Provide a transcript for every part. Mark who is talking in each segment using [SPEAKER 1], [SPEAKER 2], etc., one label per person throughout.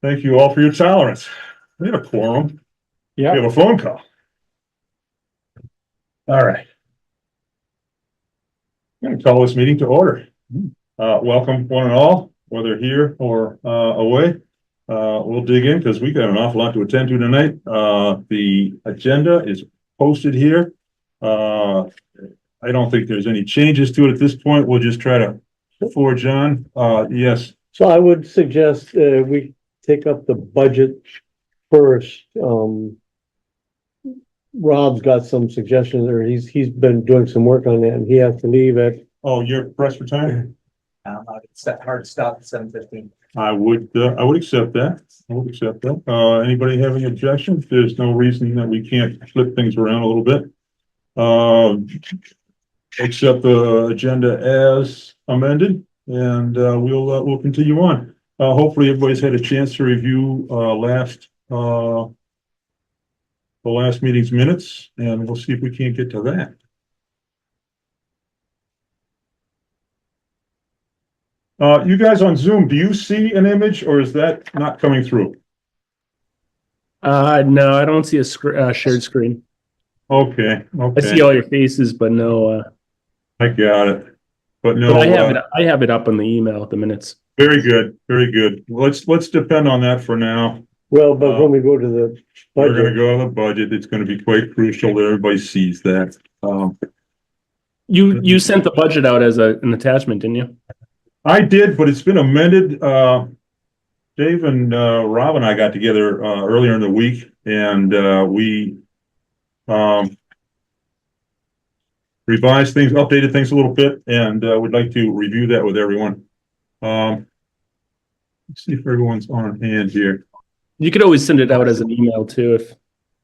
[SPEAKER 1] Thank you all for your tolerance. We have a quorum. We
[SPEAKER 2] Yeah,
[SPEAKER 1] have a phone call. All right. I'm going to call this meeting to order. Welcome one and all, whether here or away. We'll dig in because we got an awful lot to attend to tonight. The agenda is posted here. I don't think there's any changes to it at this point. We'll just try to forge on. Yes,
[SPEAKER 2] so I would suggest we take up the budget first. Rob's got some suggestions, or he's been doing some work on that, and he has to leave at.
[SPEAKER 1] oh, you're pressed for time?
[SPEAKER 3] It's that hard stop at 7:15.
[SPEAKER 1] I would accept that. I would accept that. Anybody have any objections? There's no reason that we can't flip things around a little bit. Accept the agenda as amended, and we'll continue on. Hopefully everybody's had a chance to review the last meeting's minutes, and we'll see if we can't get to that. You guys on Zoom, do you see an image or is that not coming through?
[SPEAKER 4] No, I don't see a shared screen.
[SPEAKER 1] Okay,
[SPEAKER 4] I see
[SPEAKER 1] okay,
[SPEAKER 4] all your faces, but no.
[SPEAKER 1] I got it. But no,
[SPEAKER 4] But I have it up on the email, the minutes.
[SPEAKER 1] very good, very good. Let's depend on that for now.
[SPEAKER 2] Well, but when we go to the
[SPEAKER 1] We're gonna
[SPEAKER 2] budget,
[SPEAKER 1] go to the budget. It's gonna be quite crucial that everybody sees that.
[SPEAKER 4] You sent the budget out as an attachment, didn't you?
[SPEAKER 1] I did, but it's been amended. Dave and Rob and I got together earlier in the week, and we revised things, updated things a little bit, and would like to review that with everyone. Let's see if everyone's on hand here.
[SPEAKER 4] You could always send it out as an email too, if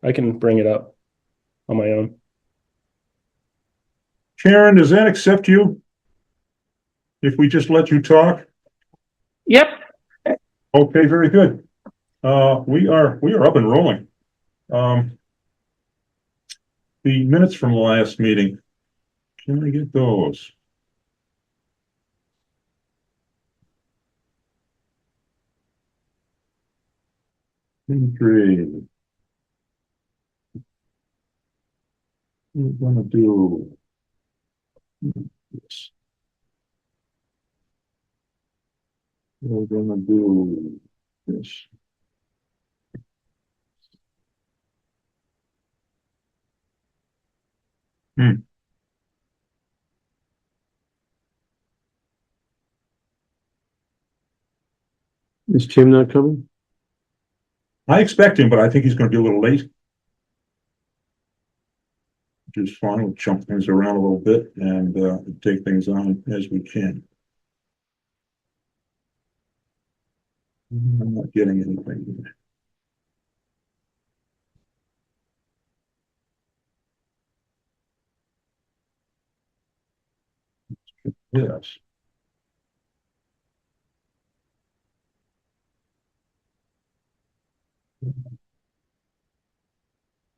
[SPEAKER 4] I can bring it up on my own.
[SPEAKER 1] Karen, does that accept you? If we just let you talk?
[SPEAKER 4] Yep.
[SPEAKER 1] Okay, very good. We are up and rolling. The minutes from the last meeting. Can I get those? Great. We're gonna do this. We're gonna do this.
[SPEAKER 2] is Tim not coming?
[SPEAKER 1] I expect him, but I think he's gonna be a little late. Just fine, we'll jump things around a little bit and take things on as we can. I'm not getting anything. Yes.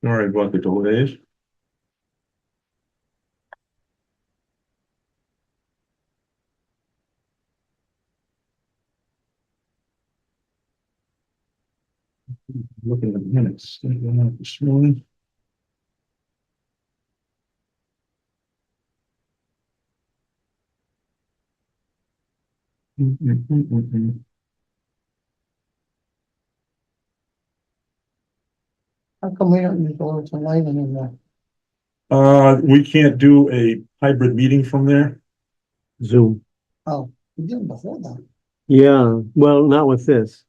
[SPEAKER 1] Sorry about the delays. Looking at minutes this morning.
[SPEAKER 3] How come we don't use Laura tonight anymore?
[SPEAKER 1] We can't do a hybrid meeting from there.
[SPEAKER 2] Zoom.
[SPEAKER 3] Oh, we did before that.
[SPEAKER 2] Yeah, well, not with this.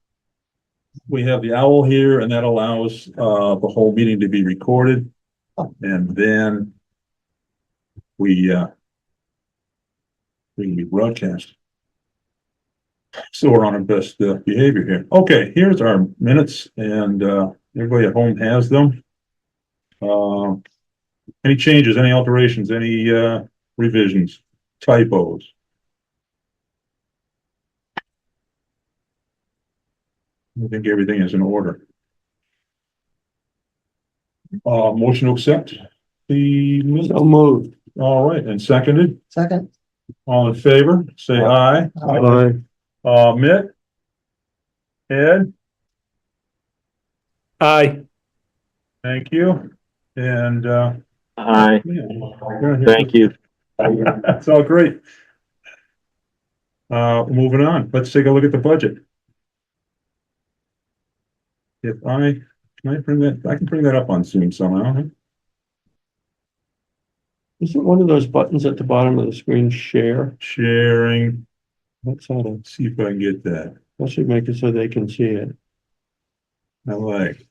[SPEAKER 1] We have the owl here and that allows the whole meeting to be recorded. And then we can be broadcast. So we're on our best behavior here. Okay, here's our minutes and everybody at home has them. Any changes, any alterations, any revisions, typos? I think everything is in order. Motion to accept the minutes.
[SPEAKER 2] So moved.
[SPEAKER 1] All right, and seconded.
[SPEAKER 3] Second,
[SPEAKER 1] All in favor, say aye.
[SPEAKER 2] Aye.
[SPEAKER 1] Mitt? Ed?
[SPEAKER 4] Aye.
[SPEAKER 1] Thank you. And,
[SPEAKER 5] Hi,
[SPEAKER 1] yeah,
[SPEAKER 5] thank you.
[SPEAKER 1] That's all great. Moving on, let's take a look at the budget. Can I bring that, I can bring that up on Zoom somehow. Huh?
[SPEAKER 2] Isn't one of those buttons at the bottom of the screen share?
[SPEAKER 1] Sharing,
[SPEAKER 2] That's how to,
[SPEAKER 1] let's see if I can get that.
[SPEAKER 2] that should make it so they can see it.
[SPEAKER 1] I like.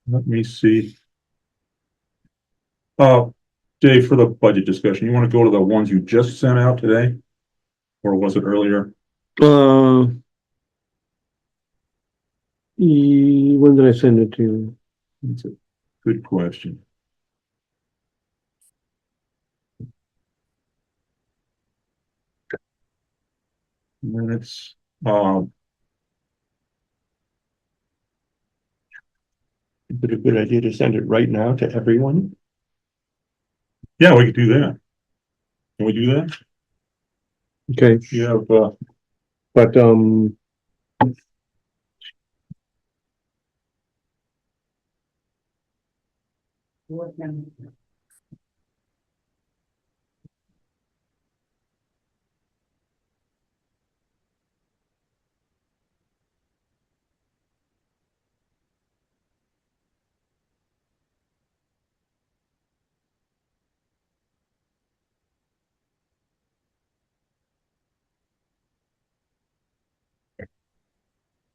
[SPEAKER 1] Let me see. Dave, for the budget discussion, you want to go to the ones you just sent out today? Or was it earlier?
[SPEAKER 2] When did I send it to you?
[SPEAKER 1] That's a good question. Minutes,
[SPEAKER 2] Is it a good idea to send it right now to everyone?
[SPEAKER 1] yeah, we could do that. Can we do that?
[SPEAKER 2] Okay,
[SPEAKER 1] You have,
[SPEAKER 2] but,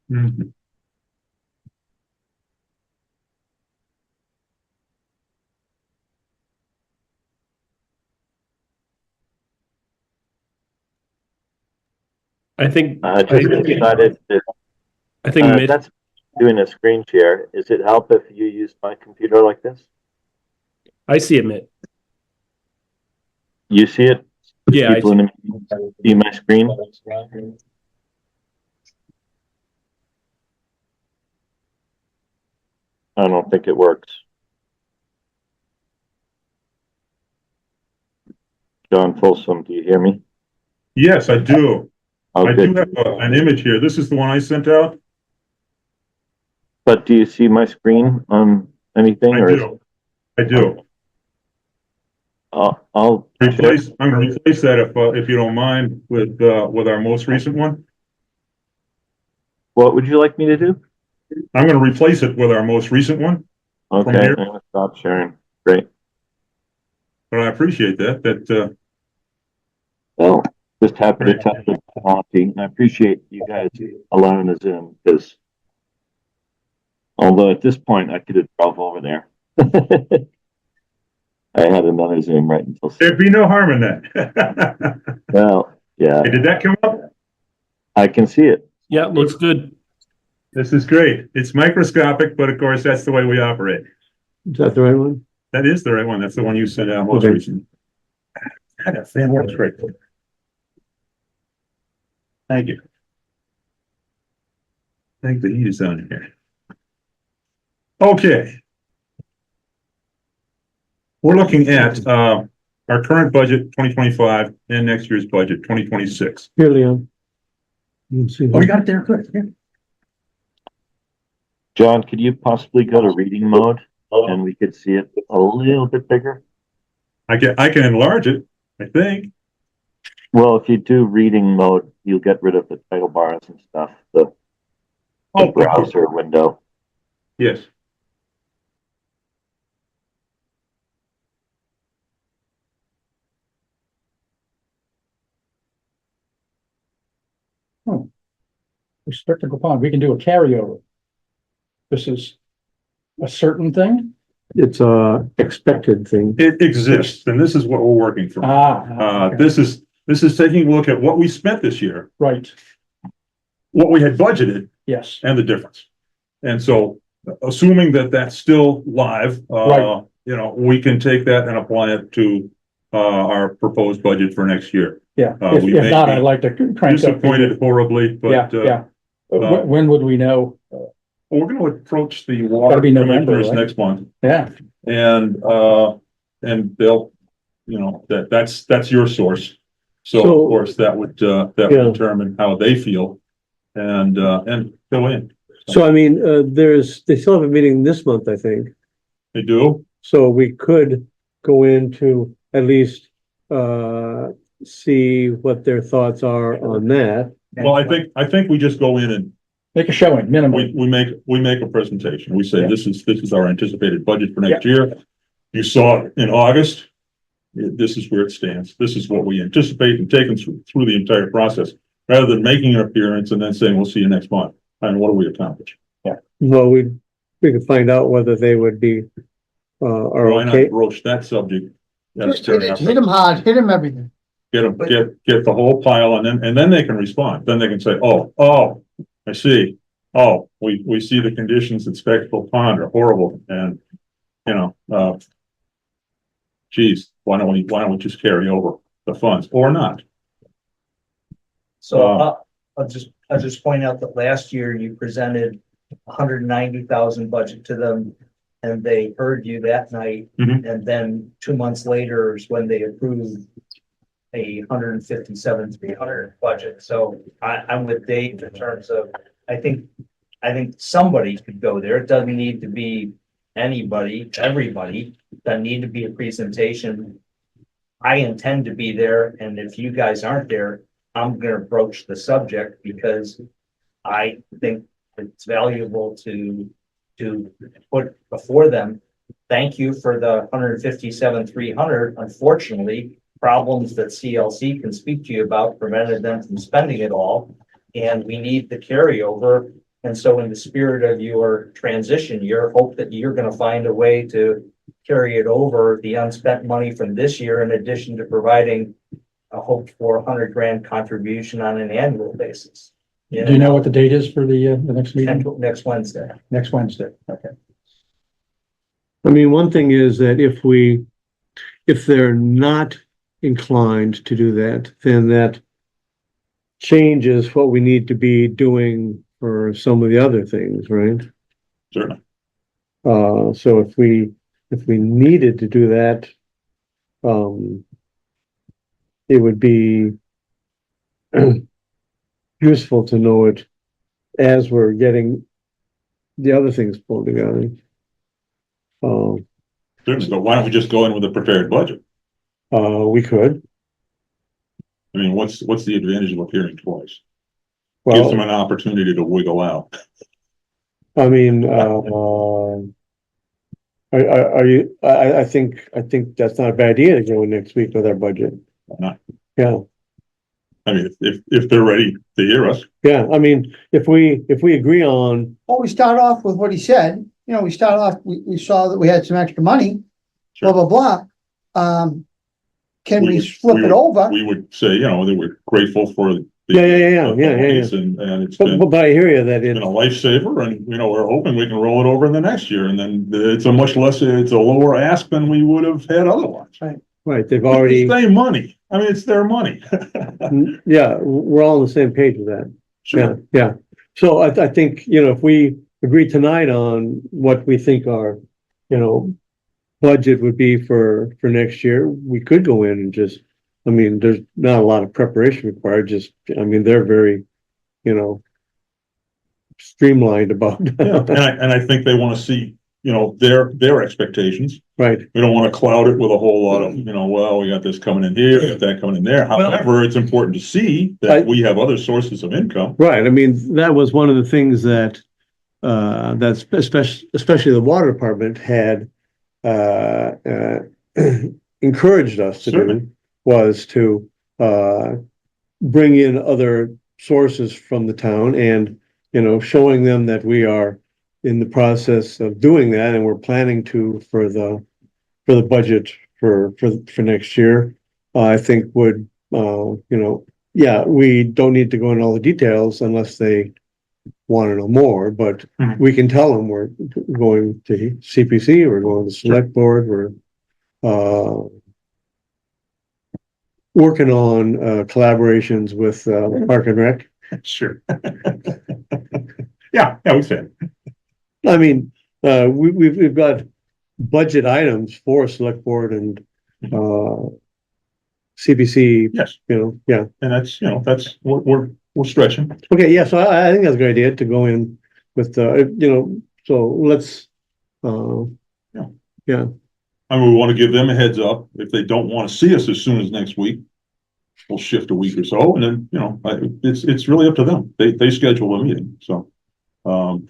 [SPEAKER 1] mhm.
[SPEAKER 4] I think,
[SPEAKER 5] Just decided that,
[SPEAKER 4] I think Mitch,
[SPEAKER 5] that's doing a screen share. Does it help if you use my computer like this?
[SPEAKER 4] I see it, Mitch.
[SPEAKER 5] You see it?
[SPEAKER 4] Yeah,
[SPEAKER 5] People in the meeting see my screen? I don't think it works. John Folsom, do you hear me?
[SPEAKER 1] Yes, I do.
[SPEAKER 5] Oh,
[SPEAKER 1] I do
[SPEAKER 5] good.
[SPEAKER 1] have an image here. This is the one I sent out.
[SPEAKER 5] But do you see my screen on anything
[SPEAKER 1] I
[SPEAKER 5] or?
[SPEAKER 1] do. I do.
[SPEAKER 5] I'll
[SPEAKER 1] Replace, I'm gonna replace that if you don't mind with our most recent one.
[SPEAKER 5] what would you like me to do?
[SPEAKER 1] I'm gonna replace it with our most recent one,
[SPEAKER 5] Okay,
[SPEAKER 1] here?
[SPEAKER 5] I'm gonna stop sharing. Great.
[SPEAKER 1] but I appreciate that,
[SPEAKER 5] Well, just happy to test the technology, and I appreciate you guys allowing us in, because although at this point I could have drove over there. I had another Zoom right until.
[SPEAKER 1] there'd be no harm in that.
[SPEAKER 5] Well, yeah,
[SPEAKER 1] Hey, did that come up?
[SPEAKER 5] I can see it.
[SPEAKER 4] yeah, looks good.
[SPEAKER 1] This is great. It's microscopic, but of course, that's the way we operate.
[SPEAKER 2] is that the right one?
[SPEAKER 1] That is the right one. That's the one you sent out most
[SPEAKER 2] Okay.
[SPEAKER 1] recently. That works great. Thank you. Thank the heat is on here. Okay. We're looking at, our current budget, 2025, and next year's budget, 2026.
[SPEAKER 2] Here, Leon. You can see
[SPEAKER 3] Oh, you
[SPEAKER 2] that.
[SPEAKER 3] got it there, good, yeah.
[SPEAKER 5] John, could you possibly go to reading mode and we could see it a little bit bigger?
[SPEAKER 1] I can enlarge it, I think.
[SPEAKER 5] Well, if you do reading mode, you'll get rid of the title bars and stuff, the
[SPEAKER 1] Oh,
[SPEAKER 5] browser window.
[SPEAKER 1] yes.
[SPEAKER 6] Restrict upon, we can do a carryover. This is a certain thing?
[SPEAKER 2] It's a expected thing.
[SPEAKER 1] It exists, and this is what we're working from.
[SPEAKER 6] Okay.
[SPEAKER 1] This is taking a look at what we spent this year,
[SPEAKER 6] Right,
[SPEAKER 1] what we had budgeted,
[SPEAKER 6] yes,
[SPEAKER 1] and the difference. And so, assuming that that's still live,
[SPEAKER 6] Right.
[SPEAKER 1] we can take that and apply it to our proposed budget for next year.
[SPEAKER 6] yeah.
[SPEAKER 1] If
[SPEAKER 6] If not, I'd like to crank up.
[SPEAKER 1] Disappointed horribly,
[SPEAKER 6] Yeah,
[SPEAKER 1] but
[SPEAKER 6] yeah. When would we know?
[SPEAKER 1] we're going to approach the
[SPEAKER 6] Gotta
[SPEAKER 1] water
[SPEAKER 6] be November,
[SPEAKER 1] commissioners
[SPEAKER 6] right?
[SPEAKER 1] next month,
[SPEAKER 6] Yeah,
[SPEAKER 1] and they'll, that's your source. So of
[SPEAKER 2] So-
[SPEAKER 1] course, that would
[SPEAKER 2] Yeah.
[SPEAKER 1] determine how they feel and go in.
[SPEAKER 2] So I mean, they still have a meeting this month, I think.
[SPEAKER 1] They do?
[SPEAKER 2] So we could go into at least, see what their thoughts are on that.
[SPEAKER 1] Well, I think we just go in and
[SPEAKER 6] Make a showing, minimum.
[SPEAKER 1] we make a presentation. We say,
[SPEAKER 6] Yeah.
[SPEAKER 1] this is our anticipated budget for next year. You saw it in August. This is where it stands. This is what we anticipate and taking through the entire process, rather than making an appearance and then saying, we'll see you next month. And what do we accomplish?
[SPEAKER 2] Well, we could find out whether they would be, are
[SPEAKER 1] Why
[SPEAKER 2] okay.
[SPEAKER 1] not broach that subject?
[SPEAKER 3] Just hit them hard, hit them everything.
[SPEAKER 1] Get them, get the whole pile and then they can respond. Then they can say, oh, I see. Oh, we see the conditions at Spectacle Pond are horrible and, geez, why don't we just carry over the funds or not?
[SPEAKER 3] So I'll just point out that last year you presented 190,000 budget to them. And they heard you that night,
[SPEAKER 1] Mhm.
[SPEAKER 3] and then 2 months later is when they approved a 157,300 budget. So I'm with Dave in terms of, I think somebody could go there. It doesn't need to be anybody, everybody. Doesn't need to be a presentation. I intend to be there, and if you guys aren't there, I'm gonna broach the subject because I think it's valuable to put before them. Thank you for the 157,300. Unfortunately, problems that CLC can speak to you about prevented them from spending it all. And we need the carryover. And so in the spirit of your transition year, hope that you're gonna find a way to carry it over the unspent money from this year, in addition to providing a hoped for 100 grand contribution on an annual basis.
[SPEAKER 6] Do you know what the date is for the next meeting?
[SPEAKER 3] Next Wednesday.
[SPEAKER 6] Next Wednesday, okay.
[SPEAKER 2] I mean, one thing is that if they're not inclined to do that, then that changes what we need to be doing for some of the other things, right?
[SPEAKER 1] Certainly.
[SPEAKER 2] So if we needed to do that, it would be useful to know it as we're getting the other things pulled together.
[SPEAKER 1] Certainly, but why don't we just go in with a prepared budget?
[SPEAKER 2] We could,
[SPEAKER 1] I mean, what's the advantage of appearing twice? Gives them
[SPEAKER 2] well,
[SPEAKER 1] an opportunity to wiggle out.
[SPEAKER 2] I mean, I think that's not a bad idea to go in next week with our budget.
[SPEAKER 1] Why not?
[SPEAKER 2] Yeah,
[SPEAKER 1] I mean, if they're ready to hear us,
[SPEAKER 2] yeah, I mean, if we agree on,
[SPEAKER 7] Well, we start off with what he said, we start off, we saw that we had some extra money, blah,
[SPEAKER 1] Sure.
[SPEAKER 7] blah, blah. Can
[SPEAKER 1] We
[SPEAKER 7] we
[SPEAKER 1] would-
[SPEAKER 7] flip
[SPEAKER 1] we
[SPEAKER 7] it
[SPEAKER 1] would-
[SPEAKER 7] over?
[SPEAKER 1] we would say, that we're grateful for the.
[SPEAKER 2] Yeah.
[SPEAKER 1] And it's been,
[SPEAKER 2] but I hear you that
[SPEAKER 1] a
[SPEAKER 2] it,
[SPEAKER 1] lifesaver and, we're hoping we can roll it over in the next year and then it's a lower ask than we would have had otherwise.
[SPEAKER 2] right, they've already,
[SPEAKER 1] It's their money. I mean, it's their money.
[SPEAKER 2] yeah, we're all on the same page with that. Yeah,
[SPEAKER 1] Sure.
[SPEAKER 2] yeah. So I think, if we agree tonight on what we think our, budget would be for next year, we could go in and just, I mean, there's not a lot of preparation required, they're very, streamlined about.
[SPEAKER 1] Yeah, and I think they want to see, their expectations.
[SPEAKER 2] Right,
[SPEAKER 1] We don't want to cloud it with a whole lot of, well, we got this coming in here, we got that coming in there. However, it's important to see that we have other sources of income.
[SPEAKER 2] right. I mean, that was one of the things that, that's especially the water department had, encouraged us to do,
[SPEAKER 1] Certainly.
[SPEAKER 2] was to, bring in other sources from the town and, showing them that we are in the process of doing that and we're planning to for the budget for next year, I think would, yeah, we don't need to go into all the details unless they want to know more, but
[SPEAKER 1] Mhm.
[SPEAKER 2] we can tell them we're going to CPC, we're going to select board, we're, working on, collaborations with, Park and Rec.
[SPEAKER 1] Sure. Yeah, we said.
[SPEAKER 2] I mean, we've got budget items for select board and, CPC,
[SPEAKER 1] Yes,
[SPEAKER 2] yeah.
[SPEAKER 1] and that's, that's, we're stretching.
[SPEAKER 2] Okay, yeah, so I think that's a good idea to go in with, so let's, yeah,
[SPEAKER 1] I mean, we want to give them a heads up. If they don't want to see us as soon as next week, we'll shift a week or so, and then, it's really up to them. They schedule a meeting, so. We'll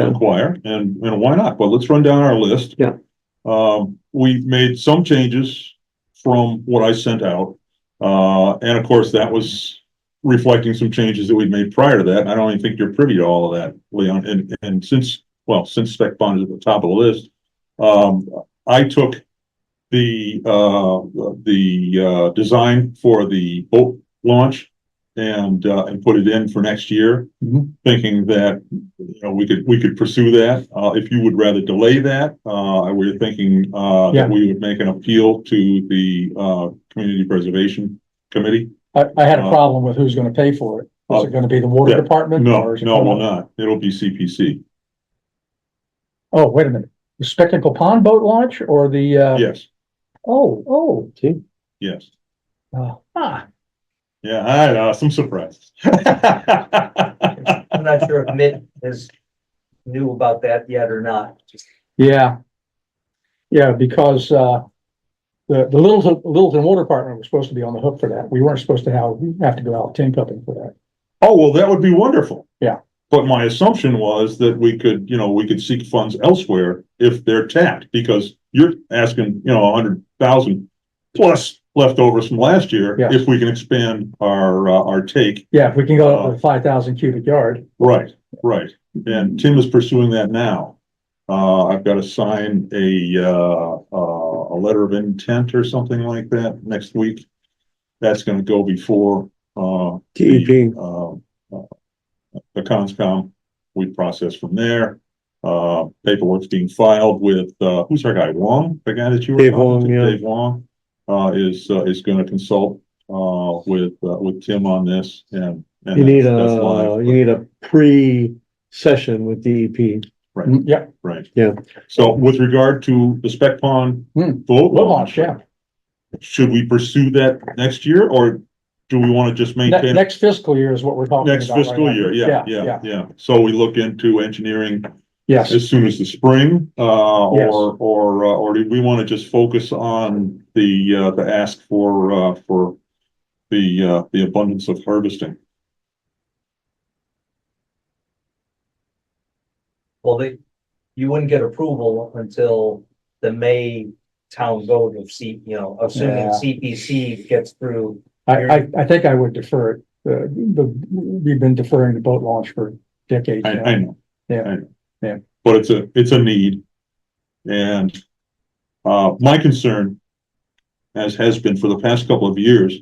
[SPEAKER 2] Yeah.
[SPEAKER 1] inquire, and why not? But let's run down our list.
[SPEAKER 2] Yeah.
[SPEAKER 1] We made some changes from what I sent out. And of course, that was reflecting some changes that we'd made prior to that. I don't even think you're privy to all of that, Leon, and since spec bond is at the top of the list, I took the design for the boat launch and put it in for next year, thinking that, we could pursue that. If you would rather delay that, we were thinking, that we would make an appeal to the, Community Preservation Committee.
[SPEAKER 6] I had a problem with who's gonna pay for it. Is it gonna be the water
[SPEAKER 1] yeah.
[SPEAKER 6] department?
[SPEAKER 1] No,
[SPEAKER 6] or is it
[SPEAKER 1] no, it will
[SPEAKER 6] gonna-
[SPEAKER 1] not. It'll be CPC.
[SPEAKER 6] Oh, wait a minute. The Spectacle Pond boat launch or the,
[SPEAKER 1] Yes,
[SPEAKER 6] oh,
[SPEAKER 1] yes.
[SPEAKER 6] ah,
[SPEAKER 1] Yeah, I know, some surprises.
[SPEAKER 3] I'm not sure if Mitt has knew about that yet or not.
[SPEAKER 6] yeah. Yeah, because, the Littleton Water Department was supposed to be on the hook for that. We weren't supposed to have to go out tin cupping for that.
[SPEAKER 1] Oh, well, that would be wonderful.
[SPEAKER 6] Yeah.
[SPEAKER 1] But my assumption was that we could seek funds elsewhere if they're tapped, because you're asking, 100,000 plus leftovers from last year.
[SPEAKER 6] Yes.
[SPEAKER 1] If we can expand our take.
[SPEAKER 6] Yeah, if we can go up to 5,000 cubic yard.
[SPEAKER 1] Right, right. And Tim is pursuing that now. I've got to sign a letter of intent or something like that next week. That's gonna go before,
[SPEAKER 2] TEP.
[SPEAKER 1] the conscom. We process from there. Paperwork's being filed with, who's our guy, Wong, the guy that you were
[SPEAKER 2] Dave
[SPEAKER 1] talking
[SPEAKER 2] Wong,
[SPEAKER 1] to?
[SPEAKER 2] yeah.
[SPEAKER 1] Dave Wong, is gonna consult, with Tim on this, and.
[SPEAKER 2] You need
[SPEAKER 1] that's live.
[SPEAKER 2] a pre-session with DEP.
[SPEAKER 1] Right,
[SPEAKER 6] Yeah,
[SPEAKER 1] right.
[SPEAKER 2] Yeah.
[SPEAKER 1] So with regard to the spec pond boat
[SPEAKER 6] boat
[SPEAKER 1] launch,
[SPEAKER 6] launch, yeah.
[SPEAKER 1] should we pursue that next year, or do we want to just maintain
[SPEAKER 6] Next fiscal year is what we're talking about.
[SPEAKER 1] next
[SPEAKER 6] right
[SPEAKER 1] fiscal
[SPEAKER 6] now.
[SPEAKER 1] year? Yeah. So we look into engineering
[SPEAKER 6] Yes,
[SPEAKER 1] as soon as the spring,
[SPEAKER 6] Yes.
[SPEAKER 1] or do we want to just focus on the ask for the abundance of harvesting?
[SPEAKER 3] Well, you wouldn't get approval until the May town vote of assuming
[SPEAKER 6] Yeah.
[SPEAKER 3] CPC gets through.
[SPEAKER 6] I think I would defer it. We've been deferring the boat launch for decades now.
[SPEAKER 1] I know.
[SPEAKER 6] Yeah.
[SPEAKER 1] I know.
[SPEAKER 6] Yeah.
[SPEAKER 1] But it's a need. And, my concern, as has been for the past couple of years,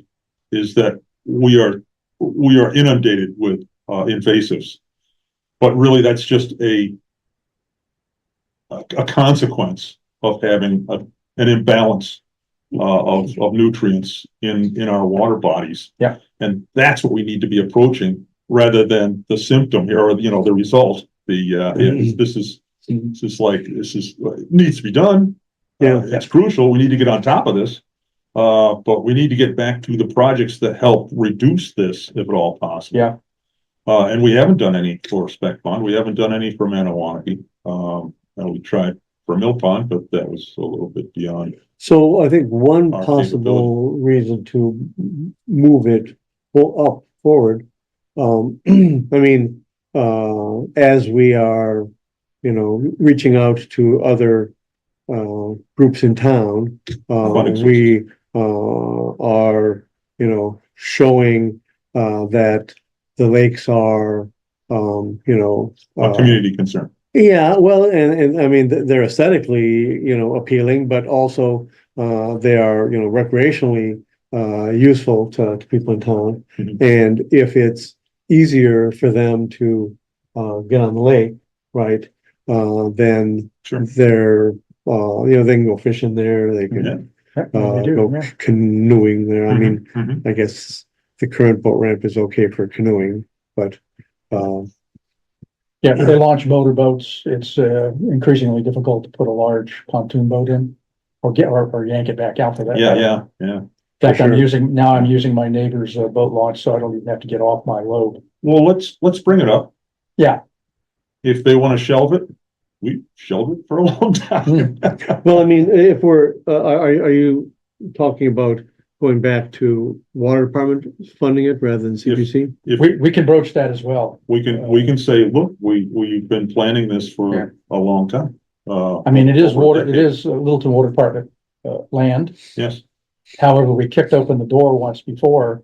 [SPEAKER 1] is that we are inundated with, invasives. But really, that's just a consequence of having an imbalance, of nutrients in our water bodies.
[SPEAKER 6] Yeah.
[SPEAKER 1] And that's what we need to be approaching, rather than the symptom here, or, the result. This is it needs to be done.
[SPEAKER 2] Yeah.
[SPEAKER 1] It's crucial. We need to get on top of this. But we need to get back to the projects that help reduce this, if at all possible.
[SPEAKER 6] Yeah.
[SPEAKER 1] And we haven't done any for Spec Pond. We haven't done any for Manawanaki. We tried for Mill Pond, but that was a little bit beyond.
[SPEAKER 2] So I think one
[SPEAKER 1] Our
[SPEAKER 2] possible reason to move it up forward, I mean, as we are, reaching out to other groups in town, we are, showing that the lakes are,
[SPEAKER 1] A community concern.
[SPEAKER 2] yeah, well, and I mean, they're aesthetically, appealing, but also, they are, recreationally, useful to people in town.
[SPEAKER 1] Mhm.
[SPEAKER 2] And if it's easier for them to, get on the lake, right, then
[SPEAKER 1] Sure.
[SPEAKER 2] they're, they can go fishing there, they can,
[SPEAKER 1] Yeah.
[SPEAKER 6] they do,
[SPEAKER 2] go
[SPEAKER 6] yeah.
[SPEAKER 2] canoeing there. I mean,
[SPEAKER 1] Mhm.
[SPEAKER 2] I guess the current boat ramp is okay for canoeing, but,
[SPEAKER 6] Yeah, if they launch motor boats, it's increasingly difficult to put a large pontoon boat in or yank it back out for that.
[SPEAKER 1] Yeah.
[SPEAKER 6] fact,
[SPEAKER 1] For sure.
[SPEAKER 6] now I'm using my neighbor's boat launch, so I don't even have to get off my load.
[SPEAKER 1] Well, let's bring it up.
[SPEAKER 6] Yeah.
[SPEAKER 1] If they want to shelve it, we shelved it for a long time.
[SPEAKER 2] Well, I mean, if we're, are you talking about going back to water department funding it rather than CPC?
[SPEAKER 1] If
[SPEAKER 6] We can broach that as well.
[SPEAKER 1] we can say, look, we've been planning this
[SPEAKER 6] Yeah.
[SPEAKER 1] for a long time.
[SPEAKER 6] I mean, it is
[SPEAKER 1] over a
[SPEAKER 6] water, it
[SPEAKER 1] decade.
[SPEAKER 6] is Littleton Water Department, land.
[SPEAKER 1] Yes,
[SPEAKER 6] However, we kicked open the door once before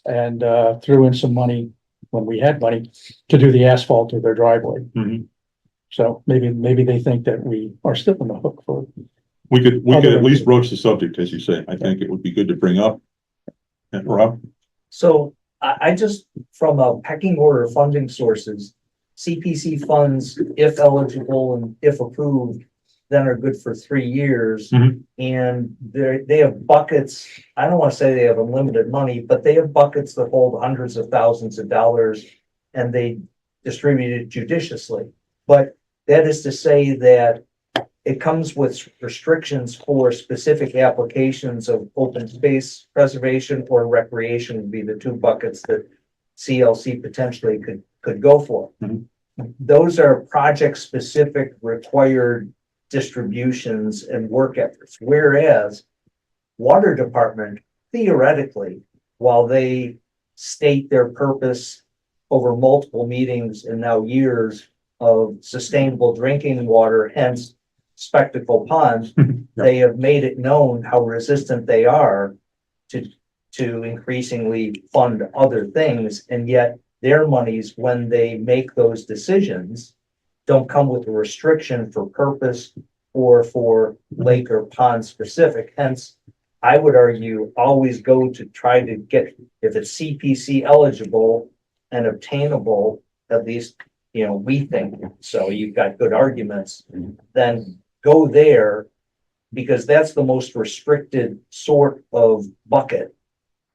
[SPEAKER 6] and, threw in some money when we had money to do the asphalt of their driveway.
[SPEAKER 1] Mhm.
[SPEAKER 6] So maybe they think that we are still on the hook for,
[SPEAKER 1] we could
[SPEAKER 6] Other
[SPEAKER 1] at
[SPEAKER 6] than-
[SPEAKER 1] least broach the subject, as you say. I think it would be good to bring up. And Rob,
[SPEAKER 3] So I just, from a pecking order of funding sources, CPC funds, if eligible and if approved, then are good for 3 years.
[SPEAKER 1] Mhm.
[SPEAKER 3] And they have buckets, I don't want to say they have unlimited money, but they have buckets that hold hundreds of thousands of dollars and they distribute it judiciously. But that is to say that it comes with restrictions for specific applications of open space preservation or recreation would be the two buckets that CLC potentially could go for.
[SPEAKER 1] Mhm.
[SPEAKER 3] Those are project-specific required distributions and work efforts, whereas water department, theoretically, while they state their purpose over multiple meetings and now years of sustainable drinking water, hence spectacle ponds, they have made it known how resistant they are to increasingly fund other things, and yet their monies, when they make those decisions, don't come with a restriction for purpose or for lake or pond specific. Hence, I would argue, always go to try to get, if it's CPC eligible and obtainable, at least, we think, so you've got good arguments, then go there, because that's the most restricted sort of bucket.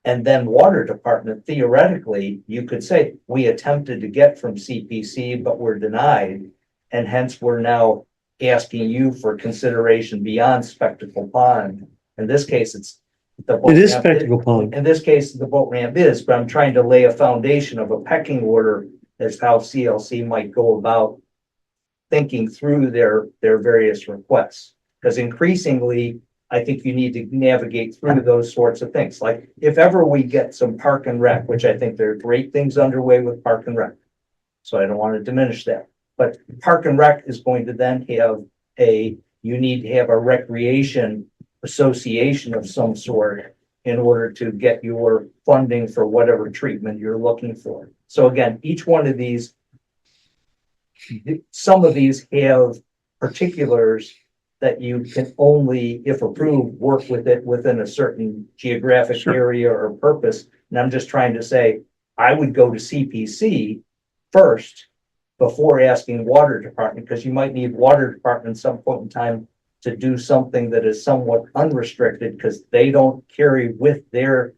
[SPEAKER 3] And then water department, theoretically, you could say, we attempted to get from CPC, but were denied. And hence we're now asking you for consideration beyond Spectacle Pond. In this case, it's the boat
[SPEAKER 2] It is
[SPEAKER 3] ramp.
[SPEAKER 2] Spectacle Pond.
[SPEAKER 3] In this case, the boat ramp is, but I'm trying to lay a foundation of a pecking order as how CLC might go about thinking through their various requests. Because increasingly, I think you need to navigate through those sorts of things. Like if ever we get some park and rec, which I think there are great things underway with park and rec. So I don't want to diminish that. But park and rec is going to then have you need to have a recreation association of some sort in order to get your funding for whatever treatment you're looking for. So again, each one of these, some of these have particulars that you can only, if approved, work with it within a certain geographic area or purpose. And I'm just trying to say, I would go to CPC first before asking water department, because you might need water department at some point in time to do something that is somewhat unrestricted, because they don't carry with their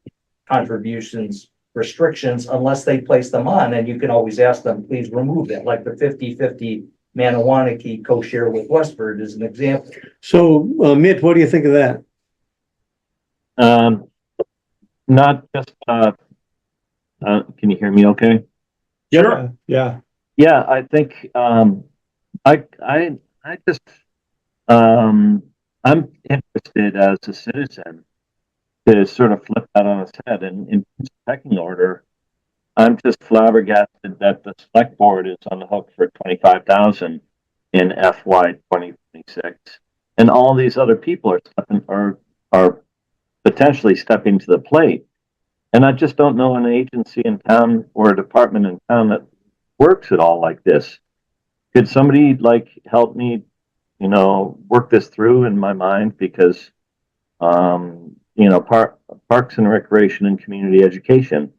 [SPEAKER 3] contributions restrictions unless they place them on. And you can always ask them, please remove that, like the 50-50 Manawanaki co-share with Westford is an example.
[SPEAKER 2] So, Mitt, what do you think of that?
[SPEAKER 5] Not just, can you hear me okay?
[SPEAKER 2] Sure. Yeah.
[SPEAKER 5] Yeah, I think, I just, I'm interested as a citizen to sort of flip that on its head, and in pecking order, I'm just flabbergasted that the select board is on the hook for 25,000 in FY 2026, and all these other people are potentially stepping to the plate. And I just don't know an agency in town or a department in town that works at all like this. Could somebody help me, work this through in my mind? Because, Parks and Recreation and Community Education,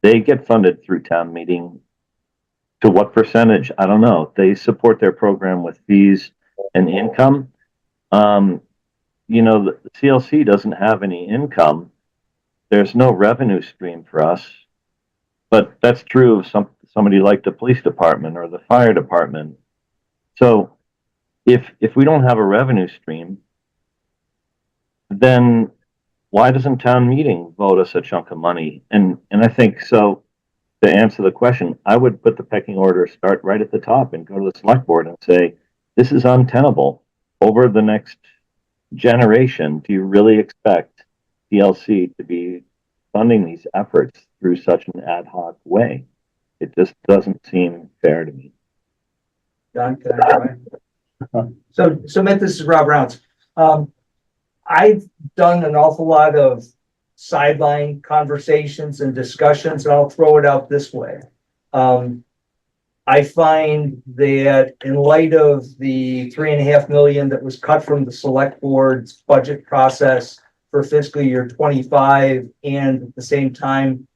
[SPEAKER 5] they get funded through town meeting. To what percentage? I don't know. They support their program with fees and income. The CLC doesn't have any income. There's no revenue stream for us, but that's true of somebody like the police department or the fire department. So if we don't have a revenue stream, then why doesn't town meeting vote us a chunk of money? And I think so, to answer the question, I would put the pecking order, start right at the top and go to the select board and say, this is untenable. Over the next generation, do you really expect DLC to be funding these efforts through such an ad hoc way? It just doesn't seem fair to me.
[SPEAKER 3] John, can I try? So Mitt, this is Rob Rounds. I've done an awful lot of sideline conversations and discussions, and I'll throw it out this way. I find that in light of the $3.5 million that was cut from the select board's budget process for fiscal year 25, and at the same time,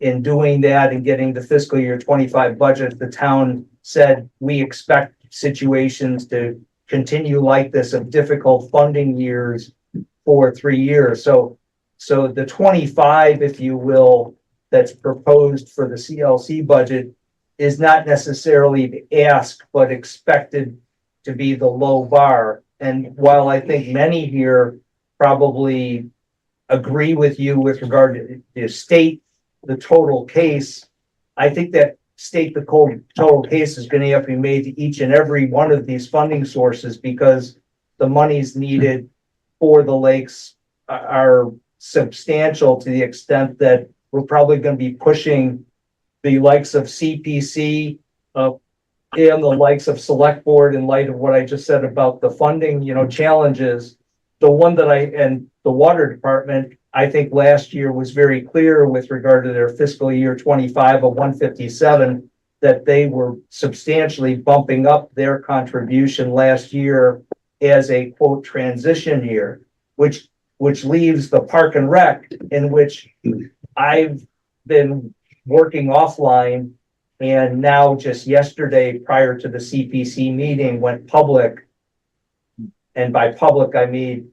[SPEAKER 3] in doing that and getting the fiscal year 25 budget, the town said, we expect situations to continue like this of difficult funding years for 3 years. So the 25, if you will, that's proposed for the CLC budget is not necessarily the ask, but expected to be the low bar. And while I think many here probably agree with you with regard to state the total case, I think that state the total case is going to have to be made to each and every one of these funding sources, because the monies needed for the lakes are substantial to the extent that we're probably going to be pushing the likes of CPC and the likes of select board in light of what I just said about the funding, challenges. The one that and the water department, I think last year was very clear with regard to their fiscal year 25 of 157, that they were substantially bumping up their contribution last year as a quote transition year, which leaves the park and rec, in which I've been working offline, and now just yesterday prior to the CPC meeting went public. And by public, I mean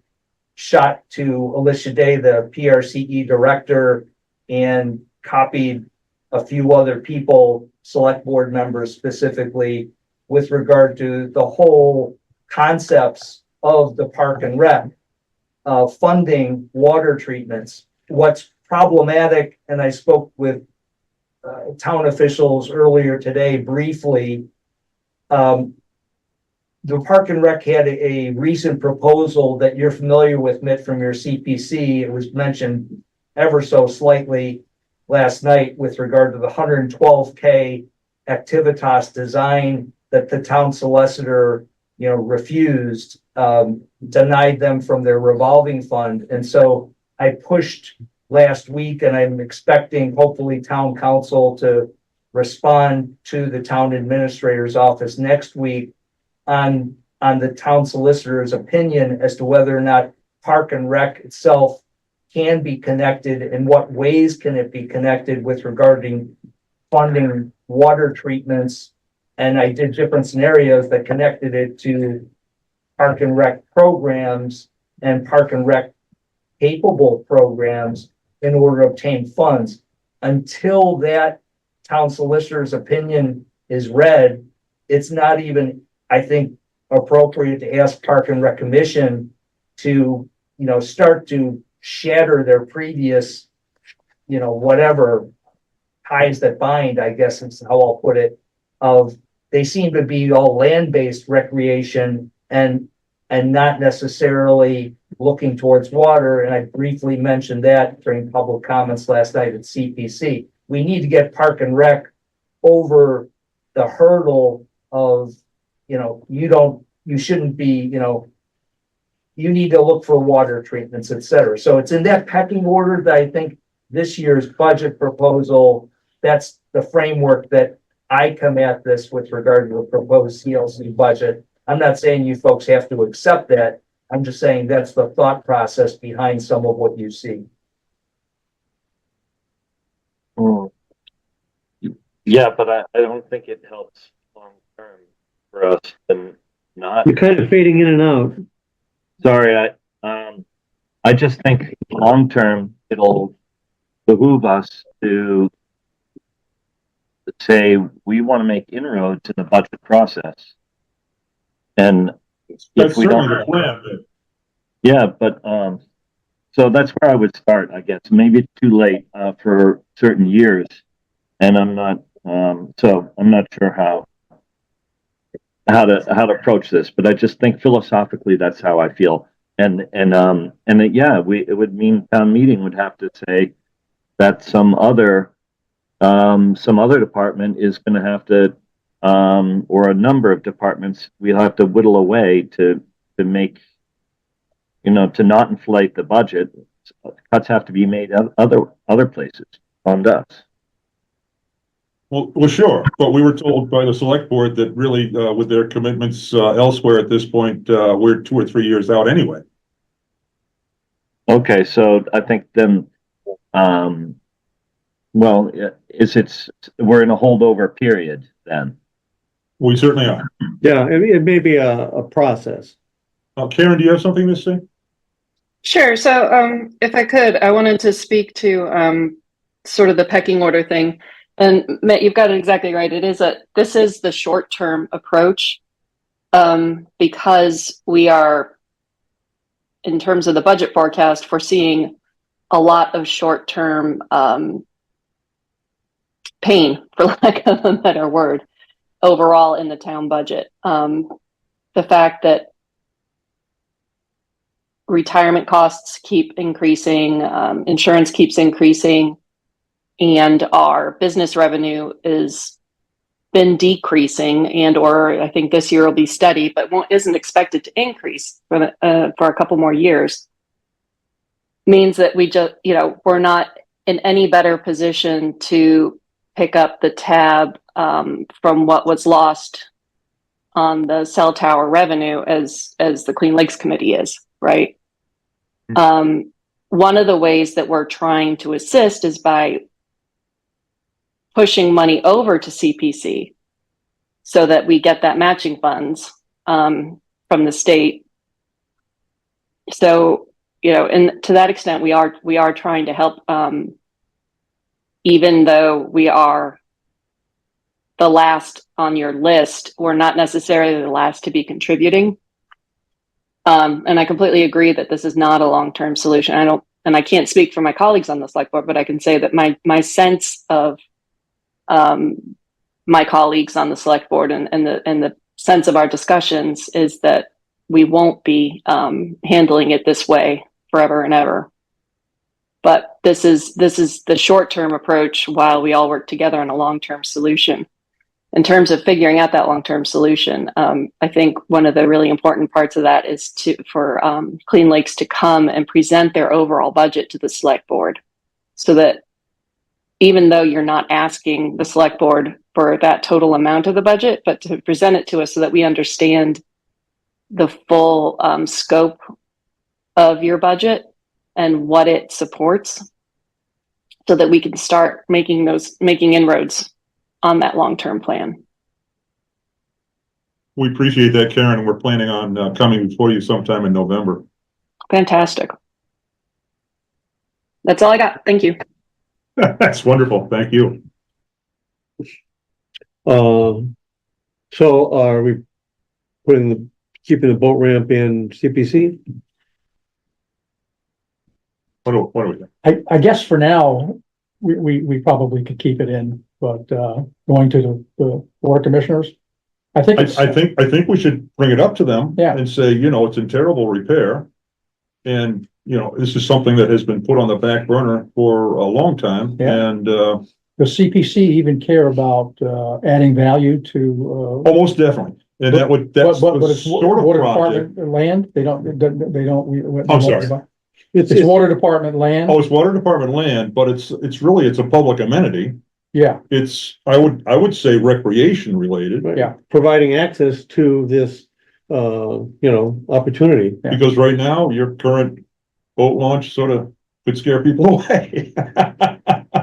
[SPEAKER 3] shot to Alicia Day, the PRCE director, and copied a few other people, select board members specifically, with regard to the whole concepts of the park and rec, funding water treatments. What's problematic, and I spoke with town officials earlier today briefly, the Park and Rec had a recent proposal that you're familiar with, Mitt, from your CPC. It was mentioned ever so slightly last night with regard to the 112K Activitas design that the town solicitor, refused, denied them from their revolving fund. And so I pushed last week, and I'm expecting hopefully town council to respond to the town administrator's office next week on the town solicitor's opinion as to whether or not Park and Rec itself can be connected, and what ways can it be connected with regarding funding water treatments. And I did different scenarios that connected it to Park and Rec programs and Park and Rec capable programs in order to obtain funds. Until that town solicitor's opinion is read, it's not even, I think, appropriate to ask Park and Rec Commission to, start to shatter their previous, whatever ties that bind, I guess is how I'll put it, of they seem to be all land-based recreation and not necessarily looking towards water. And I briefly mentioned that during public comments last night at CPC. We need to get Park and Rec over the hurdle of, you shouldn't be, you need to look for water treatments, et cetera. So it's in that pecking order that I think this year's budget proposal, that's the framework that I come at this with regard to the proposed CLC budget. I'm not saying you folks have to accept that. I'm just saying that's the thought process behind some of what you see.
[SPEAKER 5] Yeah, but I don't think it helps long term for us to not.
[SPEAKER 2] You're kind of fading in and out.
[SPEAKER 5] Sorry, I just think long term it'll behoove us to say we want to make inroads in the budget process. And
[SPEAKER 1] That's
[SPEAKER 5] if we
[SPEAKER 1] certainly
[SPEAKER 5] don't,
[SPEAKER 1] the plan, but
[SPEAKER 5] yeah, but so that's where I would start, I guess. Maybe it's too late, for certain years. And I'm not, so I'm not sure how to approach this, but I just think philosophically, that's how I feel. Yeah, it would mean town meeting would have to say that some other department is gonna have to, or a number of departments, we'll have to whittle away to make, to not inflate the budget. Cuts have to be made other places, fund us.
[SPEAKER 1] Well, sure, but we were told by the select board that really, with their commitments, elsewhere at this point, we're 2 or 3 years out anyway.
[SPEAKER 5] Okay, so I think then, well, we're in a holdover period then.
[SPEAKER 1] We certainly are.
[SPEAKER 2] Yeah, it may be a process.
[SPEAKER 1] Karen, do you have something to say?
[SPEAKER 8] Sure. So, if I could, I wanted to speak to sort of the pecking order thing. And Matt, you've got it exactly right. This is the short-term approach, because we are, in terms of the budget forecast, foreseeing a lot of short-term pain, for lack of a better word, overall in the town budget. The fact that retirement costs keep increasing, insurance keeps increasing, and our business revenue is been decreasing, and or I think this year will be steady, but isn't expected to increase for a couple more years. Means that we just, we're not in any better position to pick up the tab from what was lost on the cell tower revenue as the Clean Lakes Committee is, right? One of the ways that we're trying to assist is by pushing money over to CPC so that we get that matching funds from the state. So, and to that extent, we are trying to help, even though we are the last on your list, we're not necessarily the last to be contributing. And I completely agree that this is not a long-term solution. I can't speak for my colleagues on the select board, but I can say that my sense of my colleagues on the select board and the sense of our discussions is that we won't be handling it this way forever and ever. But this is the short-term approach while we all work together on a long-term solution. In terms of figuring out that long-term solution, I think one of the really important parts of that is for Clean Lakes to come and present their overall budget to the select board, so that even though you're not asking the select board for that total amount of the budget, but to present it to us so that we understand the full scope of your budget and what it supports, so that we can start making inroads on that long-term plan.
[SPEAKER 1] We appreciate that, Karen. We're planning on coming before you sometime in November.
[SPEAKER 8] Fantastic. That's all I got. Thank you.
[SPEAKER 1] That's wonderful. Thank you.
[SPEAKER 2] So are we keeping the boat ramp in CPC?
[SPEAKER 1] What do we think?
[SPEAKER 6] I guess for now, we probably could keep it in, but going to the board of commissioners, I think
[SPEAKER 1] I think we should bring it up to them.
[SPEAKER 6] Yeah.
[SPEAKER 1] And say, it's in terrible repair. And, this is something that has been put on the back burner for a long time.
[SPEAKER 6] Yeah.
[SPEAKER 1] And,
[SPEAKER 6] does CPC even care about adding value to
[SPEAKER 1] most definitely. And that's
[SPEAKER 6] but
[SPEAKER 1] the
[SPEAKER 6] it's
[SPEAKER 1] sort of
[SPEAKER 6] water
[SPEAKER 1] project.
[SPEAKER 6] department land? They don't.
[SPEAKER 1] I'm sorry.
[SPEAKER 6] It's water department land?
[SPEAKER 1] Oh, it's water department land, but it's a public amenity.
[SPEAKER 6] Yeah,
[SPEAKER 1] I would say recreation related.
[SPEAKER 2] Right.
[SPEAKER 6] Yeah.
[SPEAKER 2] Providing access to this, opportunity.
[SPEAKER 6] Yeah.
[SPEAKER 1] Because right now, your current boat launch sort of could scare people away.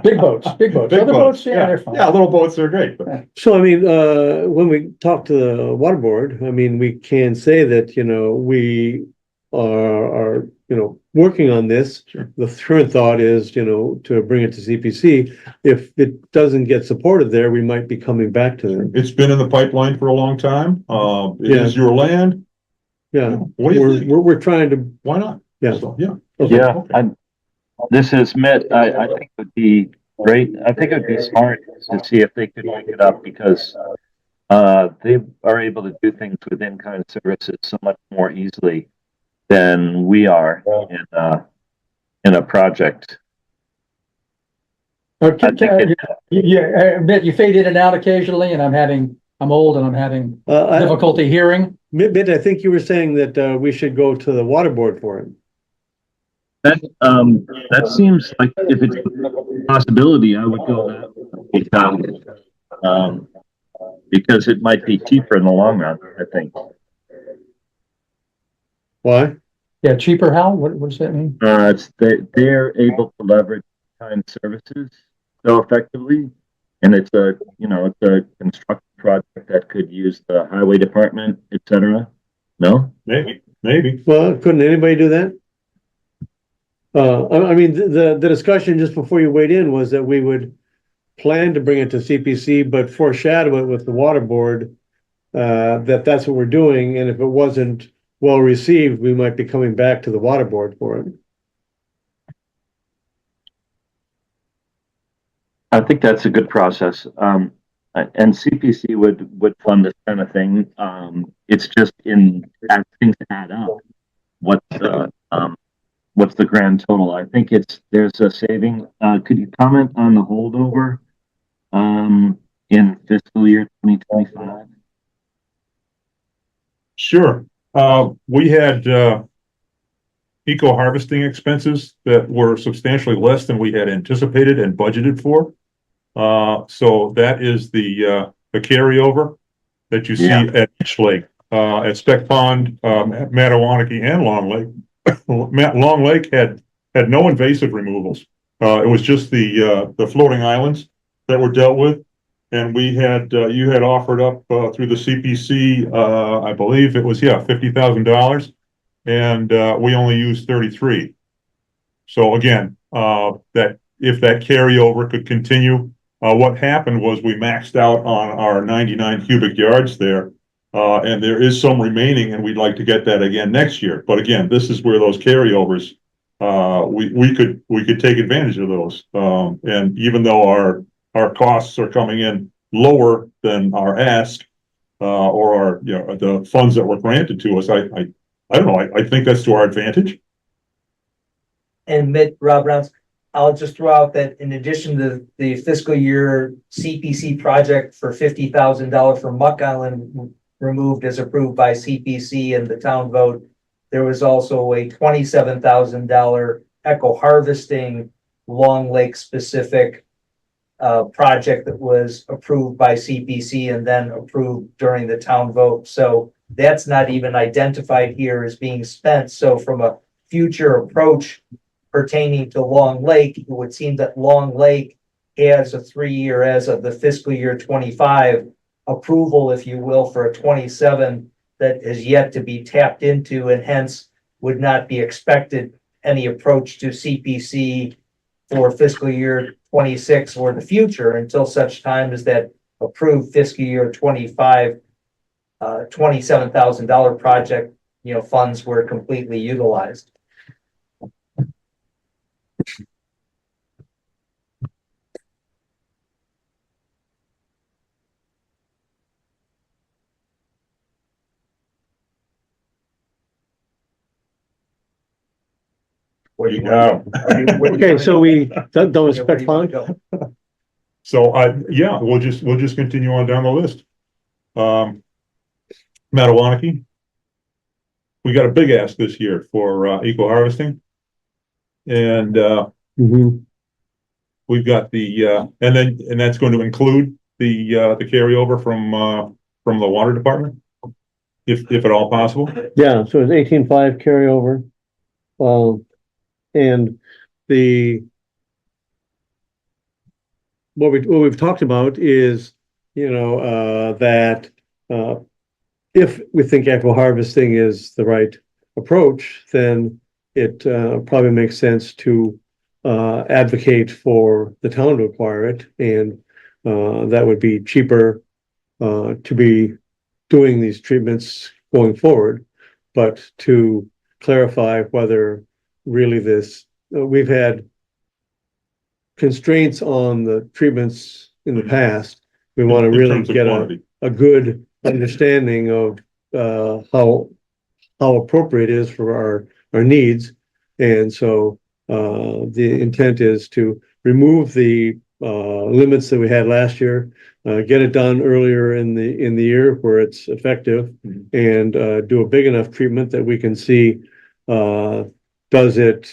[SPEAKER 6] big boats. Other boats, yeah, they're fine.
[SPEAKER 1] Yeah, little boats are great, but
[SPEAKER 2] So, when we talk to the water board, we can say that, we are working on this.
[SPEAKER 1] Sure.
[SPEAKER 2] The current thought is, to bring it to CPC. If it doesn't get supported there, we might be coming back to them.
[SPEAKER 1] it's been in the pipeline for a long time. It
[SPEAKER 2] Yeah.
[SPEAKER 1] is your land.
[SPEAKER 2] Yeah,
[SPEAKER 1] What do you think?
[SPEAKER 2] we're trying to,
[SPEAKER 1] Why not?
[SPEAKER 2] yeah.
[SPEAKER 1] So, yeah.
[SPEAKER 2] Okay.
[SPEAKER 5] Yeah, this is Mitt. I think it would be great. I think it would be smart to see if they could link it up because they are able to do things with in-kind services so much more easily than we are in a project.
[SPEAKER 6] Okay,
[SPEAKER 5] I think it,
[SPEAKER 6] yeah, Mitt, you fade in and out occasionally and I'm old and I'm having
[SPEAKER 2] I,
[SPEAKER 6] difficulty hearing.
[SPEAKER 2] Mitt, I think you were saying that, we should go to the water board for it.
[SPEAKER 5] that seems like if it's a possibility, I would go that way, because it might be cheaper in the long run, I think.
[SPEAKER 2] Why?
[SPEAKER 6] Yeah, cheaper, Hal? What does that mean?
[SPEAKER 5] They're able to leverage kind services so effectively, and it's a construction project that could use the highway department, etc. No,
[SPEAKER 1] Maybe.
[SPEAKER 2] Well, couldn't anybody do that? I mean, the discussion just before you weighed in was that we would plan to bring it to CPC, but foreshadow it with the water board, that's what we're doing, and if it wasn't well received, we might be coming back to the water board for it.
[SPEAKER 5] I think that's a good process. And CPC would fund this kind of thing. It's just as things add up, what's the grand total? I think there's a saving. Could you comment on the holdover in fiscal year 2025?
[SPEAKER 1] Sure. We had, eco harvesting expenses that were substantially less than we had anticipated and budgeted for. So that is the carryover that you see at each lake, at Spec Pond, Mattawanakee and Long Lake. Long Lake had no invasive removals. It was just the floating islands that were dealt with. And we had, you had offered up, through the CPC, I believe it was, $50,000. And, we only used 33. So again, that if that carryover could continue, what happened was we maxed out on our 99 cubic yards there. And there is some remaining and we'd like to get that again next year. But again, this is where those carryovers, we could take advantage of those. And even though our costs are coming in lower than our ask, or our, the funds that were granted to us, I don't know, I think that's to our advantage.
[SPEAKER 3] And Rob Rounds, I'll just throw out that in addition to the fiscal year CPC project for $50,000 for Muck Island removed as approved by CPC and the town vote, there was also a $27,000 eco harvesting Long Lake specific project that was approved by CPC and then approved during the town vote. So that's not even identified here as being spent. So from a future approach pertaining to Long Lake, it would seem that Long Lake has a 3-year as of the fiscal year 25 approval, if you will, for a 27 that is yet to be tapped into and hence would not be expected any approach to CPC for fiscal year 26 or the future until such time as that approved fiscal year 25 $27,000 project, funds were completely utilized.
[SPEAKER 1] You go.
[SPEAKER 2] Okay, so we done with Spec Pond?
[SPEAKER 1] So we'll just continue on down the list. Mattawanakee. We got a big ask this year for eco harvesting. And we've got and that's going to include the carryover from the water department, if at all possible.
[SPEAKER 2] Yeah, so it's 18.5 carryover. And what we've talked about is, that if we think eco harvesting is the right approach, then it probably makes sense to advocate for the town to acquire it, and that would be cheaper to be doing these treatments going forward. But to clarify whether really this, we've had constraints on the treatments in the past. We want to
[SPEAKER 1] In
[SPEAKER 2] really
[SPEAKER 1] terms of
[SPEAKER 2] get
[SPEAKER 1] quantity.
[SPEAKER 2] a good understanding of, how appropriate it is for our needs. And so, the intent is to remove the, limits that we had last year, get it done earlier in the year where it's effective, and do a big enough treatment that we can see, does it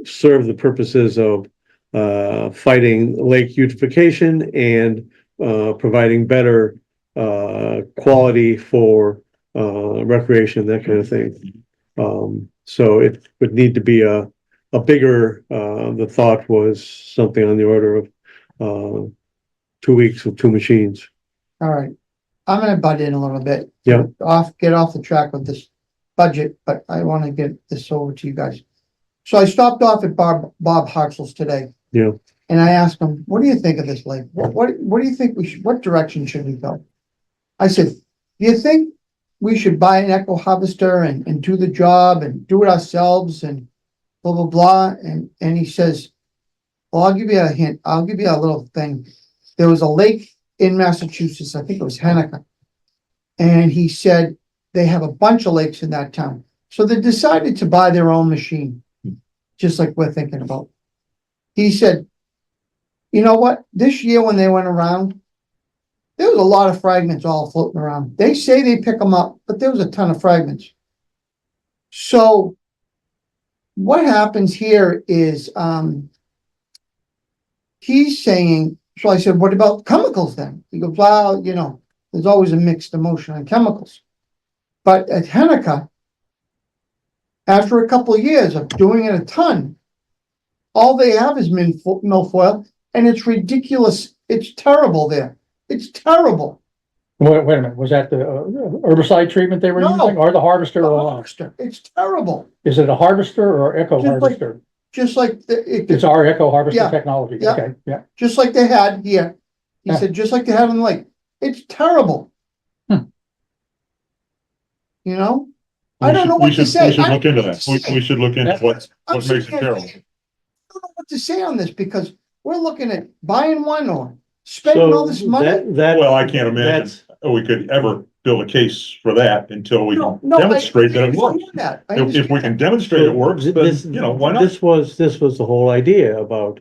[SPEAKER 2] serve the purposes of fighting lake eutrophication and providing better quality for recreation, that kind of thing. So it would need to be a bigger, the thought was something on the order of 2 weeks with 2 machines.
[SPEAKER 7] All right, I'm gonna butt in a little bit.
[SPEAKER 2] Yeah.
[SPEAKER 7] Get off the track with this budget, but I wanna get this over to you guys. So I stopped off at Bob Hartsel's today.
[SPEAKER 2] Yeah.
[SPEAKER 7] And I asked him, what do you think of this lake? What do you think what direction should we go? I said, do you think we should buy an echo harvester and do the job and do it ourselves and blah, blah, blah? And he says, well, I'll give you a hint. I'll give you a little thing. There was a lake in Massachusetts, I think it was Hennecker. And he said, they have a bunch of lakes in that town. So they decided to buy their own machine, just like we're thinking about. He said, you know what? This year when they went around, there was a lot of fragments all floating around. They say they pick them up, but there was a ton of fragments. So what happens here is, he's saying, so I said, what about chemicals then? He goes, well, you know, there's always a mixed emotion on chemicals. But at Hennecker, after a couple of years of doing it a ton, all they have is milfoil, and it's ridiculous. It's terrible there. It's terrible.
[SPEAKER 6] Wait a minute, was that the herbicide treatment they were
[SPEAKER 7] No.
[SPEAKER 6] using or the harvester?
[SPEAKER 7] The
[SPEAKER 6] alone?
[SPEAKER 7] harvester, it's terrible.
[SPEAKER 6] Is it a harvester or echo
[SPEAKER 7] Just like-
[SPEAKER 6] harvester?
[SPEAKER 7] Just like
[SPEAKER 6] It's our echo harvester
[SPEAKER 7] Yeah.
[SPEAKER 6] technology.
[SPEAKER 7] Yeah.
[SPEAKER 6] Okay, yeah.
[SPEAKER 7] just like they had here. He
[SPEAKER 6] Yeah.
[SPEAKER 7] said, just like they had in the lake. It's terrible.
[SPEAKER 6] Hmm.
[SPEAKER 7] You know? I don't know what to say.
[SPEAKER 1] We should
[SPEAKER 7] I
[SPEAKER 1] look
[SPEAKER 7] don't
[SPEAKER 1] into
[SPEAKER 7] know
[SPEAKER 1] that.
[SPEAKER 7] what to say.
[SPEAKER 1] We should look into what
[SPEAKER 7] I'm
[SPEAKER 1] makes it
[SPEAKER 7] sitting there
[SPEAKER 1] terrible.
[SPEAKER 7] thinking, I don't know what to say on this because we're looking at buying one or spending all this money.
[SPEAKER 1] Well, I can't imagine
[SPEAKER 2] That's-
[SPEAKER 1] we could ever build a case for that until we
[SPEAKER 7] No,
[SPEAKER 1] can
[SPEAKER 7] no,
[SPEAKER 1] demonstrate that it works.
[SPEAKER 7] understand that. I
[SPEAKER 1] If we
[SPEAKER 7] understand
[SPEAKER 1] can
[SPEAKER 7] that.
[SPEAKER 1] demonstrate it works, then,
[SPEAKER 2] This-
[SPEAKER 1] you know, why not?
[SPEAKER 2] This was the whole idea about,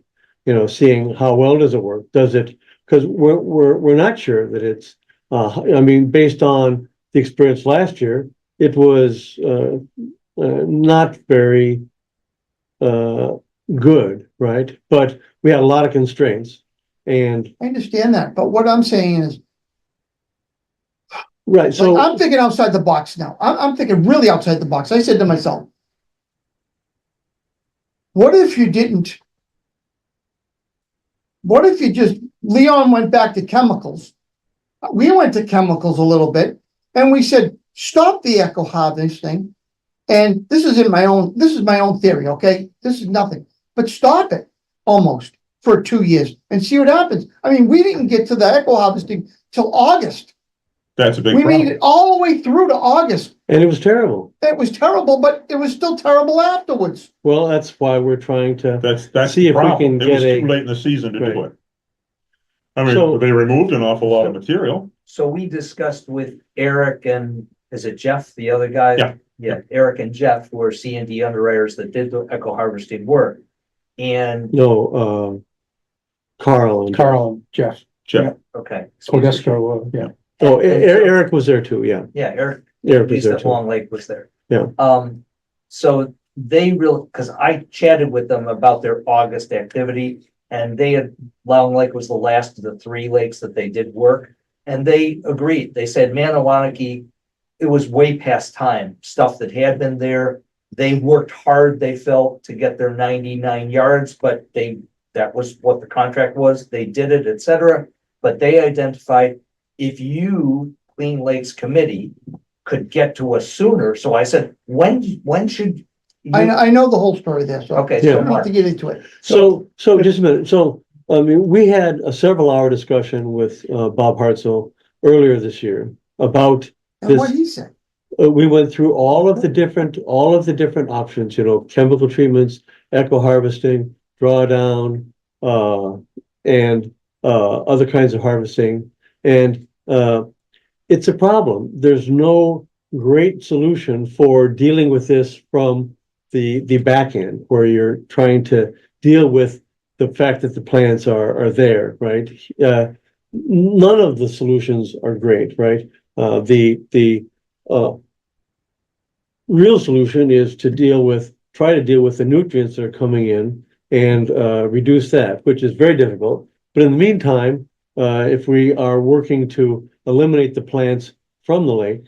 [SPEAKER 2] seeing how well does it work? Does it, because we're not sure that it's, I mean, based on the experience last year, it was, not very, good, right? But we had a lot of constraints and,
[SPEAKER 7] I understand that, but what I'm saying is,
[SPEAKER 2] right, so.
[SPEAKER 7] like, I'm thinking outside the box now. I'm thinking really outside the box. I said to myself, what if you didn't? What if you just, Leon went back to chemicals? We went to chemicals a little bit and we said, stop the echo harvesting. And this is my own theory, okay? This is nothing, but stop it almost for 2 years and see what happens. I mean, we didn't get to the echo harvesting till August.
[SPEAKER 1] That's a big
[SPEAKER 7] We made
[SPEAKER 1] problem.
[SPEAKER 7] it all the way through to August.
[SPEAKER 2] And it was terrible.
[SPEAKER 7] It was terrible, but it was still terrible afterwards.
[SPEAKER 2] Well, that's why we're trying to,
[SPEAKER 1] That's
[SPEAKER 2] See
[SPEAKER 1] the
[SPEAKER 2] if we
[SPEAKER 1] problem.
[SPEAKER 2] can
[SPEAKER 1] It was
[SPEAKER 2] get a-
[SPEAKER 1] too late in the season to do
[SPEAKER 2] Right.
[SPEAKER 1] it. I
[SPEAKER 2] So-
[SPEAKER 1] mean, they removed an awful lot of material.
[SPEAKER 3] So we discussed with Eric and, is it Jeff, the other guy?
[SPEAKER 1] Yeah.
[SPEAKER 3] Yeah, Eric and Jeff were C and D underwriters that did the echo harvesting work. And,
[SPEAKER 2] Carl and.
[SPEAKER 6] Carl and Jeff,
[SPEAKER 1] Jeff,
[SPEAKER 3] okay.
[SPEAKER 6] Codesco, yeah.
[SPEAKER 2] Oh, Eric was there too, yeah.
[SPEAKER 3] Yeah, Eric,
[SPEAKER 2] Eric was
[SPEAKER 3] he's
[SPEAKER 2] there
[SPEAKER 3] at
[SPEAKER 2] too.
[SPEAKER 3] Long Lake was there.
[SPEAKER 2] Yeah.
[SPEAKER 3] So they really, cause I chatted with them about their August activity. And they had, Long Lake was the last of the 3 lakes that they did work. And they agreed. They said Maniwaki, it was way past time, stuff that had been there. They worked hard, they felt, to get their 99 yards, but that was what the contract was. They did it, etc. But they identified if you, Clean Lakes Committee, could get to us sooner. So I said, when should you?
[SPEAKER 7] I know the whole story there, so.
[SPEAKER 3] Okay,
[SPEAKER 7] I
[SPEAKER 3] so
[SPEAKER 7] don't have
[SPEAKER 3] Mark,
[SPEAKER 7] to get into it.
[SPEAKER 2] So just a minute. So, I mean, we had a several-hour discussion with Bob Hartzell earlier this year about
[SPEAKER 7] And what
[SPEAKER 2] this.
[SPEAKER 7] he said,
[SPEAKER 2] we went through all of the different options, you know, chemical treatments, eco harvesting, drawdown, and other kinds of harvesting. And it's a problem. There's no great solution for dealing with this from the back end, where you're trying to deal with the fact that the plants are there, right? None of the solutions are great, right? The real solution is to try to deal with the nutrients that are coming in and reduce that, which is very difficult. But in the meantime, if we are working to eliminate the plants from the lake,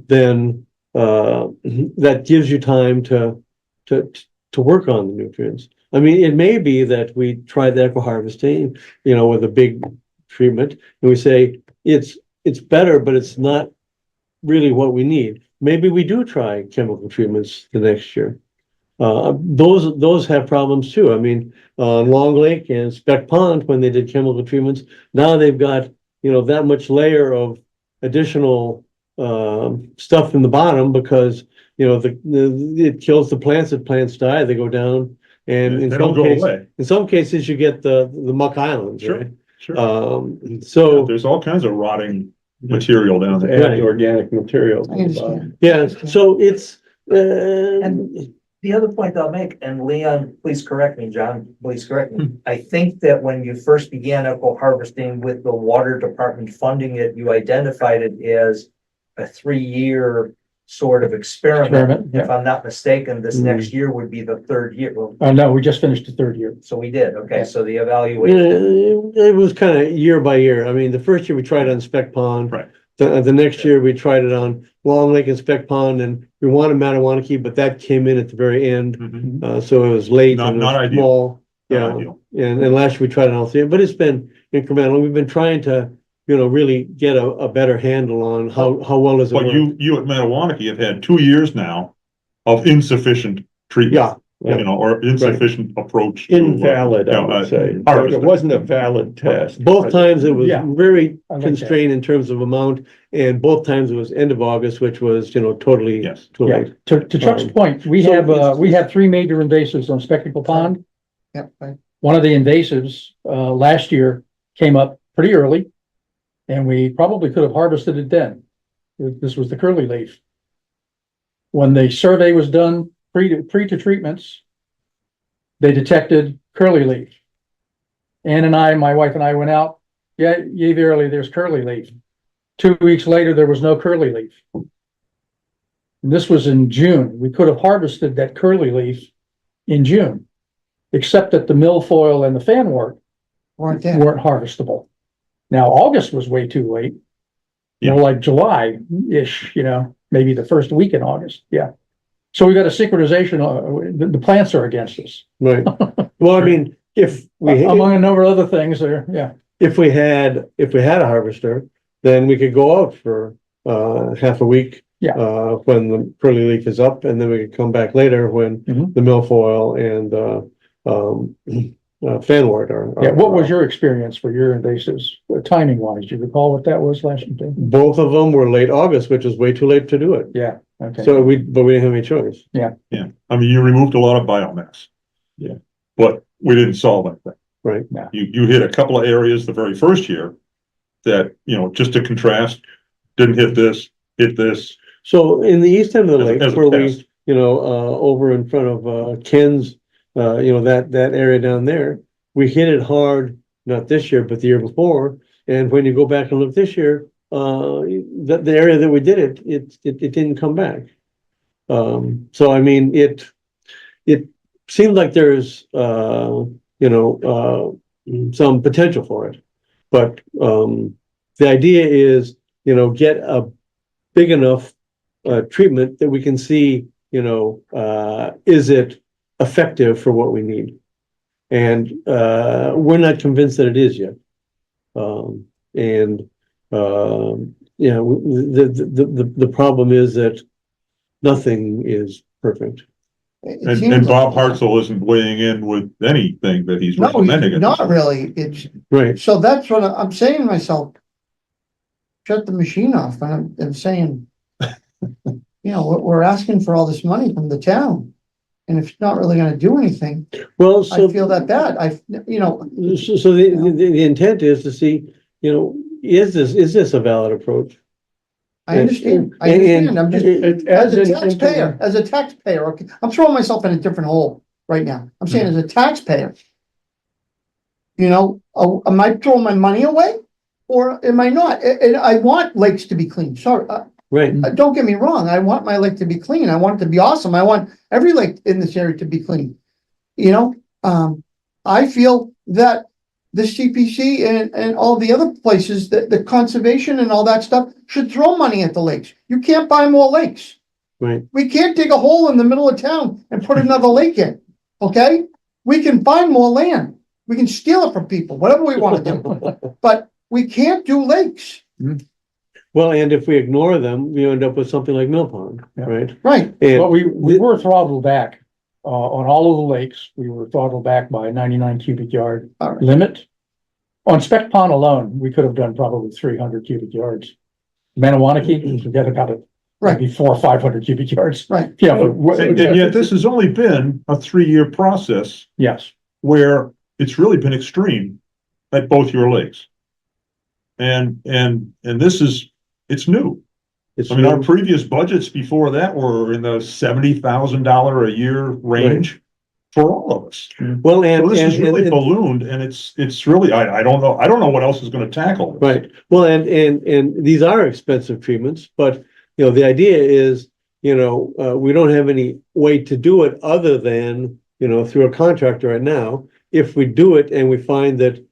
[SPEAKER 2] then that gives you time to work on the nutrients. I mean, it may be that we try the eco harvesting, you know, with a big treatment, and we say it's better, but it's not really what we need. Maybe we do try chemical treatments the next year. Those have problems too. I mean, Long Lake and Speck Pond, when they did chemical treatments, now they've got, you know, that much layer of additional stuff in the bottom because, you know, it kills the plants. If plants die, they go down. And
[SPEAKER 1] They don't go away.
[SPEAKER 2] in some cases, you get the muck islands,
[SPEAKER 1] Sure,
[SPEAKER 2] right?
[SPEAKER 1] sure.
[SPEAKER 2] So
[SPEAKER 1] There's all kinds of rotting material down there.
[SPEAKER 2] Right.
[SPEAKER 4] Organic material.
[SPEAKER 7] I understand.
[SPEAKER 2] yeah, so it's
[SPEAKER 3] The other point I'll make, and Leon, please correct me, John, please correct me. I think that when you first began eco harvesting with the water department funding it, you identified it as a 3-year sort of experiment.
[SPEAKER 6] Experiment, yeah.
[SPEAKER 3] If I'm not mistaken, this
[SPEAKER 2] Mhm.
[SPEAKER 3] next year would be the 3rd year. Well,
[SPEAKER 6] No, we just finished the 3rd year.
[SPEAKER 3] so we did, okay,
[SPEAKER 6] Yeah.
[SPEAKER 3] so the
[SPEAKER 2] Yeah,
[SPEAKER 3] evaluation.
[SPEAKER 2] it was kind of year by year. I mean, the first year we tried it on Speck Pond.
[SPEAKER 1] Right.
[SPEAKER 2] The next year we tried it on Long Lake and Speck Pond, and we wanted Mattawanakee, but that came in at the very end.
[SPEAKER 1] Mhm.
[SPEAKER 2] So it was late
[SPEAKER 1] Not-
[SPEAKER 2] and it
[SPEAKER 1] not
[SPEAKER 2] was
[SPEAKER 1] ideal.
[SPEAKER 2] small.
[SPEAKER 1] Not
[SPEAKER 2] Yeah,
[SPEAKER 1] ideal.
[SPEAKER 2] and last year we tried it on all three, but it's been incremental. We've been trying to, you know, really get a better handle on how well does it
[SPEAKER 1] But
[SPEAKER 2] work.
[SPEAKER 1] you at Mattawanakee have had 2 years now of insufficient treatment.
[SPEAKER 2] Yeah,
[SPEAKER 1] You know, or insufficient approach. to,
[SPEAKER 9] Invalid, I
[SPEAKER 1] yeah,
[SPEAKER 9] would say.
[SPEAKER 1] harvesting.
[SPEAKER 9] It wasn't a valid test.
[SPEAKER 2] both times it was
[SPEAKER 6] Yeah.
[SPEAKER 2] very
[SPEAKER 6] I like that.
[SPEAKER 2] constrained in terms of amount, and both times it was end of August, which was, you know, totally
[SPEAKER 1] Yes.
[SPEAKER 2] too
[SPEAKER 6] Yeah,
[SPEAKER 2] late.
[SPEAKER 6] to Chuck's point, we
[SPEAKER 2] so
[SPEAKER 6] have,
[SPEAKER 2] it's-
[SPEAKER 6] we have 3 major invasives on Spectacle Pond.
[SPEAKER 7] Yep, right.
[SPEAKER 6] One of the invasives, last year came up pretty early. And we probably could have harvested it then. This was the curly leaf. When the survey was done, pre to treatments, they detected curly leaf. Ann and I, my wife and I went out, yeah, yay, verily, there's curly leaf. 2 weeks later, there was no curly leaf. And this was in June. We could have harvested that curly leaf in June, except that the milfoil and the fanwort
[SPEAKER 7] Weren't there.
[SPEAKER 6] weren't harvestable. Now, August was way too late.
[SPEAKER 1] Yeah.
[SPEAKER 6] More like July-ish, you know, maybe the first week in August, yeah. So we got a synchronization, the plants are against us.
[SPEAKER 2] Right. Well, I mean, if
[SPEAKER 6] Among a number of other things there, yeah.
[SPEAKER 2] if we had a harvester, then we could go out for half a week.
[SPEAKER 6] Yeah.
[SPEAKER 2] When the curly leaf is up, and then we could come back later when
[SPEAKER 6] Mhm.
[SPEAKER 2] the milfoil and fanwort are.
[SPEAKER 6] Yeah, what was your experience for your invasives, timing wise? Do you recall what that was last year?
[SPEAKER 2] Both of them were late August, which was way too late to do it.
[SPEAKER 6] Yeah, okay.
[SPEAKER 2] So we didn't have any choice.
[SPEAKER 1] Yeah, I mean, you removed a lot of biomass.
[SPEAKER 2] Yeah.
[SPEAKER 1] But we didn't solve anything.
[SPEAKER 2] Right.
[SPEAKER 6] No.
[SPEAKER 1] You hit a couple of areas the very first year that, you know, just to contrast, didn't hit this.
[SPEAKER 2] So in the east end of the
[SPEAKER 1] As a-
[SPEAKER 2] lake,
[SPEAKER 1] as a
[SPEAKER 2] where we,
[SPEAKER 1] test.
[SPEAKER 2] you know, over in front of Ken's, you know, that area down there, we hit it hard, not this year, but the year before. And when you go back and look this year, the area that we did it didn't come back. So I mean, it seemed like there's, you know, some potential for it. But the idea is, you know, get a big enough treatment that we can see, you know, is it effective for what we need? And we're not convinced that it is yet. You know, the problem is that nothing is perfect.
[SPEAKER 7] It seems
[SPEAKER 1] And Bob
[SPEAKER 7] like-
[SPEAKER 1] Hartzell isn't weighing in with anything that he's
[SPEAKER 7] No,
[SPEAKER 1] recommending. at this
[SPEAKER 7] not
[SPEAKER 1] point.
[SPEAKER 7] really. It's,
[SPEAKER 2] Right.
[SPEAKER 7] so that's what I'm saying to myself. Shut the machine off. And I'm saying, you know, we're asking for all this money from the town. And if it's not really gonna do anything,
[SPEAKER 2] Well,
[SPEAKER 7] I
[SPEAKER 2] so,
[SPEAKER 7] feel that bad. You know,
[SPEAKER 2] so the intent is to see, you know, is this a valid approach?
[SPEAKER 7] I understand, I'm just, as a taxpayer, okay, I'm throwing myself in a different hole right now. I'm saying as a taxpayer. You know, am I throwing my money away? Or am I not? And I want lakes to be clean, sorry,
[SPEAKER 2] Right,
[SPEAKER 7] don't get me wrong, I want my lake to be clean, I want it to be awesome, I want every lake in this area to be clean. You know, I feel that the CPC and all the other places, that the conservation and all that stuff should throw money at the lakes. You can't buy more lakes.
[SPEAKER 2] right.
[SPEAKER 7] We can't dig a hole in the middle of town and put another lake in, okay? We can find more land. We can steal it from people, whatever we wanna do, but we can't do lakes,
[SPEAKER 2] Well, and if we ignore them, you end up with something like Mill Pond,
[SPEAKER 6] Yeah.
[SPEAKER 2] right?
[SPEAKER 7] right?
[SPEAKER 2] And
[SPEAKER 6] But we were throttled back, on all of the lakes. We were throttled back by 99 cubic yard
[SPEAKER 7] All right.
[SPEAKER 6] limit. On Spec Pond alone, we could have done probably 300 cubic yards. Maniwaki, forget about it.
[SPEAKER 7] Right.
[SPEAKER 6] Maybe 400 or 500 cubic yards.
[SPEAKER 7] Right.
[SPEAKER 6] Yeah, but
[SPEAKER 1] And yet this has only been a 3-year process
[SPEAKER 6] yes,
[SPEAKER 1] where it's really been extreme at both your lakes. And this is, it's new.
[SPEAKER 2] it's,
[SPEAKER 1] I mean, our previous budgets before that were in the $70,000 a year range for all of us.
[SPEAKER 2] well, and,
[SPEAKER 1] So this is really
[SPEAKER 2] and,
[SPEAKER 1] ballooned and it's really, I don't know what else is gonna tackle this.
[SPEAKER 2] right, well, and these are expensive treatments, but, you know, the idea is, you know, we don't have any way to do it other than, you know, through a contractor right now. If we do it and we find that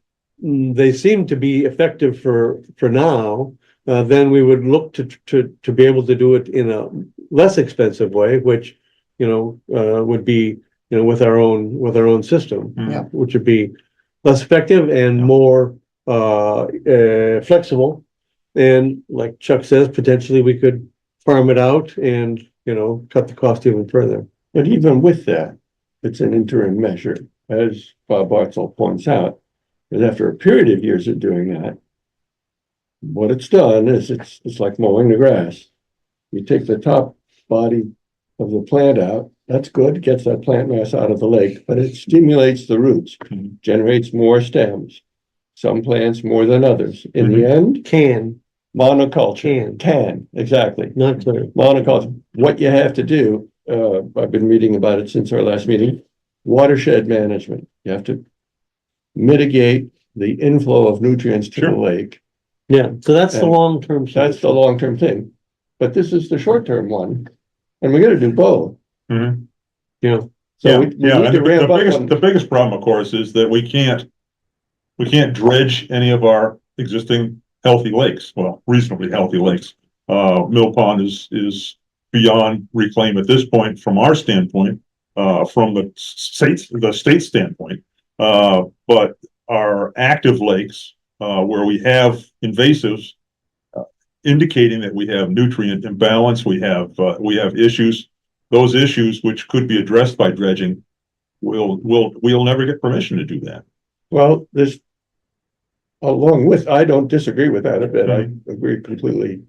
[SPEAKER 2] they seem to be effective for now, then we would look to be able to do it in a less expensive way, which, you know, would be, you know, with our own system.
[SPEAKER 7] Yeah.
[SPEAKER 2] Which would be less effective and more flexible. And like Chuck says, potentially we could farm it out and, you know, cut the cost even further.
[SPEAKER 9] But even with that, it's an interim measure, as Bob Bartzel points out. Because after a period of years of doing that, what it's done is it's like mowing the grass. You take the top body of the plant out, that's good, gets that plant mass out of the lake, but it stimulates the roots, generates more stems. Some plants more than others. In the end, monoculture. Can, exactly.
[SPEAKER 2] Not clear.
[SPEAKER 9] Monoculture. What you have to do, I've been reading about it since our last meeting, watershed management. You have to mitigate the inflow of nutrients to the
[SPEAKER 1] Sure.
[SPEAKER 9] lake.
[SPEAKER 2] Yeah, so that's the
[SPEAKER 9] And
[SPEAKER 2] long-term.
[SPEAKER 9] That's the long-term thing. But this is the short-term one. And we gotta do both.
[SPEAKER 1] Mhm.
[SPEAKER 2] You know,
[SPEAKER 9] So
[SPEAKER 1] Yeah,
[SPEAKER 9] we
[SPEAKER 1] yeah,
[SPEAKER 9] need
[SPEAKER 1] and
[SPEAKER 9] to ramp up
[SPEAKER 1] the
[SPEAKER 9] on,
[SPEAKER 1] biggest problem, of course, is that we can't dredge any of our existing healthy lakes, well, reasonably healthy lakes. Mill Pond is beyond reclaim at this point, from our standpoint, from the state standpoint. But our active lakes, where we have invasives, indicating that we have nutrient imbalance, we have issues. Those issues, which could be addressed by dredging, we'll never get permission to do that.
[SPEAKER 9] well, there's along with, I don't disagree with that a bit. I agree completely.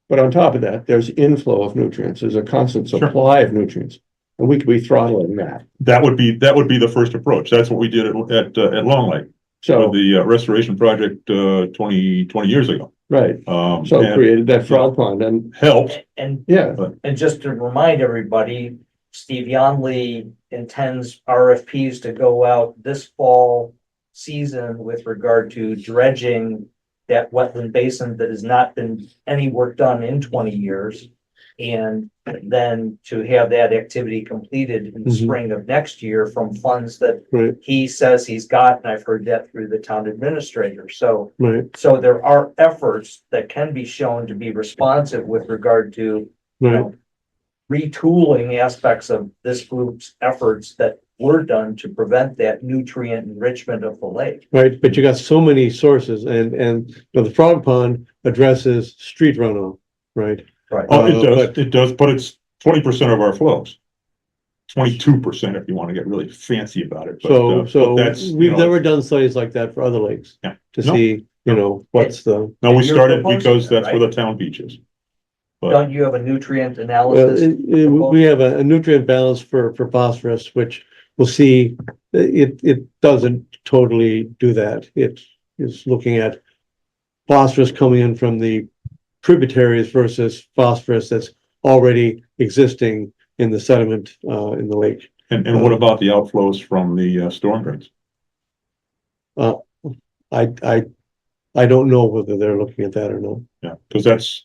[SPEAKER 9] But on top of that, there's inflow of nutrients. There's a constant
[SPEAKER 1] Sure.
[SPEAKER 9] supply of nutrients. And we could be throttling that.
[SPEAKER 1] That would be the first approach. That's what we did at Long Lake
[SPEAKER 9] So,
[SPEAKER 1] with the restoration project 20 years ago.
[SPEAKER 9] right, so
[SPEAKER 1] And
[SPEAKER 9] created that frog pond and,
[SPEAKER 1] helped.
[SPEAKER 3] And
[SPEAKER 9] yeah,
[SPEAKER 3] just to remind everybody, Steve Yonley intends RFPs to go out this fall season with regard to dredging that wetland basin that has not been any work done in 20 years. And then to have that activity completed in the
[SPEAKER 2] Mhm.
[SPEAKER 3] spring of next year from funds that
[SPEAKER 2] right,
[SPEAKER 3] he says he's got, and I've heard that through the town administrator. So
[SPEAKER 2] right,
[SPEAKER 3] there are efforts that can be shown to be responsive with regard to, you
[SPEAKER 2] right.
[SPEAKER 3] know, retooling aspects of this group's efforts that were done to prevent that nutrient enrichment of the lake.
[SPEAKER 2] Right, but you got so many sources and you know, the frog pond addresses street runoff, right?
[SPEAKER 3] Right.
[SPEAKER 1] Oh,
[SPEAKER 2] but-
[SPEAKER 1] it does, but it's 20% of our flows. 22% if you want to get really fancy about it. But,
[SPEAKER 2] So
[SPEAKER 1] but that's, you
[SPEAKER 2] we've
[SPEAKER 1] know,
[SPEAKER 2] never done studies like that for other lakes.
[SPEAKER 1] Yeah.
[SPEAKER 2] To
[SPEAKER 1] No.
[SPEAKER 2] see, you know, what's the,
[SPEAKER 1] no, we
[SPEAKER 3] You're
[SPEAKER 1] started
[SPEAKER 3] proposing
[SPEAKER 1] because
[SPEAKER 3] that,
[SPEAKER 1] that's where the town beach is. but
[SPEAKER 3] Don't you have a nutrient
[SPEAKER 2] Well,
[SPEAKER 3] analysis?
[SPEAKER 2] we have a nutrient balance for phosphorus, which we'll see, it doesn't totally do that. It is looking at phosphorus coming in from the tributaries versus phosphorus that's already existing in the sediment, in the lake.
[SPEAKER 1] and what about the outflows from the storm drains?
[SPEAKER 2] I don't know whether they're looking at that or not.
[SPEAKER 1] Yeah, because that's,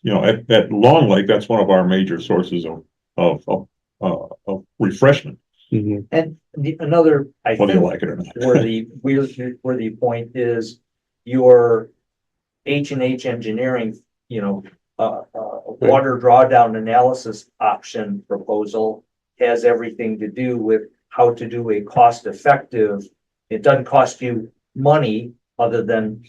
[SPEAKER 1] at Long Lake, that's one of our major sources of refreshment,
[SPEAKER 2] Mhm.
[SPEAKER 3] And another, I
[SPEAKER 1] whether you
[SPEAKER 3] think,
[SPEAKER 1] like it or not.
[SPEAKER 3] where the point is your H&H Engineering, water drawdown analysis option proposal has everything to do with how to do a cost-effective. It doesn't cost you money other than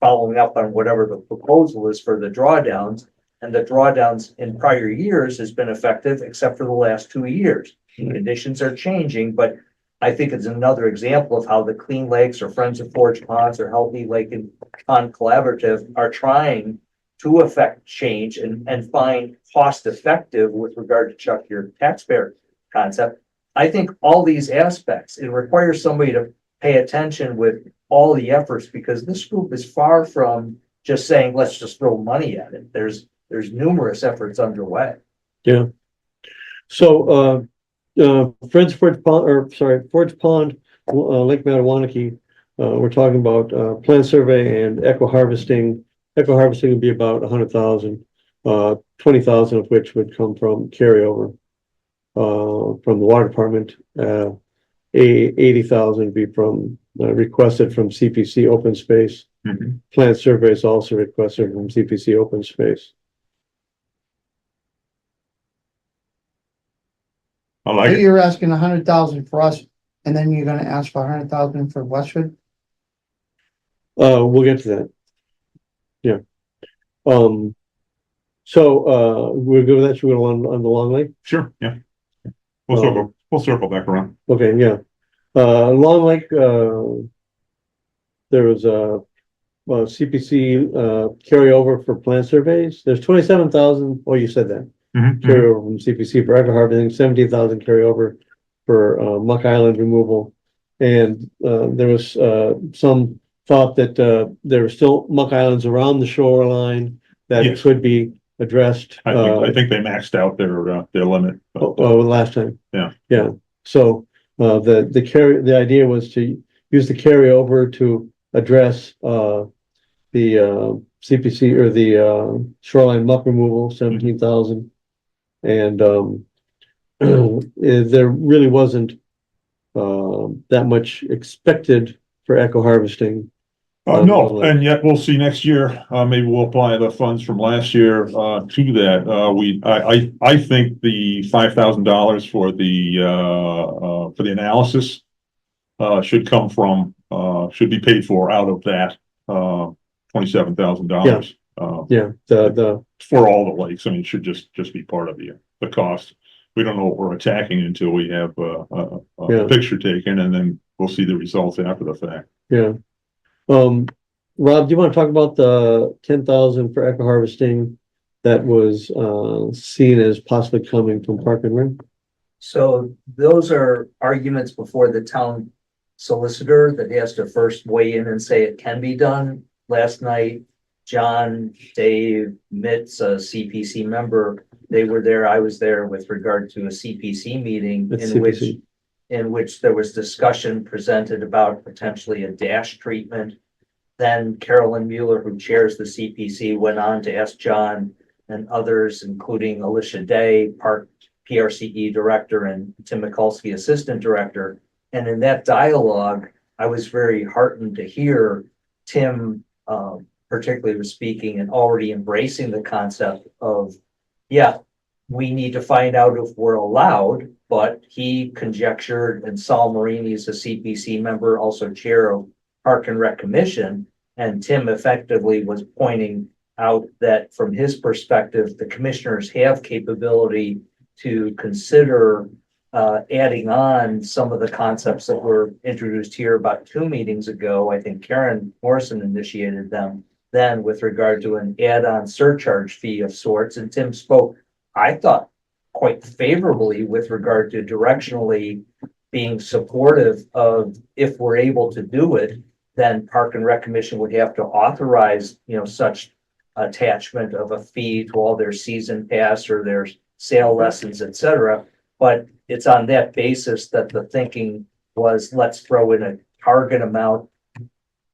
[SPEAKER 3] following up on whatever the proposal is for the drawdowns. And the drawdowns in prior years has been effective, except for the last 2 years. Conditions are changing, but I think it's another example of how the Clean Lakes or Friends of Forge Ponds or Healthy Lake and Pond Collaborative are trying to affect change and find cost effective with regard to, Chuck, your taxpayer concept. I think all these aspects, it requires somebody to pay attention with all the efforts, because this group is far from just saying, let's just throw money at it. There's numerous efforts underway.
[SPEAKER 2] Yeah. So, Friends Forge Pond, or sorry, Forge Pond, Lake Mattawanakee, we're talking about, plant survey and eco harvesting. Eco harvesting would be about 100,000, 20,000 of which would come from carryover, from the water department. 80,000 would be from, requested from CPC open space.
[SPEAKER 1] Mhm.
[SPEAKER 2] Plant survey is also requested from CPC open space.
[SPEAKER 1] I like it.
[SPEAKER 7] You're asking 100,000 for us, and then you're gonna ask for 100,000 for Westford?
[SPEAKER 2] We'll get to that. Yeah. We're good with that. Should we go on the Long Lake?
[SPEAKER 1] Sure, yeah. We'll circle back around.
[SPEAKER 2] Okay, yeah. Long Lake, there was a CPC carryover for plant surveys. There's 27,000. Oh, you said that.
[SPEAKER 1] Mhm, mhm.
[SPEAKER 2] Carryover from CPC for eco harvesting, 17,000 carryover for Muck Island removal. And there was some thought that there were still Muck Islands around the shoreline that
[SPEAKER 1] Yes.
[SPEAKER 2] could be addressed.
[SPEAKER 1] I think they maxed out their limit. but,
[SPEAKER 2] Last time.
[SPEAKER 1] Yeah.
[SPEAKER 2] Yeah. So the idea was to use the carryover to address the CPC or the shoreline muck removal, 17,000. And there really wasn't that much expected for eco harvesting.
[SPEAKER 1] No, and yet we'll see next year. Maybe we'll apply the funds from last year to that. I think the $5,000 for the analysis should be paid for out of that $27,000.
[SPEAKER 2] Yeah, the
[SPEAKER 1] For all the lakes. I mean, it should just be part of the cost. We don't know what we're attacking until we have a picture taken, and then we'll see the results after the fact.
[SPEAKER 2] Yeah. Rob, do you want to talk about the 10,000 for eco harvesting that was seen as possibly coming from Park and Rec?
[SPEAKER 3] So those are arguments before the town solicitor that has to first weigh in and say it can be done. Last night, John, Dave, Mitz, a CPC member, they were there. I was there with regard to a CPC meeting in which there was discussion presented about potentially a dash treatment. Then Carolyn Mueller, who chairs the CPC, went on to ask John and others, including Alicia Day, Park PRCE director, and Tim Mikulski, assistant director. And in that dialogue, I was very heartened to hear Tim, particularly was speaking and already embracing the concept of, yeah, we need to find out if we're allowed, but he conjectured, and Saul Marini is a CPC member, also chair of Park and Rec Commission, and Tim effectively was pointing out that from his perspective, the commissioners have capability to consider adding on some of the concepts that were introduced here about 2 meetings ago. I think Karen Morrison initiated them, then with regard to an add-on surcharge fee of sorts, and Tim spoke, I thought, quite favorably with regard to directionally being supportive of, if we're able to do it, then Park and Rec Commission would have to authorize, such attachment of a fee to all their season pass or their sale lessons, et cetera. But it's on that basis that the thinking was, let's throw in a target amount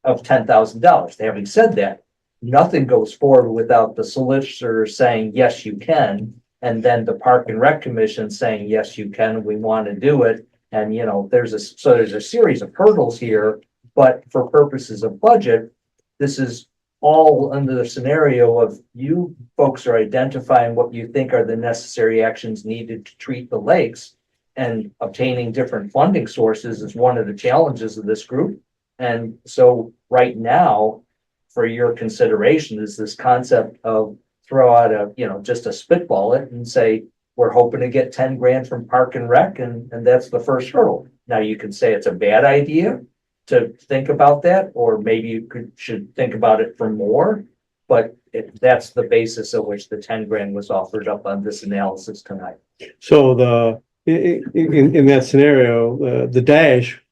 [SPEAKER 3] of $10,000. Having said that, nothing goes forward without the solicitor saying, yes, you can. And then the Park and Rec Commission saying, yes, you can, we want to do it. And, there's a series of hurdles here, but for purposes of budget, this is all under the scenario of you folks are identifying what you think are the necessary actions needed to treat the lakes, and obtaining different funding sources is one of the challenges of this group. And so right now, for your consideration, is this concept of throw out just a spitball it and say, we're hoping to get 10 grand from Park and Rec, and that's the first hurdle. Now you can say it's a bad idea to think about that, or maybe you should think about it for more, but that's the basis of which the 10 grand was offered up on this analysis tonight.
[SPEAKER 2] So in that scenario, the dash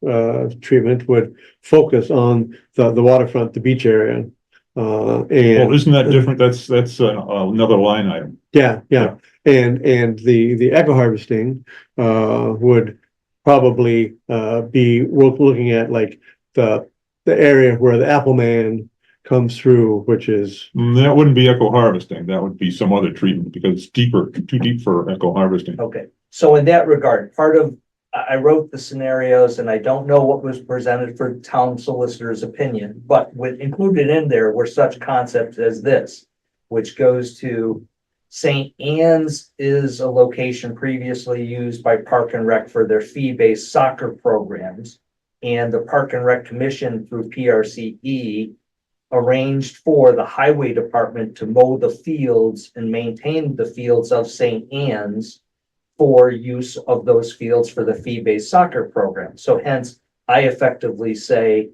[SPEAKER 2] treatment would focus on the waterfront, the beach area.
[SPEAKER 1] Well,
[SPEAKER 2] And
[SPEAKER 1] isn't that different? That's another line item.
[SPEAKER 2] yeah. And the eco harvesting would probably be looking at like the area where the Appleman comes through, which is
[SPEAKER 1] That wouldn't be eco harvesting. That would be some other treatment because it's too deep for eco harvesting.
[SPEAKER 3] Okay, so in that regard, I wrote the scenarios and I don't know what was presented for town solicitor's opinion, but included in there were such concepts as this, which goes to St. Anne's is a location previously used by Park and Rec for their fee-based soccer programs. And the Park and Rec Commission through PRCE arranged for the highway department to mow the fields and maintain the fields of St. Anne's for use of those fields for the fee-based soccer program. So hence, I effectively say,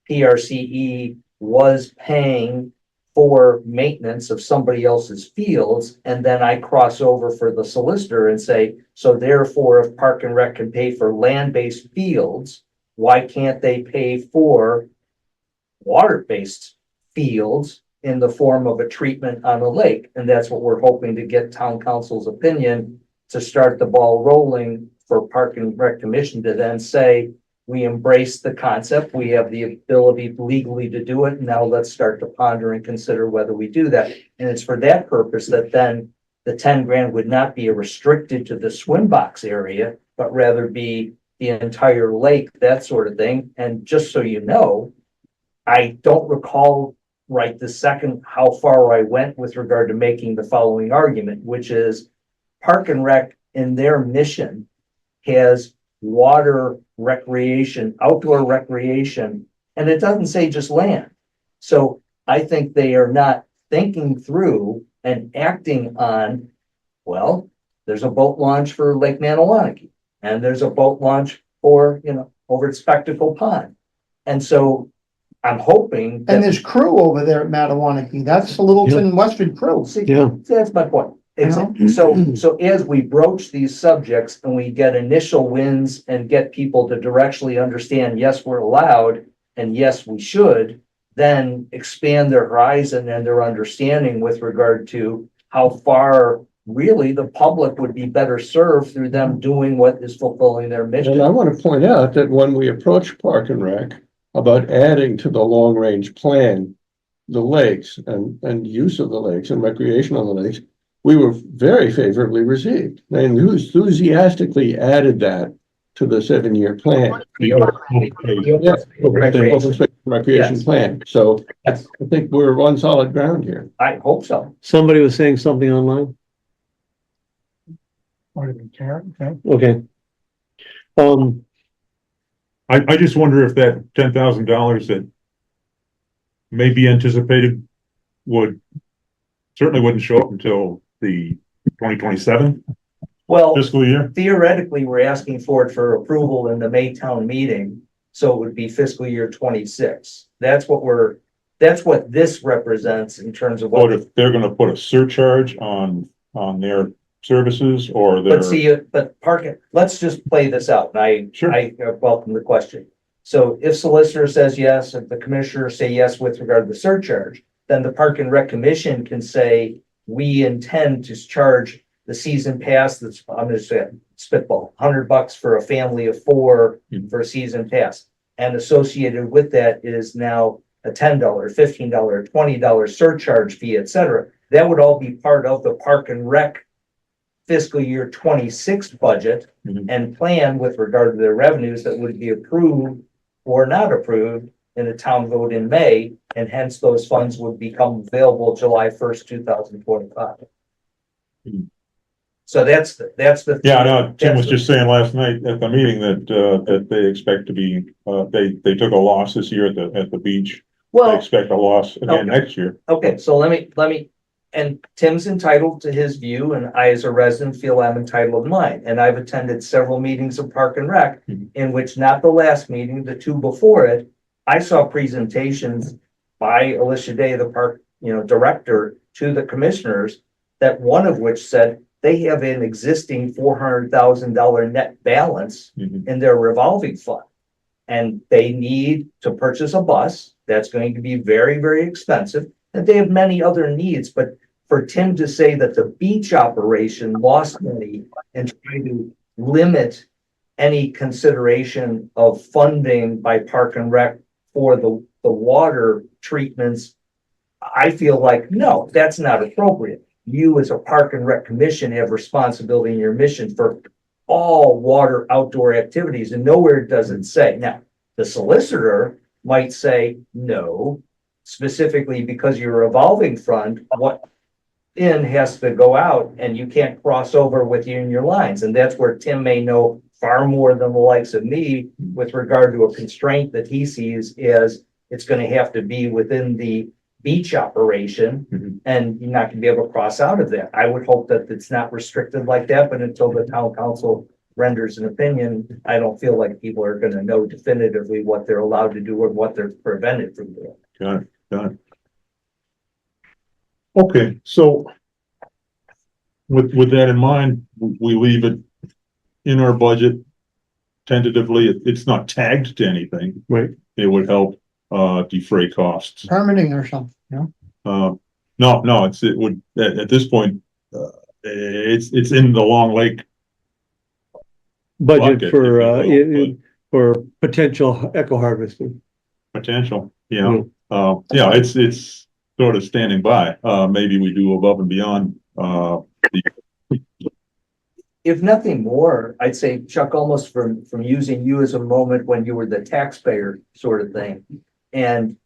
[SPEAKER 3] PRCE was paying for maintenance of somebody else's fields, and then I cross over for the solicitor and say, so therefore, if Park and Rec can pay for land-based fields, why can't they pay for water-based fields in the form of a treatment on a lake? And that's what we're hoping to get town council's opinion to start the ball rolling for Park and Rec Commission to then say, we embrace the concept, we have the ability legally to do it, now let's start to ponder and consider whether we do that. And it's for that purpose that then the 10 grand would not be restricted to the swim box area, but rather be the entire lake, that sort of thing. And just so you know, I don't recall right this second how far I went with regard to making the following argument, which is Park and Rec in their mission has water recreation, outdoor recreation, and it doesn't say just land. So I think they are not thinking through and acting on, well, there's a boat launch for Lake Manawanaki, and there's a boat launch for, over at Spectacle Pond. And so I'm hoping that
[SPEAKER 7] And there's crew over there at Matawanaki. That's the Littleton Western crew.
[SPEAKER 3] See,
[SPEAKER 2] Yeah.
[SPEAKER 3] that's my point. Exactly. So as we broach these subjects and we get initial wins and get people to directionally understand, yes, we're allowed, and yes, we should, then expand their horizon and their understanding with regard to how far really the public would be better served through them doing what is fulfilling their
[SPEAKER 9] And I
[SPEAKER 3] mission.
[SPEAKER 9] want to point out that when we approached Park and Rec about adding to the long-range plan, the lakes and use of the lakes and recreation on the lakes, we were very favorably received. They enthusiastically added that to the 7-year plan.
[SPEAKER 1] The
[SPEAKER 9] Open space recreation
[SPEAKER 3] Yes.
[SPEAKER 9] plan. So I
[SPEAKER 3] Yes.
[SPEAKER 9] think we're on solid ground here.
[SPEAKER 3] I hope so.
[SPEAKER 2] somebody was saying something online. Okay.
[SPEAKER 1] I just wonder if that $10,000 that may be anticipated certainly wouldn't show up until the 2027
[SPEAKER 3] Well,
[SPEAKER 1] fiscal year.
[SPEAKER 3] theoretically, we're asking for it for approval in the Maytown meeting. So it would be fiscal year 26. That's what we're that's what this represents in terms of
[SPEAKER 1] But
[SPEAKER 3] what.
[SPEAKER 1] if they're gonna put a surcharge on their services or their.
[SPEAKER 3] But see, but parking, let's just play this out, and
[SPEAKER 1] Sure.
[SPEAKER 3] I welcome the question. So if solicitor says yes, if the commissioner say yes with regard to the surcharge, then the Park and Rec Commission can say, we intend to charge the season pass, that's, I'm just saying, spitball, $100 for a family of 4 for a season pass. And associated with that is now a $10, $15, $20 surcharge fee, et cetera. That would all be part of the Park and Rec fiscal year 26 budget
[SPEAKER 1] Mhm.
[SPEAKER 3] and plan with regard to their revenues that would be approved or not approved in a town vote in May, and hence those funds would become available July 1st, 2025.
[SPEAKER 1] Mhm.
[SPEAKER 3] So that's the.
[SPEAKER 1] Yeah, I know, Tim was
[SPEAKER 3] that's
[SPEAKER 1] just saying last night at the meeting that they expect to be, they took a loss this year at the beach. They
[SPEAKER 3] Well,
[SPEAKER 1] expect a loss again
[SPEAKER 3] Okay.
[SPEAKER 1] next year.
[SPEAKER 3] okay, so let me, and Tim's entitled to his view, and I, as a resident, feel I'm entitled to mine. And I've attended several meetings of Park and Rec,
[SPEAKER 1] Mhm.
[SPEAKER 3] in which, not the last meeting, the 2 before it, I saw presentations by Alicia Day, the park, director, to the commissioners, that one of which said they have an existing $400,000 net balance
[SPEAKER 1] Mhm.
[SPEAKER 3] in their revolving fund. And they need to purchase a bus. That's going to be very, very expensive. And they have many other needs, but for Tim to say that the beach operation lost money and trying to limit any consideration of funding by Park and Rec for the water treatments, I feel like, no, that's not appropriate. You, as a Park and Rec Commission, have responsibility in your mission for all water outdoor activities, and nowhere does it say. Now, the solicitor might say, no, specifically because your revolving fund, what in has to go out, and you can't cross over with you in your lines. And that's where Tim may know far more than the likes of me with regard to a constraint that he sees as it's gonna have to be within the beach operation,
[SPEAKER 1] Mhm.
[SPEAKER 3] and you're not gonna be able to cross out of that. I would hope that it's not restricted like that, but until the town council renders an opinion, I don't feel like people are gonna know definitively what they're allowed to do or what they're prevented from doing.
[SPEAKER 1] Got it. Okay, so with that in mind, we leave it in our budget tentatively. It's not tagged to anything.
[SPEAKER 2] Right.
[SPEAKER 1] It would help defray costs.
[SPEAKER 7] Permitting or something,
[SPEAKER 1] No, it would, at this point, it's in the Long Lake
[SPEAKER 2] Budget
[SPEAKER 1] bucket,
[SPEAKER 2] for,
[SPEAKER 1] if you will,
[SPEAKER 2] for potential eco harvesting.
[SPEAKER 1] potential, yeah, it's sort of standing by. Maybe we do above and beyond,
[SPEAKER 3] If nothing more, I'd say, Chuck, almost from using you as a moment when you were the taxpayer sort of thing, and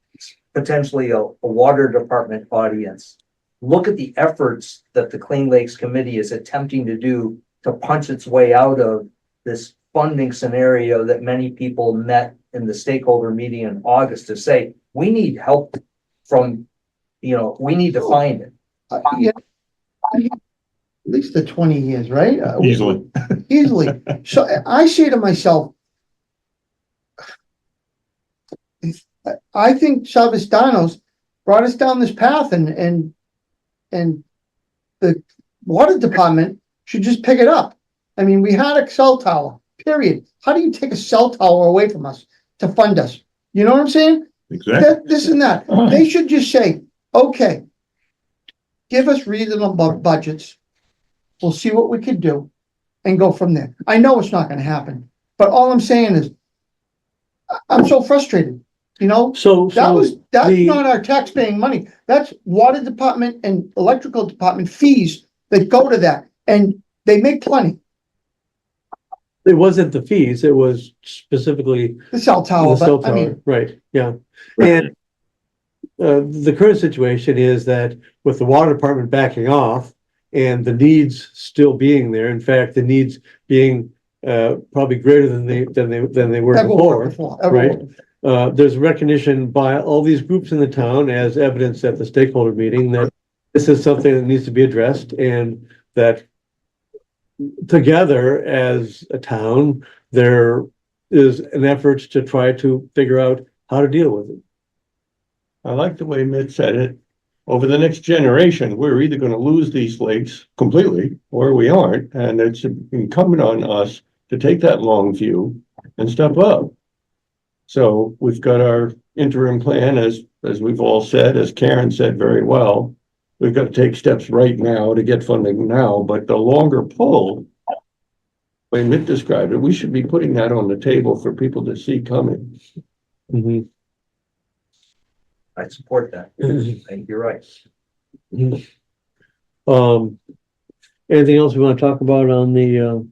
[SPEAKER 3] potentially a water department audience. Look at the efforts that the Clean Lakes Committee is attempting to do to punch its way out of this funding scenario that many people met in the stakeholder meeting in August to say, we need help from, we need to find it.
[SPEAKER 7] yeah. At least the 20 years, right?
[SPEAKER 1] easily.
[SPEAKER 7] Easily. So I say to myself, I think Salvastanos brought us down this path, and the water department should just pick it up. I mean, we had a cell tower, period. How do you take a cell tower away from us to fund us? You know what I'm saying?
[SPEAKER 1] Exactly.
[SPEAKER 7] This and that. They should just say, okay, give us reasonable budgets. We'll see what we could do and go from there. I know it's not gonna happen, but all I'm saying is I'm so frustrated,
[SPEAKER 2] So,
[SPEAKER 7] that's
[SPEAKER 2] the-
[SPEAKER 7] not our tax-paying money. That's water department and electrical department fees that go to that, and they make plenty.
[SPEAKER 2] it wasn't the fees, it was specifically
[SPEAKER 7] The cell tower,
[SPEAKER 2] the cell
[SPEAKER 7] but I mean,
[SPEAKER 2] tower, right, yeah. And the current situation is that with the water department backing off and the needs still being there, in fact, the needs being probably greater than they were
[SPEAKER 7] ever
[SPEAKER 2] before.
[SPEAKER 7] before, ever
[SPEAKER 2] right?
[SPEAKER 7] before.
[SPEAKER 2] There's recognition by all these groups in the town, as evidenced at the stakeholder meeting, that this is something that needs to be addressed, and that together as a town, there is an effort to try to figure out how to deal with it.
[SPEAKER 9] I like the way Mitt said it. Over the next generation, we're either gonna lose these lakes completely or we aren't, and it's incumbent on us to take that long view and step up. So we've got our interim plan, as we've all said, as Karen said very well. We've got to take steps right now to get funding now, but the longer pull, way Mitt described it, we should be putting that on the table for people to see coming.
[SPEAKER 2] Mhm.
[SPEAKER 3] I support that. I think you're right.
[SPEAKER 2] Um, anything else we want to talk about on the,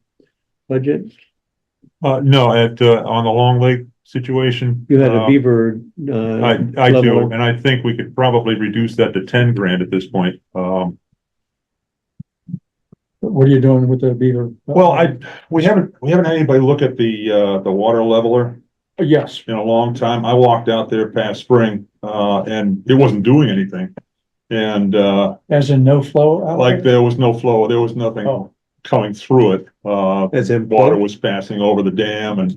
[SPEAKER 2] budget?
[SPEAKER 1] No, on the Long Lake situation.
[SPEAKER 2] You had a beaver,
[SPEAKER 1] I do,
[SPEAKER 2] level.
[SPEAKER 1] and I think we could probably reduce that to 10 grand at this point.
[SPEAKER 6] What are you doing with the beaver?
[SPEAKER 1] Well, we haven't had anybody look at the water leveler
[SPEAKER 6] Yes,
[SPEAKER 1] in a long time. I walked out there past spring, and it wasn't doing anything. And,
[SPEAKER 6] as in no flow out
[SPEAKER 1] like
[SPEAKER 6] there?
[SPEAKER 1] there was no flow, there was nothing
[SPEAKER 6] Oh.
[SPEAKER 1] coming through it.
[SPEAKER 2] As in
[SPEAKER 1] Water was passing over the dam and,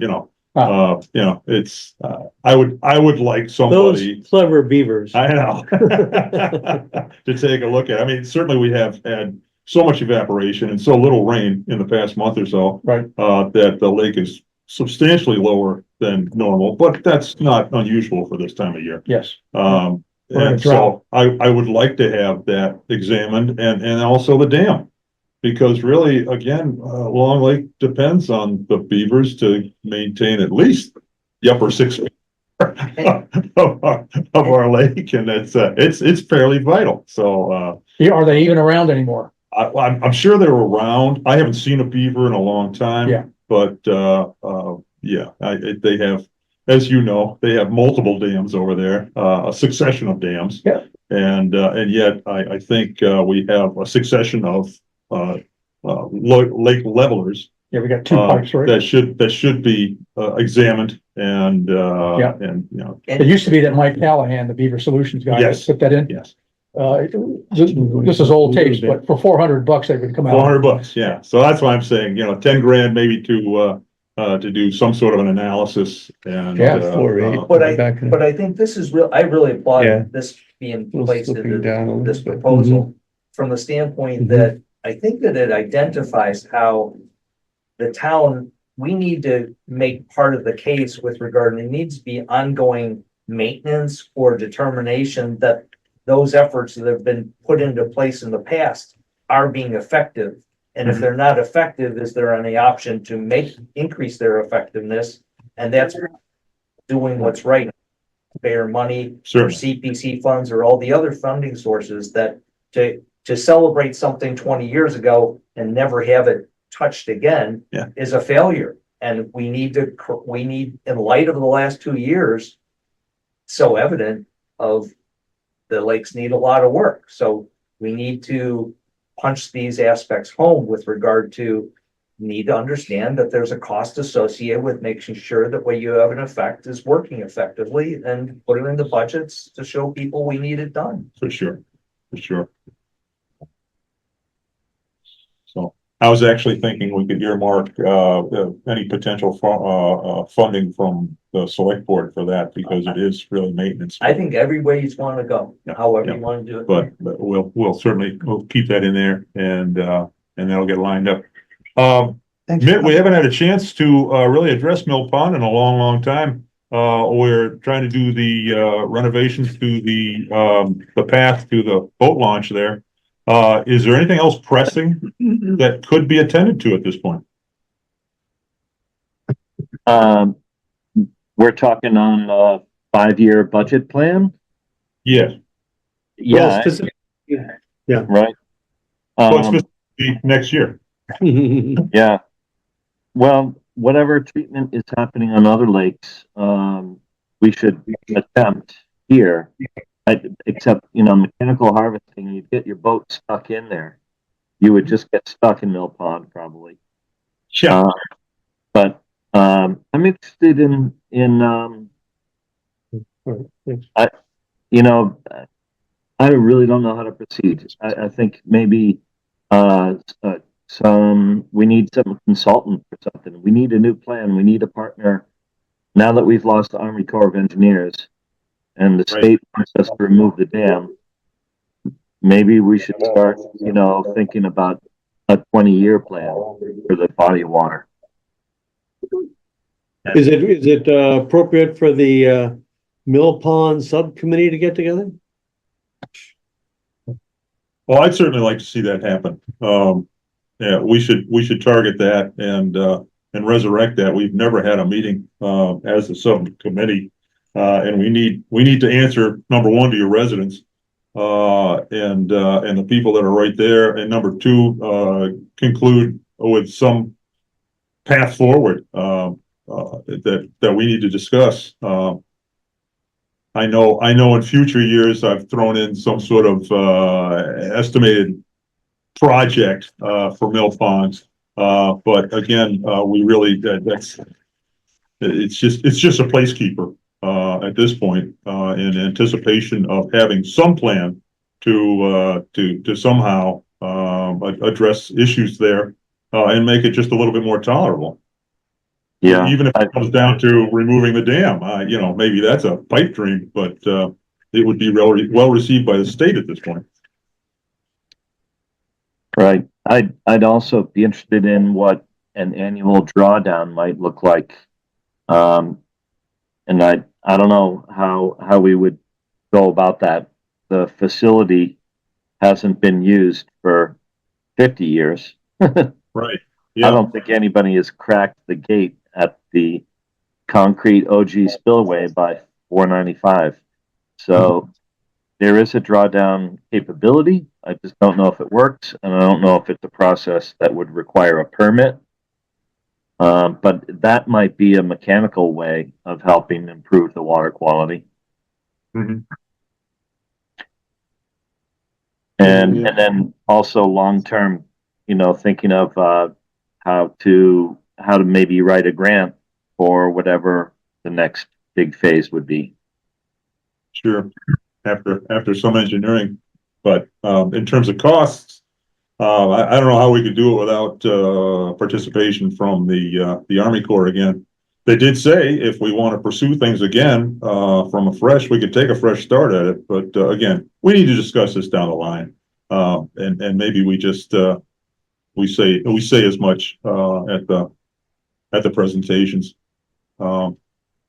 [SPEAKER 6] Ah.
[SPEAKER 1] it's, I would like somebody.
[SPEAKER 2] Those clever beavers.
[SPEAKER 1] I know. To take a look at. I mean, certainly we have had so much evaporation and so little rain in the past month or so.
[SPEAKER 6] Right.
[SPEAKER 1] That the lake is substantially lower than normal, but that's not unusual for this time of year.
[SPEAKER 6] Yes.
[SPEAKER 1] And
[SPEAKER 6] a
[SPEAKER 1] so I would like to have that examined and also the dam. Because really, again, Long Lake depends on the beavers to maintain at least the upper 6 feet of our lake, and it's fairly vital. So,
[SPEAKER 6] Are they even around anymore?
[SPEAKER 1] I'm sure they're around. I haven't seen a beaver in a long time.
[SPEAKER 6] Yeah.
[SPEAKER 1] But, yeah, they have, as you know, they have multiple dams over there, a succession of dams.
[SPEAKER 6] Yeah.
[SPEAKER 1] And yet I think, we have a succession of, lake levelers.
[SPEAKER 6] Yeah, we got two pipes, right?
[SPEAKER 1] That should be, examined and,
[SPEAKER 6] Yeah.
[SPEAKER 1] and,
[SPEAKER 6] It used to be that Mike Callahan, the Beaver Solutions guy,
[SPEAKER 1] Yes.
[SPEAKER 6] put that in.
[SPEAKER 1] yes,
[SPEAKER 6] This is old tapes, but for $400, they would come out.
[SPEAKER 1] $400, yeah. So that's why I'm saying, 10 grand maybe to do some sort of an analysis and.
[SPEAKER 6] Yeah,
[SPEAKER 3] But I think this is I really
[SPEAKER 2] Yeah.
[SPEAKER 3] applaud this being placed
[SPEAKER 2] Slipping
[SPEAKER 3] into
[SPEAKER 2] down a little
[SPEAKER 3] this
[SPEAKER 2] bit.
[SPEAKER 3] proposal from the standpoint
[SPEAKER 2] Mhm.
[SPEAKER 3] that I think that it identifies how the town, we need to make part of the case with regard, and it needs to be ongoing maintenance or determination that those efforts that have been put into place in the past are being effective. And if they're not effective, is there any option to increase their effectiveness? And that's doing what's right. Spare money, or
[SPEAKER 1] Sure.
[SPEAKER 3] CPC funds, or all the other funding sources that to celebrate something 20 years ago and never have it touched again.
[SPEAKER 1] Yeah.
[SPEAKER 3] Is a failure. And we need, in light of the last 2 years, so evident of the lakes need a lot of work. So we need to punch these aspects home with regard to need to understand that there's a cost associated with making sure that what you have an effect is working effectively, and put it in the budgets to show people we need it done.
[SPEAKER 1] For sure. So I was actually thinking we could earmark, any potential funding from the select board for that, because it is really maintenance.
[SPEAKER 3] I think every way you want to go,
[SPEAKER 1] Yeah,
[SPEAKER 3] however
[SPEAKER 1] yeah.
[SPEAKER 3] you want to do it.
[SPEAKER 1] But we'll certainly, we'll keep that in there and that'll get lined up.
[SPEAKER 7] Thanks.
[SPEAKER 1] Mitt, we haven't had a chance to, really address Mill Pond in a long, long time. We're trying to do the, renovations to the path to the boat launch there. Is there anything else pressing that could be attended to at this point?
[SPEAKER 5] We're talking on a 5-year budget plan.
[SPEAKER 1] Yes.
[SPEAKER 5] Yeah, right.
[SPEAKER 1] Well, it's supposed to be next year.
[SPEAKER 5] Yeah. Well, whatever treatment is happening on other lakes, we should attempt here. Except, mechanical harvesting, you'd get your boat stuck in there. You would just get stuck in Mill Pond probably.
[SPEAKER 1] Yeah.
[SPEAKER 5] But I'm interested in I really don't know how to proceed. I think maybe we need some consultant or something. We need a new plan. We need a partner. Now that we've lost the Army Corps of Engineers, and the
[SPEAKER 1] Right.
[SPEAKER 5] state wants us to remove the dam, maybe we should start, thinking about a 20-year plan for the body of water.
[SPEAKER 2] Is it appropriate for the Mill Pond Subcommittee to get together?
[SPEAKER 1] Well, I'd certainly like to see that happen. Yeah, we should target that and resurrect that. We've never had a meeting, as a subcommittee. And we need to answer, number one, to your residents, and the people that are right there. And number two, conclude with some path forward, that we need to discuss. I know in future years, I've thrown in some sort of, estimated project, for mill ponds. But again, we really, it's just a placekeeper, at this point, in anticipation of having some plan to somehow, address issues there, and make it just a little bit more tolerable.
[SPEAKER 5] Yeah.
[SPEAKER 1] Even if it comes down to removing the dam, maybe that's a pipe dream, but, it would be well received by the state at this point.
[SPEAKER 5] Right. I'd also be interested in what an annual drawdown might look like. And I don't know how we would go about that. The facility hasn't been used for 50 years.
[SPEAKER 1] Right.
[SPEAKER 5] I don't think anybody has cracked the gate at the concrete OG spillway by 495. So there is a drawdown capability. I just don't know if it works, and I don't know if it's a process that would require a permit. But that might be a mechanical way of helping improve the water quality.
[SPEAKER 1] Mhm.
[SPEAKER 5] And then also long term, thinking of how to maybe write a grant for whatever the next big phase would be.
[SPEAKER 1] Sure, after some engineering, but in terms of costs, I don't know how we could do it without participation from the Army Corps again. They did say if we want to pursue things again from afresh, we could take a fresh start at it. But again, we need to discuss this down the line, and maybe we just we say as much at the presentations.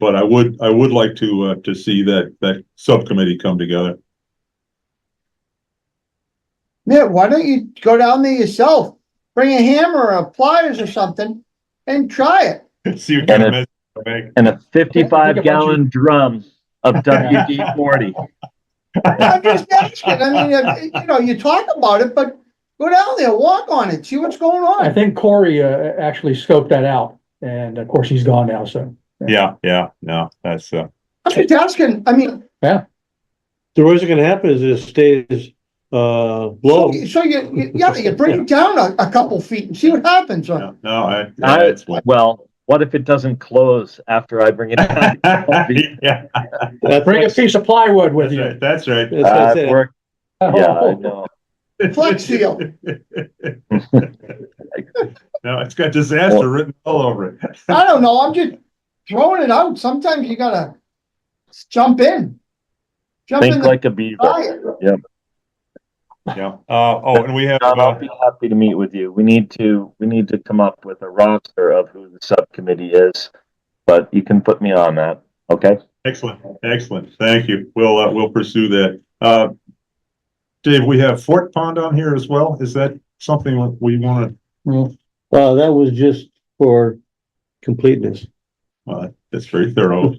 [SPEAKER 1] But I would like to see that subcommittee come together.
[SPEAKER 7] Yeah, why don't you go down there yourself, bring a hammer or pliers or something and try it.
[SPEAKER 1] See what kind of mess you make.
[SPEAKER 5] And a 55-gallon drum of WD-40.
[SPEAKER 7] I'm just asking, you talk about it, but go down there, walk on it, see what's going
[SPEAKER 6] I
[SPEAKER 7] on.
[SPEAKER 6] think Corey, actually scoped that out, and of course, he's gone now, so.
[SPEAKER 1] Yeah, no, that's
[SPEAKER 7] I'm just asking,
[SPEAKER 2] The worst that's gonna happen is it stays, low.
[SPEAKER 7] so you bring it down a couple feet and see what happens.
[SPEAKER 5] Well, what if it doesn't close after I bring it down?
[SPEAKER 1] Yeah,
[SPEAKER 6] Bring a piece of plywood with
[SPEAKER 1] that's
[SPEAKER 6] you.
[SPEAKER 1] right, that's right.
[SPEAKER 2] That's what I said.
[SPEAKER 5] Work. Yeah, I know.
[SPEAKER 7] Flex seal.
[SPEAKER 1] No, it's got disaster written all over it.
[SPEAKER 7] I don't know, I'm just throwing it out. Sometimes you gotta jump in. Jump in
[SPEAKER 5] Think
[SPEAKER 7] the
[SPEAKER 5] like a beaver.
[SPEAKER 7] fire.
[SPEAKER 1] Yeah. And we have,
[SPEAKER 5] John, I'll be happy to meet with you. We need to come up with a roster of who the subcommittee is, but you can put me on that. Okay.
[SPEAKER 1] excellent. Thank you. We'll pursue that. Dave, we have Fort Pond on here as well. Is that something we want to?
[SPEAKER 2] That was just for completeness.
[SPEAKER 1] That's very thorough.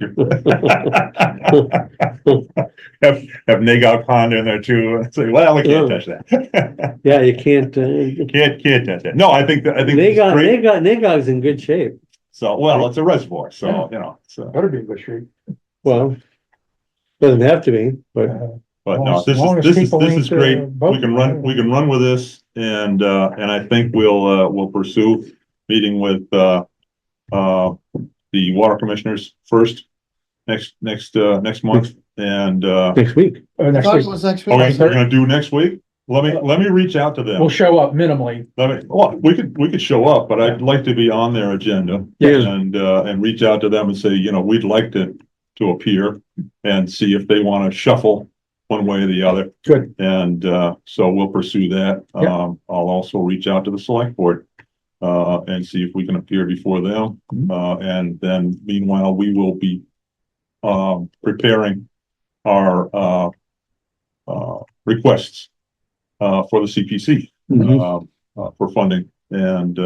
[SPEAKER 1] have Nagog Pond in there too. Say, well, we can't touch that.
[SPEAKER 2] Yeah, you can't,
[SPEAKER 1] Can't touch that. No, I think this is great.
[SPEAKER 2] Nagog's in good shape.
[SPEAKER 1] So, well, it's a reservoir, so, so,
[SPEAKER 6] Better be in good shape.
[SPEAKER 2] Well, doesn't have to be, but
[SPEAKER 1] but no,
[SPEAKER 6] As long as
[SPEAKER 1] this
[SPEAKER 6] people
[SPEAKER 1] is
[SPEAKER 6] ain't,
[SPEAKER 1] great.
[SPEAKER 6] voting.
[SPEAKER 1] We can run with this, and I think we'll pursue meeting with, the water commissioners first, next month, and,
[SPEAKER 2] next week.
[SPEAKER 6] Next
[SPEAKER 7] Thought
[SPEAKER 6] week,
[SPEAKER 7] it was next
[SPEAKER 1] okay,
[SPEAKER 7] week.
[SPEAKER 1] we're gonna do next week. Let me reach out to them.
[SPEAKER 6] we'll show up minimally.
[SPEAKER 1] We could show up, but I'd like to be on their agenda.
[SPEAKER 6] Yeah.
[SPEAKER 1] And reach out to them and say, we'd like to to appear and see if they want to shuffle one way or the other.
[SPEAKER 6] Good.
[SPEAKER 1] And, so we'll pursue that.
[SPEAKER 6] Yeah.
[SPEAKER 1] I'll also reach out to the select board, and see if we can appear before them. And then meanwhile, we will be, preparing our, requests, for the CPC, for funding. And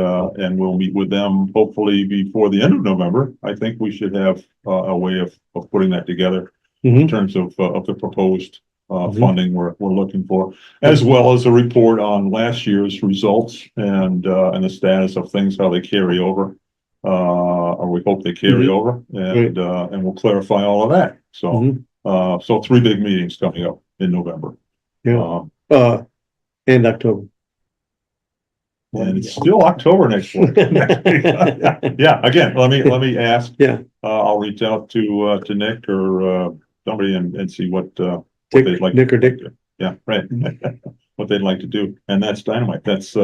[SPEAKER 1] we'll meet with them hopefully before the end of November. I think we should have a way of putting that together in terms of the proposed funding we're looking for, as well as a report on last year's results and the status of things, how they carry over. Or we hope they carry over, and we'll clarify all of that. So, so 3 big meetings coming up in November.
[SPEAKER 2] Yeah. And October.
[SPEAKER 1] And it's still October next week. Yeah, again, let me ask.
[SPEAKER 2] Yeah.
[SPEAKER 1] I'll reach out to Nick or somebody and see what they'd like.
[SPEAKER 2] Nick or Dick.
[SPEAKER 1] Yeah, right. What they'd like to do, and that's dynamite. That's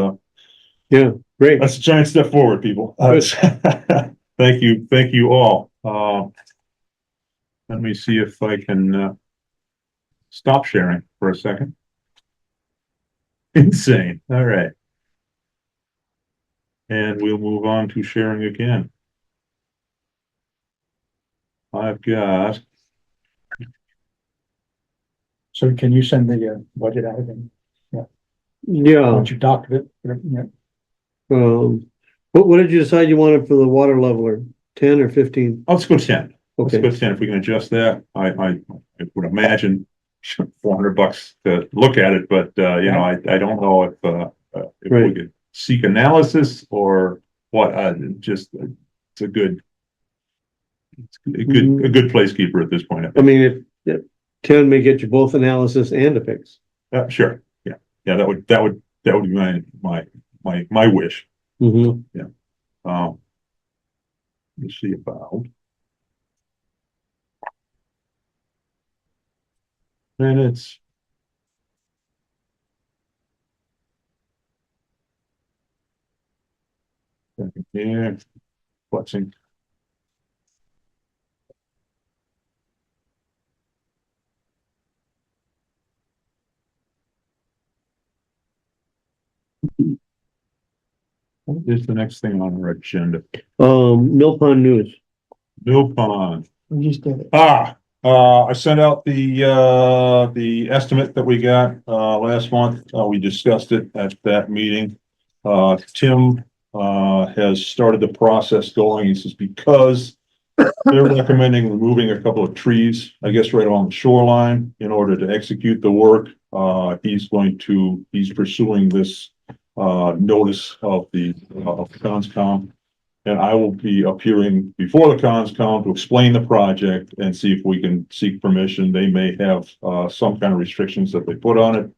[SPEAKER 2] Yeah, great.
[SPEAKER 1] that's a giant step forward, people. Thank you all. Let me see if I can stop sharing for a second. Insane. All right. And we'll move on to sharing again. I've got,
[SPEAKER 6] So can you send the budget out again?
[SPEAKER 2] Yeah.
[SPEAKER 6] Once you doctored it, yeah.
[SPEAKER 2] What did you decide you wanted for the water leveler? 10 or 15?
[SPEAKER 1] let's go 10. Let's
[SPEAKER 2] Okay.
[SPEAKER 1] go 10 if we can adjust that. I would imagine $400 to look at it, but you know, I don't know if we
[SPEAKER 2] Right.
[SPEAKER 1] could seek analysis or what. Just it's a good placekeeper at this point.
[SPEAKER 2] I mean, if 10 may get you both analysis and a fix.
[SPEAKER 1] Sure. Yeah. That would be my wish. Let's see about minutes. Yeah, flexing. What is the next thing on our agenda?
[SPEAKER 2] Mill Pond News.
[SPEAKER 1] Mill Pond.
[SPEAKER 7] We just did it.
[SPEAKER 1] I sent out the estimate that we got, last month. We discussed it at that meeting. Tim, has started the process going. This is because they're recommending removing a couple of trees, I guess, right along the shoreline in order to execute the work. He's pursuing this, notice of the CONSCOM. And I will be appearing before the CONSCOM to explain the project and see if we can seek permission. They may have some kind of restrictions that they put on it.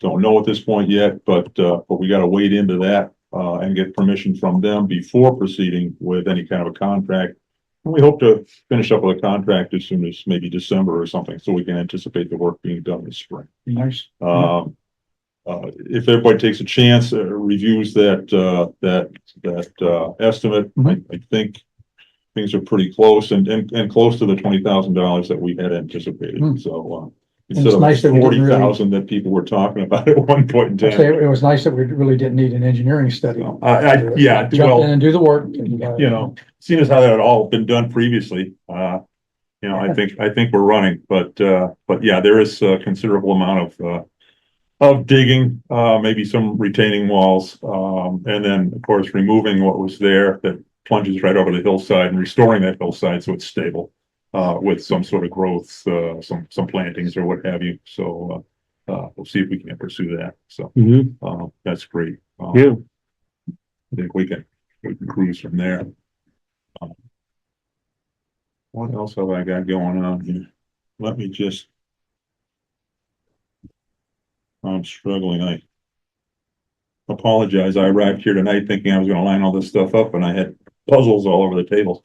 [SPEAKER 1] Don't know at this point yet, but we got to wade into that and get permission from them before proceeding with any kind of a contract. And we hope to finish up with a contract as soon as maybe December or something, so we can anticipate the work being done this spring.
[SPEAKER 6] Nice.
[SPEAKER 1] If everybody takes a chance, reviews that estimate, I think things are pretty close and close to the $20,000 that we had anticipated. So, instead
[SPEAKER 6] it's
[SPEAKER 1] of
[SPEAKER 6] nice that we didn't
[SPEAKER 1] 40,000 that people were talking about at one point in
[SPEAKER 6] I'd say
[SPEAKER 1] time.
[SPEAKER 6] it was nice that we really didn't need an engineering study.
[SPEAKER 1] Yeah,
[SPEAKER 6] Jump in
[SPEAKER 1] well,
[SPEAKER 6] and do the work. And,
[SPEAKER 1] you know, seeing as how that had all been done previously, you know, I think we're running, but yeah, there is a considerable amount of digging, maybe some retaining walls, and then of course removing what was there that plunges right over the hillside and restoring that hillside so it's stable, with some sort of growth, some plantings or what have you. So, we'll see if we can pursue that. So, that's great.
[SPEAKER 2] Yeah.
[SPEAKER 1] I think we can cruise from there. What else have I got going on here? Let me just. I'm struggling. I apologize. I arrived here tonight thinking I was gonna line all this stuff up and I had puzzles all over the table.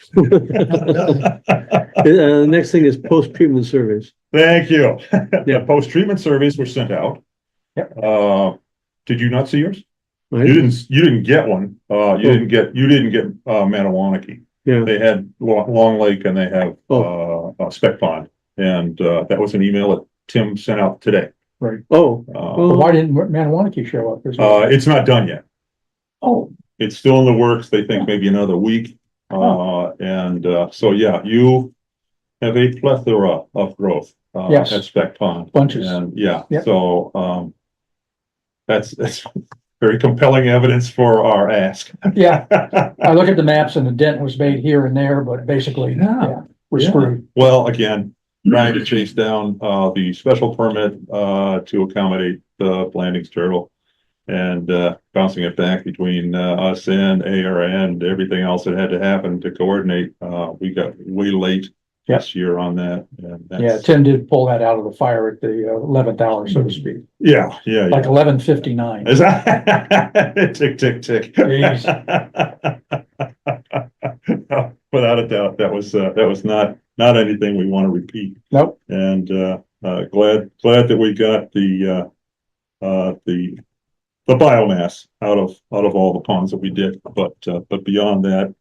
[SPEAKER 2] Next thing is post-treatment surveys.
[SPEAKER 1] Thank you.
[SPEAKER 2] Yeah.
[SPEAKER 1] The post-treatment surveys were sent out.
[SPEAKER 6] Yep.
[SPEAKER 1] Did you not see yours?
[SPEAKER 2] Right?
[SPEAKER 1] You didn't get one. You didn't get Matawanaki.
[SPEAKER 2] Yeah.
[SPEAKER 1] They had Long Lake and they have, Spec Pond. And, that was an email that Tim sent out today.
[SPEAKER 2] Oh,
[SPEAKER 6] Well, why didn't Maniwaki show up?
[SPEAKER 1] It's not done yet.
[SPEAKER 6] Oh,
[SPEAKER 1] It's still in the works. They think maybe another week. So yeah, you have a plethora of growth,
[SPEAKER 6] Yes.
[SPEAKER 1] at Spec Pond.
[SPEAKER 6] Bunches.
[SPEAKER 1] And yeah,
[SPEAKER 6] Yep.
[SPEAKER 1] so, that's very compelling evidence for our ask.
[SPEAKER 6] yeah. I look at the maps and the dent was made here and there, but basically, yeah, we're
[SPEAKER 1] Yeah.
[SPEAKER 6] screwed.
[SPEAKER 1] Well, again, trying to chase down, the special permit, to accommodate the Blandings turtle. And, bouncing it back between, us and ARN and everything else that had to happen to coordinate. We got way late this year on that. And
[SPEAKER 6] Yeah,
[SPEAKER 1] that's,
[SPEAKER 6] Tim did pull that out of the fire at the 11th hour, so to speak,
[SPEAKER 1] yeah.
[SPEAKER 6] like 11:59.
[SPEAKER 1] Is that tick, tick, tick.
[SPEAKER 6] Jeez.
[SPEAKER 1] Without a doubt, that was not anything we want to repeat.
[SPEAKER 6] Nope.
[SPEAKER 1] And, glad that we got the biomass out of all the ponds that we did, but beyond that,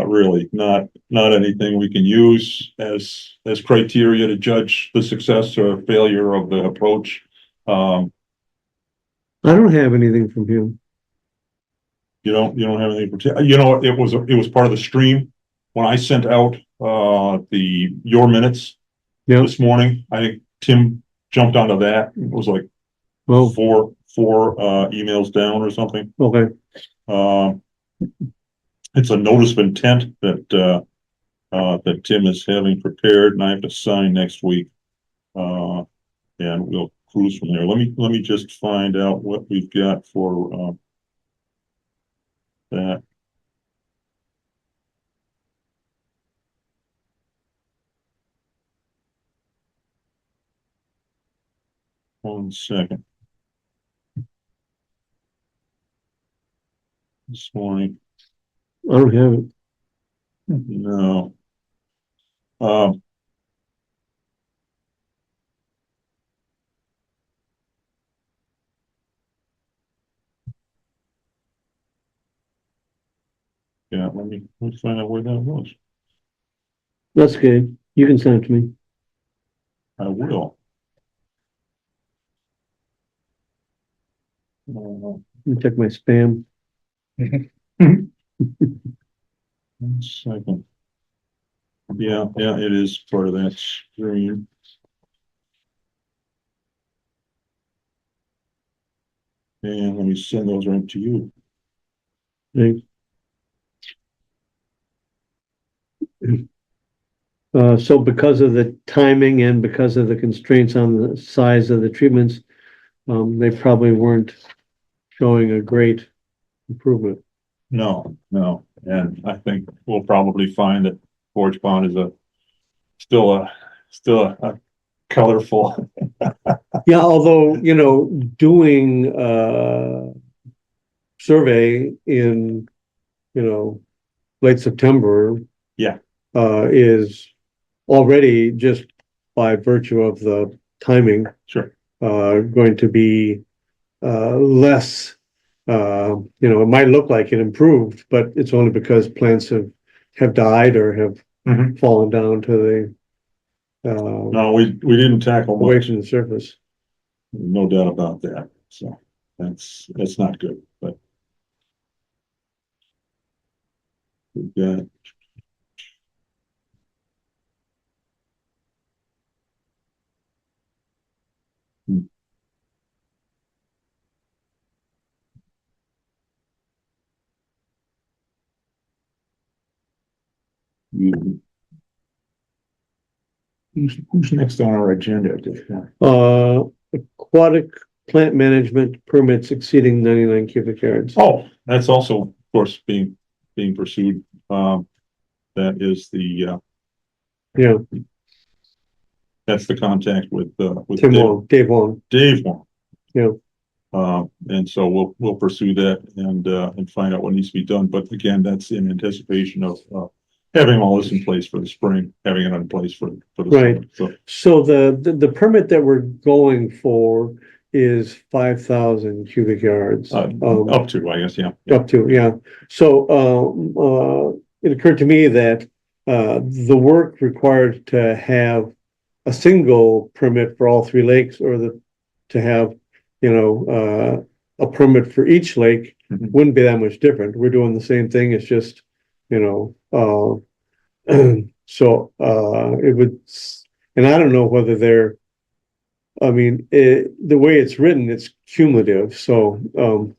[SPEAKER 1] really not anything we can use as criteria to judge the success or failure of the approach.
[SPEAKER 2] I don't have anything from him.
[SPEAKER 1] You don't have anything particular, it was part of the stream when I sent out, your minutes
[SPEAKER 2] Yeah,
[SPEAKER 1] this morning. I think Tim jumped onto that. It was like
[SPEAKER 2] well,
[SPEAKER 1] four emails down or something.
[SPEAKER 2] okay,
[SPEAKER 1] It's a notice of intent that Tim is having prepared and I have to sign next week. And we'll cruise from there. Let me just find out what we've got for, that. One second. This morning.
[SPEAKER 2] I don't have it.
[SPEAKER 1] No. Yeah, let me find out where that was.
[SPEAKER 2] That's good. You can send it to me.
[SPEAKER 1] I will.
[SPEAKER 2] Let me check my spam.
[SPEAKER 1] 1 second. Yeah, it is part of that stream. And let me send those right to you.
[SPEAKER 2] Thanks. So because of the timing and because of the constraints on the size of the treatments, they probably weren't showing a great improvement.
[SPEAKER 1] No, and I think we'll probably find that Forge Pond is still a colorful.
[SPEAKER 2] Yeah, although, doing survey in, late September.
[SPEAKER 1] Yeah.
[SPEAKER 2] Is already, just by virtue of the timing,
[SPEAKER 1] Sure.
[SPEAKER 2] going to be less, it might look like it improved, but it's only because plants have died or have
[SPEAKER 1] Mhm.
[SPEAKER 2] fallen down to the
[SPEAKER 1] No, we didn't tackle
[SPEAKER 2] away
[SPEAKER 1] much,
[SPEAKER 2] from the surface.
[SPEAKER 1] no doubt about that, so that's not good, but. We've got. Who's next on our agenda at this point?
[SPEAKER 2] Aquatic plant management permits exceeding 99 cubic yards.
[SPEAKER 1] Oh, that's also, of course, being pursued. That is
[SPEAKER 2] Yeah,
[SPEAKER 1] that's the contact with
[SPEAKER 2] Tim Wong, Dave Wong.
[SPEAKER 1] Dave Wong.
[SPEAKER 2] Yeah.
[SPEAKER 1] And so we'll pursue that and find out what needs to be done. But again, that's in anticipation of having all this in place for the spring, having it in place for the
[SPEAKER 2] Right.
[SPEAKER 1] summer.
[SPEAKER 2] So
[SPEAKER 1] So
[SPEAKER 2] the permit that we're going for is 5,000 cubic yards.
[SPEAKER 1] up to, I guess, yeah.
[SPEAKER 2] Up to, yeah. So, it occurred to me that, the work required to have a single permit for all three lakes, or to have, a permit for each lake
[SPEAKER 1] Mhm.
[SPEAKER 2] wouldn't be that much different. We're doing the same thing. It's just, so, it would, and I don't know whether they're, I mean, the way it's written, it's cumulative, so,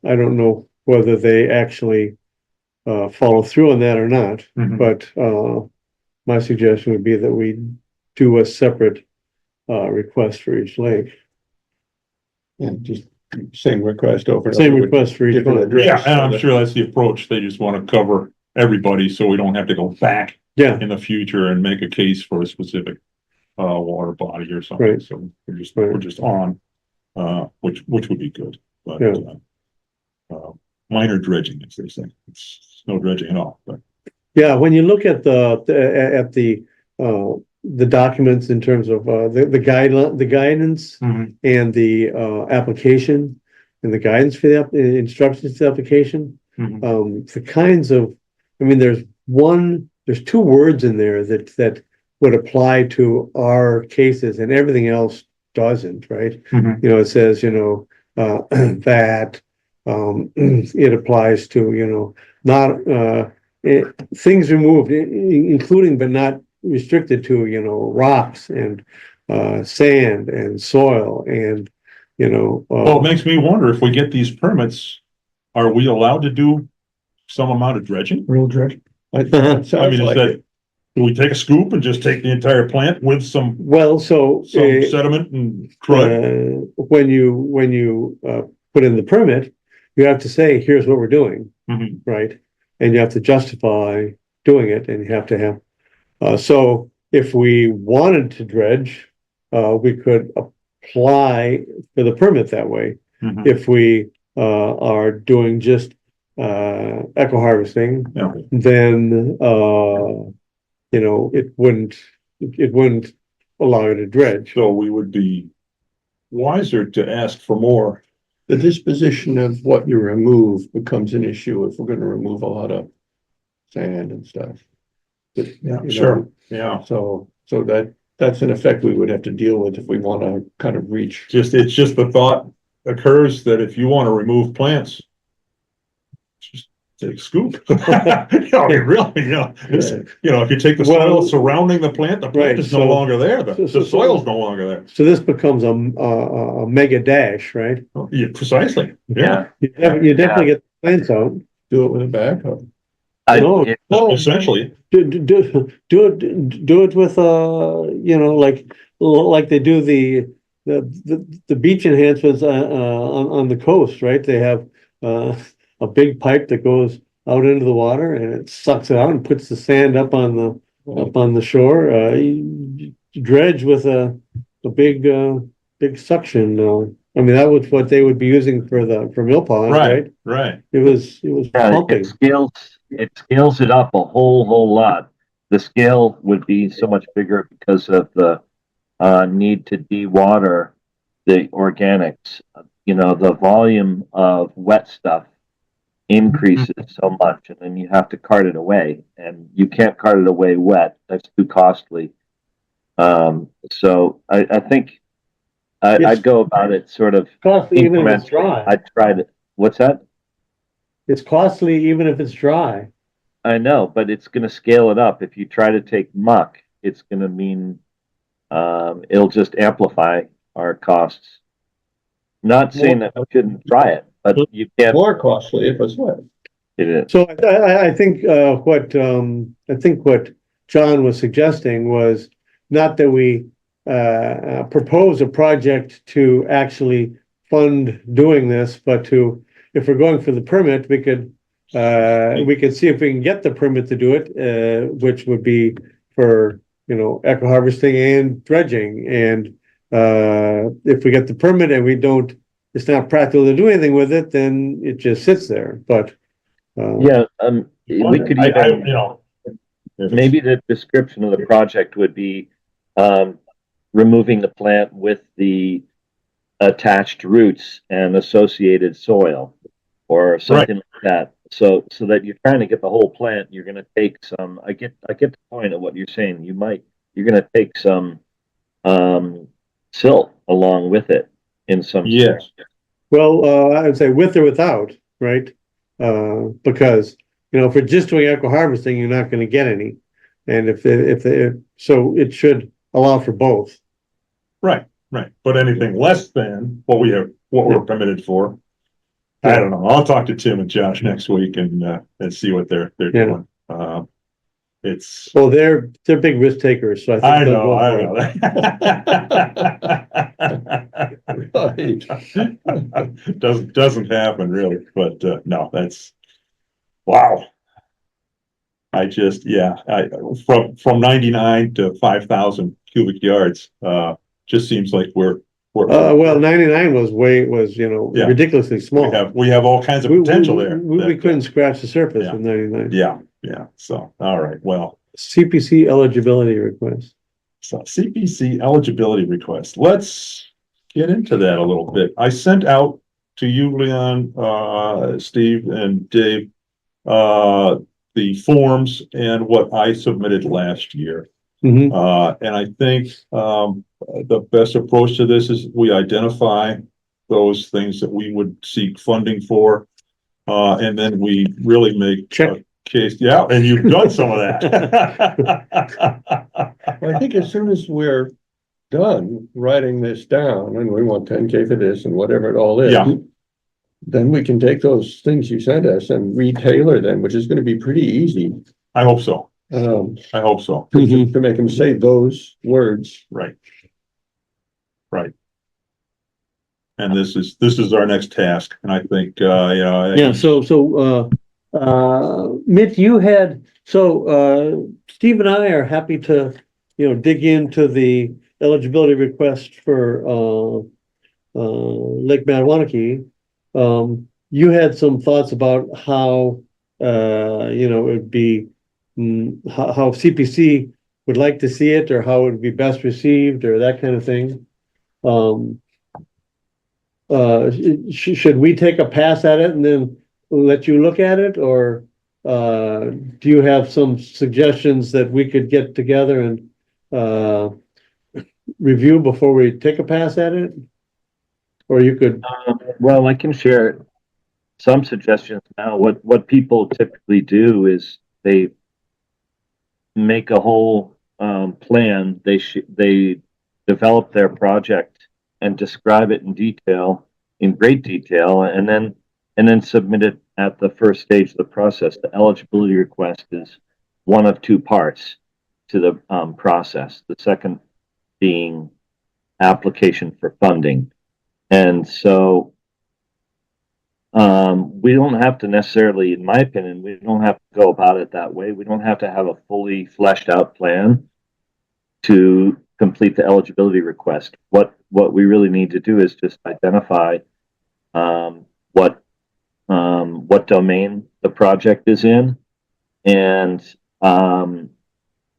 [SPEAKER 2] I don't know whether they actually, follow through on that or not,
[SPEAKER 1] Mhm.
[SPEAKER 2] but, my suggestion would be that we do a separate, request for each lake.
[SPEAKER 9] And just same request over. and
[SPEAKER 2] Same
[SPEAKER 9] over with
[SPEAKER 2] request for each
[SPEAKER 9] different
[SPEAKER 2] one.
[SPEAKER 9] address.
[SPEAKER 1] Yeah, and I'm sure that's the approach. They just want to cover everybody, so we don't have to go back
[SPEAKER 2] Yeah,
[SPEAKER 1] in the future and make a case for a specific water body or something.
[SPEAKER 2] Right.
[SPEAKER 1] So we're just on, which would be good, but
[SPEAKER 2] Yeah.
[SPEAKER 1] minor dredging, as they say. It's no dredging at all, but
[SPEAKER 2] yeah, when you look at the documents in terms of, the guidance and the, application, and the guidance for the instructions to the application, the kinds of, I mean, there's two words in there that would apply to our cases, and everything else doesn't, right? It says, that, it applies to, not, things removed, including but not restricted to, rocks and, sand and soil and,
[SPEAKER 1] well, it makes me wonder, if we get these permits, are we allowed to do some amount of dredging?
[SPEAKER 6] Real dredge.
[SPEAKER 1] I mean, is that, do we take a scoop and just take the entire plant with some
[SPEAKER 2] well, so.
[SPEAKER 1] sediment and crud?
[SPEAKER 2] When you put in the permit, you have to say, here's what we're doing,
[SPEAKER 1] Mhm.
[SPEAKER 2] right? And you have to justify doing it, and you have to have, so if we wanted to dredge, we could apply for the permit that way.
[SPEAKER 1] Mhm.
[SPEAKER 2] If we, are doing just, eco harvesting,
[SPEAKER 1] Yeah.
[SPEAKER 2] then, it wouldn't allow you to dredge.
[SPEAKER 1] So we would be wiser to ask for more.
[SPEAKER 9] The disposition of what you remove becomes an issue if we're gonna remove a lot of sand and stuff. But,
[SPEAKER 1] Yeah,
[SPEAKER 9] you
[SPEAKER 1] sure.
[SPEAKER 9] know,
[SPEAKER 1] Yeah,
[SPEAKER 9] So that's an effect we would have to deal with if we wanna kind of reach.
[SPEAKER 1] it's just the thought occurs that if you want to remove plants, just take a scoop. I mean, really, if you take the soil
[SPEAKER 2] Well,
[SPEAKER 1] surrounding the plant
[SPEAKER 2] right,
[SPEAKER 1] is no
[SPEAKER 2] so-
[SPEAKER 1] longer there, the soil's no longer there.
[SPEAKER 2] So this becomes a mega dash, right?
[SPEAKER 1] Yeah, precisely, yeah.
[SPEAKER 2] You definitely get the plants out.
[SPEAKER 9] Do it with a backhoe.
[SPEAKER 2] No.
[SPEAKER 1] Well, essentially,
[SPEAKER 2] Do it with, like they do the beach enhancements, on the coast, right? They have, a big pipe that goes out into the water, and it sucks it out and puts the sand up on the shore. You dredge with a big suction. I mean, that was what they would be using for mill ponds, right?
[SPEAKER 1] right.
[SPEAKER 2] It was
[SPEAKER 5] Yeah,
[SPEAKER 2] pumping.
[SPEAKER 5] it scales it up a whole lot. The scale would be so much bigger because of the need to dewater the organics. The volume of wet stuff increases so much, and then you have to cart it away, and you can't cart it away wet. That's too costly. So I think I'd go about it sort of
[SPEAKER 2] Costly even if it's
[SPEAKER 5] incrementally.
[SPEAKER 2] dry.
[SPEAKER 5] I tried it. What's that?
[SPEAKER 2] It's costly even if it's dry.
[SPEAKER 5] I know, but it's going to scale it up. If you try to take muck, it's going to mean it'll just amplify our costs. Not saying that we shouldn't try it, but you can't.
[SPEAKER 9] More costly if it's wet.
[SPEAKER 5] It is.
[SPEAKER 2] So I think what John was suggesting was not that we propose a project to actually fund doing this, but if we're going for the permit, we could see if we can get the permit to do it, which would be for, eco harvesting and dredging. And if we get the permit and it's not practical to do anything with it, then it just sits there. But
[SPEAKER 5] Yeah, we could even maybe the description of the project would be removing the plant with the attached roots and associated soil, or something like that. so that you're trying to get the whole plant, you're gonna take some, I get the point of what you're saying. You're gonna take some, silt along with it in some.
[SPEAKER 1] Yes.
[SPEAKER 2] Well, I would say with or without, right? Because, if we're just doing eco harvesting, you're not gonna get any. And so it should allow for both.
[SPEAKER 1] Right, but anything less than what we're permitted for. I don't know, I'll talk to Tim and Josh next week and see what they're doing. It's,
[SPEAKER 2] Well, they're big risk takers, so I think
[SPEAKER 1] I
[SPEAKER 2] they'll
[SPEAKER 1] know,
[SPEAKER 2] go
[SPEAKER 1] I
[SPEAKER 2] for it.
[SPEAKER 1] know. Doesn't happen really, but no, that's, wow. From 99 to 5,000 cubic yards, just seems like we're.
[SPEAKER 2] Well, 99 was
[SPEAKER 1] Yeah.
[SPEAKER 2] ridiculously small.
[SPEAKER 1] We have all kinds of potential there.
[SPEAKER 2] We couldn't scratch the surface
[SPEAKER 1] Yeah.
[SPEAKER 2] with 99.
[SPEAKER 1] Yeah, so, all right, well,
[SPEAKER 2] CPC eligibility request.
[SPEAKER 1] so CPC eligibility request, let's get into that a little bit. I sent out to you, Leon, Steve and Dave, the forms and what I submitted last year.
[SPEAKER 2] Mhm.
[SPEAKER 1] And I think, the best approach to this is we identify those things that we would seek funding for. And then we really make
[SPEAKER 2] Check.
[SPEAKER 1] a case, yeah, and you've done some of that.
[SPEAKER 9] I think as soon as we're done writing this down and we want 10K for this and whatever it all is.
[SPEAKER 1] Yeah.
[SPEAKER 9] Then we can take those things you sent us and retailor them, which is gonna be pretty easy.
[SPEAKER 1] I hope so,
[SPEAKER 9] To
[SPEAKER 2] Mhm.
[SPEAKER 9] make them say those words.
[SPEAKER 1] right. And this is our next task, and I think,
[SPEAKER 2] Yeah, so, Mitch, Steve and I are happy to, dig into the eligibility request for, Lake Matawanaki. You had some thoughts about how, it would be, how CPC would like to see it, or how it would be best received, or that kind of thing. Should we take a pass at it and then let you look at it, or do you have some suggestions that we could get together and review before we take a pass at it? Or you could,
[SPEAKER 5] Well, I can share some suggestions now. What people typically do is they make a whole plan. They develop their project and describe it in great detail, and then submit it at the first stage of the process. The eligibility request is one of two parts to the process. The second being application for funding. And so we don't have to necessarily, in my opinion, we don't have to go about it that way. We don't have to have a fully fleshed out plan to complete the eligibility request. What we really need to do is just identify what domain the project is in, and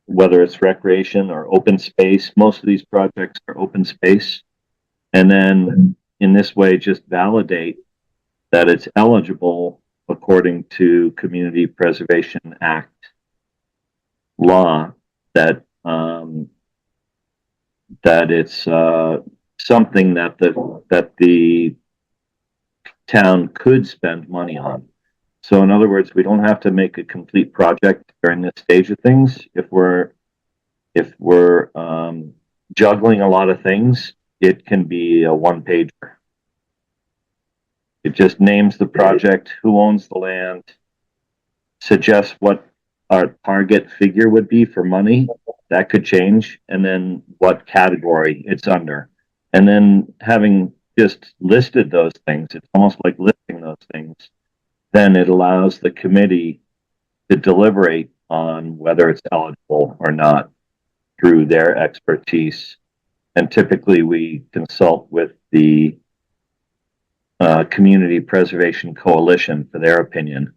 [SPEAKER 5] whether it's recreation or open space. Most of these projects are open space. And then in this way, just validate that it's eligible according to Community Preservation Act law, that it's something that the town could spend money on. So in other words, we don't have to make a complete project during this stage of things. If we're juggling a lot of things, it can be a one-pager. It just names the project, who owns the land, suggests what our target figure would be for money. That could change, and then what category it's under. And then having just listed those things, it's almost like listing those things, then it allows the committee to deliberate on whether it's eligible or not through their expertise. And typically we consult with the Community Preservation Coalition for their opinion,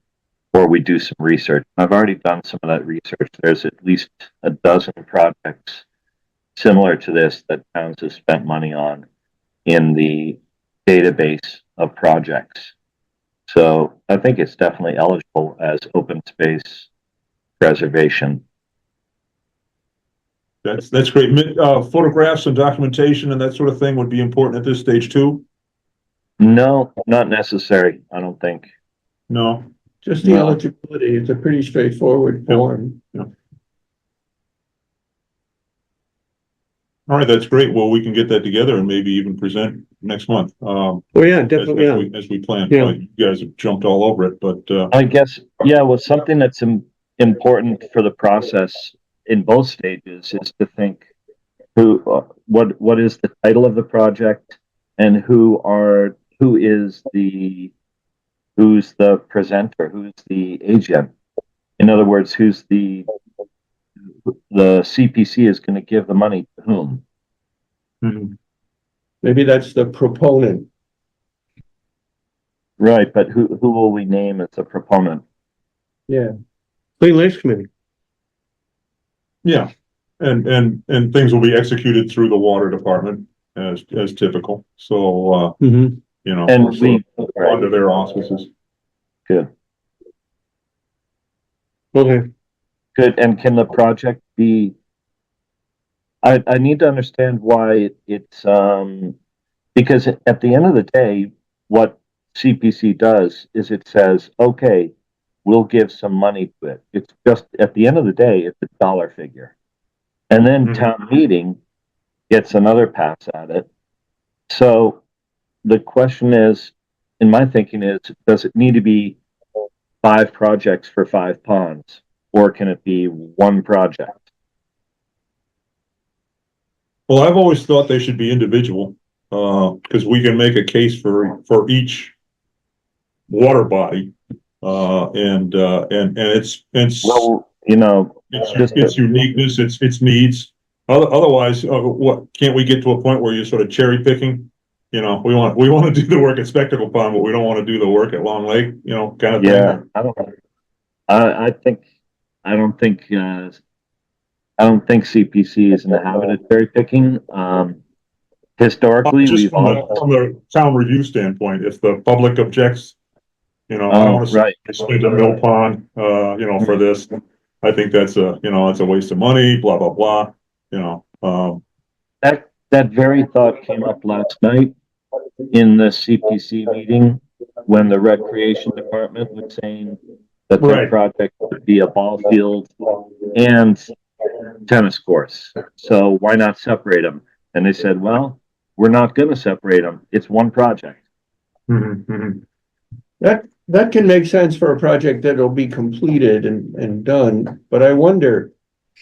[SPEAKER 5] or we do some research. I've already done some of that research. There's at least a dozen projects similar to this that towns have spent money on in the database of projects. So I think it's definitely eligible as open space preservation.
[SPEAKER 1] That's great. Photographs and documentation and that sort of thing would be important at this stage too?
[SPEAKER 5] No, not necessary, I don't think.
[SPEAKER 1] No?
[SPEAKER 9] Just the
[SPEAKER 5] No.
[SPEAKER 9] eligibility, it's a pretty straightforward form.
[SPEAKER 1] All right, that's great. Well, we can get that together and maybe even present next month,
[SPEAKER 2] Oh, yeah,
[SPEAKER 1] as,
[SPEAKER 2] definitely, yeah.
[SPEAKER 1] as we plan.
[SPEAKER 2] Yeah.
[SPEAKER 1] You guys have jumped all over it, but,
[SPEAKER 5] I guess, yeah, well, something that's important for the process in both stages is to think what is the title of the project and who's the presenter, who's the agent. In other words, who's the CPC is going to give the money to whom.
[SPEAKER 9] Maybe that's the proponent.
[SPEAKER 5] Right, but who will we name as a proponent?
[SPEAKER 9] Yeah.
[SPEAKER 2] Clean Lakes Committee.
[SPEAKER 1] yeah. And things will be executed through the water department as typical. So,
[SPEAKER 2] Mm-hmm.
[SPEAKER 1] you know,
[SPEAKER 5] And
[SPEAKER 1] so under their auspices.
[SPEAKER 5] Good.
[SPEAKER 2] Okay.
[SPEAKER 5] Good, and can the project be? I need to understand why it's because at the end of the day, what CPC does is it says, okay, we'll give some money to it. It's just at the end of the day, it's a dollar figure, and then
[SPEAKER 1] Mhm.
[SPEAKER 5] town meeting gets another pass at it. So the question is, in my thinking, is does it need to be 5 projects for 5 ponds, or can it be 1 project?
[SPEAKER 1] Well, I've always thought they should be individual, because we can make a case for each water body. And it's,
[SPEAKER 5] Well, you know,
[SPEAKER 1] its uniqueness, its needs. Otherwise, what, can't we get to a point where you're sort of cherry picking? You know, we want to do the work at Spectacle Pond, but we don't want to do the work at Long Lake, you know, kind of thing.
[SPEAKER 5] yeah, I don't think CPC is in the habit of cherry picking. Historically,
[SPEAKER 1] Just
[SPEAKER 5] we've
[SPEAKER 1] from
[SPEAKER 5] all,
[SPEAKER 1] the town review standpoint, if the public objects, you know, I don't want to
[SPEAKER 5] right.
[SPEAKER 1] spend a mill pond, you know, for this. I think that's a waste of money, blah, blah, blah, you know,
[SPEAKER 5] That very thought came up last night in the CPC meeting when the recreation department was saying that their
[SPEAKER 1] Right.
[SPEAKER 5] project would be a ball field and tennis courts. So why not separate them? And they said, well, we're not going to separate them. It's one project.
[SPEAKER 9] That can make sense for a project that'll be completed and done, but I wonder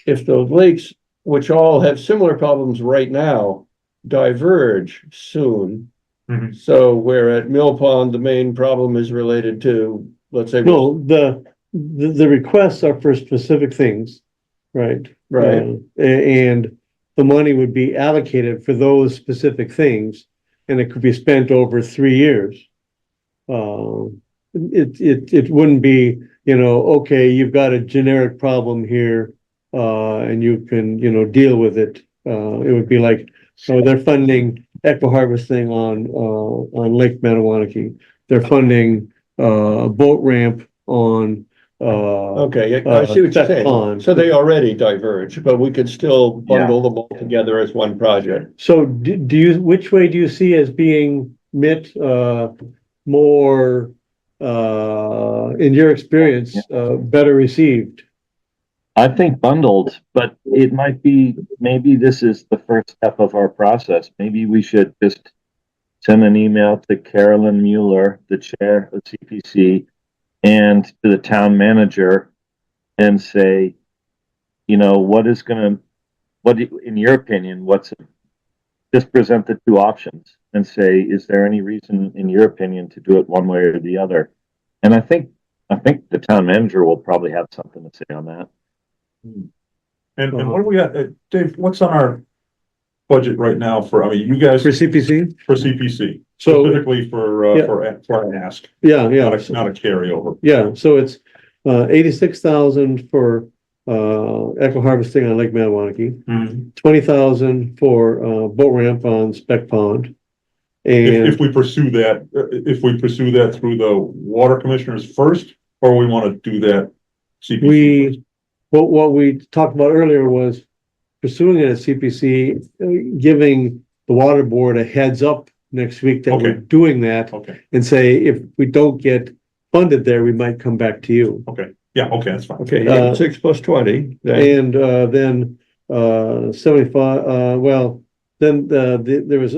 [SPEAKER 9] if those lakes, which all have similar problems right now, diverge soon.
[SPEAKER 1] Mhm.
[SPEAKER 9] So where at Mill Pond, the main problem is related to, let's say.
[SPEAKER 2] No, the requests are for specific things, right?
[SPEAKER 9] Right,
[SPEAKER 2] And the money would be allocated for those specific things, and it could be spent over 3 years. It wouldn't be, you know, okay, you've got a generic problem here, and you can, you know, deal with it. It would be like, so they're funding eco harvesting on Lake Metawanaki. They're funding, a boat ramp on,
[SPEAKER 9] okay, I see what you're saying.
[SPEAKER 2] Pond.
[SPEAKER 9] So they already diverge, but we could still bundle them all together as one project.
[SPEAKER 2] So which way do you see as being more, in your experience, better received?
[SPEAKER 5] I think bundled, but it might be, maybe this is the first step of our process. Maybe we should just send an email to Carolyn Mueller, the chair of CPC, and to the town manager and say, you know, in your opinion, just present the 2 options and say, is there any reason in your opinion to do it one way or the other? And I think the town manager will probably have something to say on that.
[SPEAKER 1] And what do we got, Dave, what's on our budget right now I mean, you guys,
[SPEAKER 2] For CPC?
[SPEAKER 1] for CPC,
[SPEAKER 2] So,
[SPEAKER 1] specifically for an ask,
[SPEAKER 2] yeah,
[SPEAKER 1] not a carryover.
[SPEAKER 2] yeah, so it's 86,000 for eco harvesting on Lake Metawanaki, 20,000 for boat ramp on Spec Pond, And
[SPEAKER 1] If we pursue that, through the water commissioners first, or we wanna do that CPC first?
[SPEAKER 2] what we talked about earlier was pursuing it at CPC, giving the water board a heads up next week that we're
[SPEAKER 1] Okay.
[SPEAKER 2] doing that,
[SPEAKER 1] Okay,
[SPEAKER 2] and say, if we don't get funded there, we might come back to you.
[SPEAKER 1] okay, yeah, okay, that's fine.
[SPEAKER 9] Okay, you got 6 plus 20, then,
[SPEAKER 2] And then 75, then there was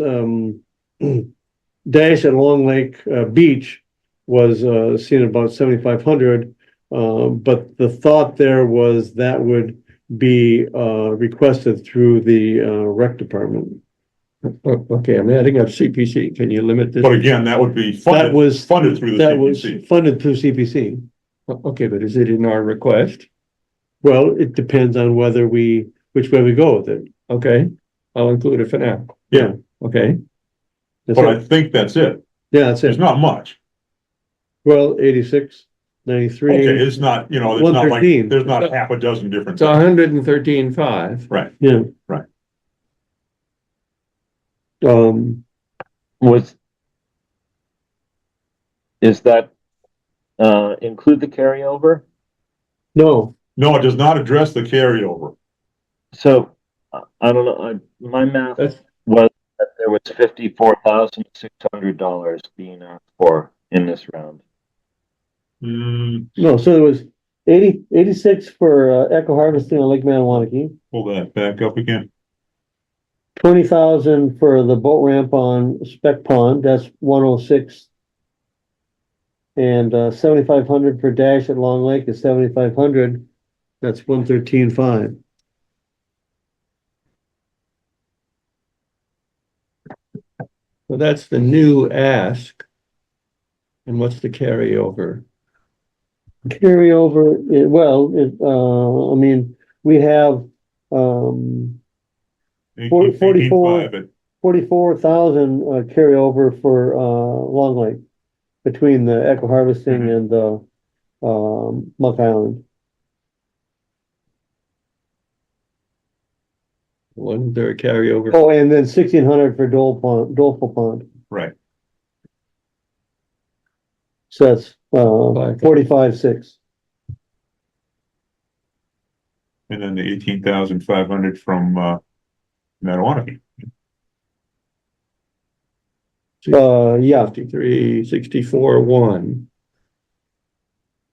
[SPEAKER 2] Dash at Long Lake Beach was seen about 7,500. But the thought there was that would be requested through the rec department.
[SPEAKER 9] okay, I'm adding up CPC, can you limit this?
[SPEAKER 1] But again, that would be
[SPEAKER 2] That was
[SPEAKER 1] funded through the
[SPEAKER 2] that was
[SPEAKER 1] CPC.
[SPEAKER 2] funded through CPC.
[SPEAKER 9] Okay, but is it in our request?
[SPEAKER 2] Well, it depends on which way we go with it.
[SPEAKER 9] Okay, I'll include it for now.
[SPEAKER 1] Yeah,
[SPEAKER 9] Okay,
[SPEAKER 2] That's
[SPEAKER 1] but I
[SPEAKER 2] it.
[SPEAKER 1] think that's it.
[SPEAKER 2] Yeah, that's
[SPEAKER 1] There's
[SPEAKER 2] it.
[SPEAKER 1] not much.
[SPEAKER 2] Well, 86, 93.
[SPEAKER 1] Okay, it's not, there's not like,
[SPEAKER 2] 113.
[SPEAKER 1] there's not half a dozen different
[SPEAKER 9] so
[SPEAKER 1] things.
[SPEAKER 9] 113.5.
[SPEAKER 1] Right,
[SPEAKER 2] Yeah.
[SPEAKER 1] Right.
[SPEAKER 5] Is that, include the carryover?
[SPEAKER 2] No,
[SPEAKER 1] no, it does not address the carryover.
[SPEAKER 5] So, I don't know, my math
[SPEAKER 9] That's-
[SPEAKER 5] was that there was $54,600 being asked for in this round.
[SPEAKER 2] no, so there was 86 for eco harvesting on Lake Manawanaki,
[SPEAKER 1] Pull that back up again.
[SPEAKER 2] 20,000 for the boat ramp on Spec Pond, that's 106. And 7,500 for Dash at Long Lake is 7,500, that's 113.5.
[SPEAKER 9] So that's the new ask. And what's the carryover?
[SPEAKER 2] Carryover, I mean, we have, 44.
[SPEAKER 1] 18.5 at
[SPEAKER 2] 44,000 carryover for Long Lake between the eco harvesting and the Muck Island.
[SPEAKER 9] Wasn't there a carryover?
[SPEAKER 2] Oh, and then 1,600 for Doleful Pond.
[SPEAKER 1] Right,
[SPEAKER 2] So that's 45,600.
[SPEAKER 1] and then the 18,500 from Manawanaki.
[SPEAKER 2] Yeah,
[SPEAKER 9] 63, 64, 1.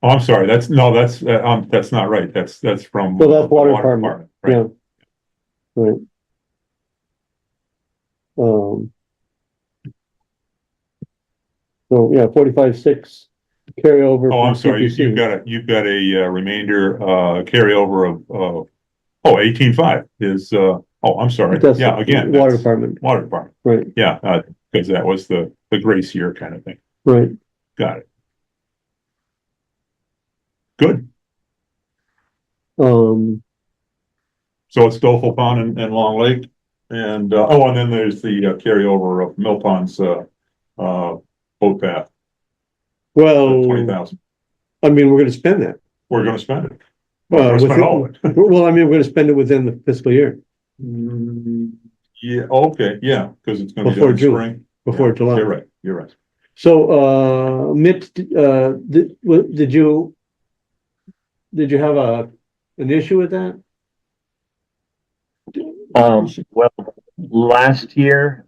[SPEAKER 1] Oh, I'm sorry, that's not right. That's from.
[SPEAKER 2] So that's
[SPEAKER 1] the
[SPEAKER 2] water department.
[SPEAKER 1] Right,
[SPEAKER 2] yeah. Right. So yeah, 45,600 carryover.
[SPEAKER 1] oh, I'm
[SPEAKER 2] from
[SPEAKER 1] sorry,
[SPEAKER 2] CPC.
[SPEAKER 1] you've got a remainder carryover of 18.5 is, I'm sorry,
[SPEAKER 2] That's
[SPEAKER 1] yeah, again.
[SPEAKER 2] Water
[SPEAKER 1] that's
[SPEAKER 2] department,
[SPEAKER 1] Water department,
[SPEAKER 2] right,
[SPEAKER 1] yeah, because that was the grace year kind of thing,
[SPEAKER 2] right.
[SPEAKER 1] got it. Good,
[SPEAKER 2] Um,
[SPEAKER 1] so it's Doleful Pond and Long Lake, and, and then there's the carryover of Mill Pond's, boat path,
[SPEAKER 2] well,
[SPEAKER 1] 20,000,
[SPEAKER 2] I mean, we're gonna spend that.
[SPEAKER 1] we're gonna spend it. We're gonna spend all of it.
[SPEAKER 2] Well, I mean, we're gonna spend it within the fiscal year,
[SPEAKER 1] Yeah, okay, yeah, because it's gonna be
[SPEAKER 2] Before
[SPEAKER 1] done in
[SPEAKER 2] June.
[SPEAKER 1] spring.
[SPEAKER 2] before
[SPEAKER 1] Yeah,
[SPEAKER 2] July.
[SPEAKER 1] You're right.
[SPEAKER 2] So, Mitch, did you have an issue with that?
[SPEAKER 5] Well, last year,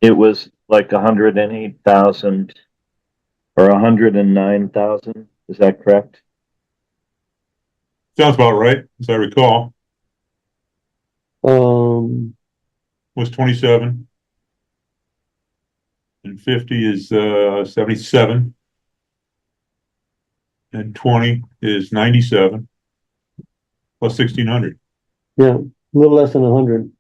[SPEAKER 5] it was like 108,000 or 109,000. Is that correct?
[SPEAKER 1] Sounds about right, as I recall,
[SPEAKER 2] Um,
[SPEAKER 1] was 27. And 50 is 77. And 20 is 97. Plus 1,600.
[SPEAKER 2] yeah, a little less than 100.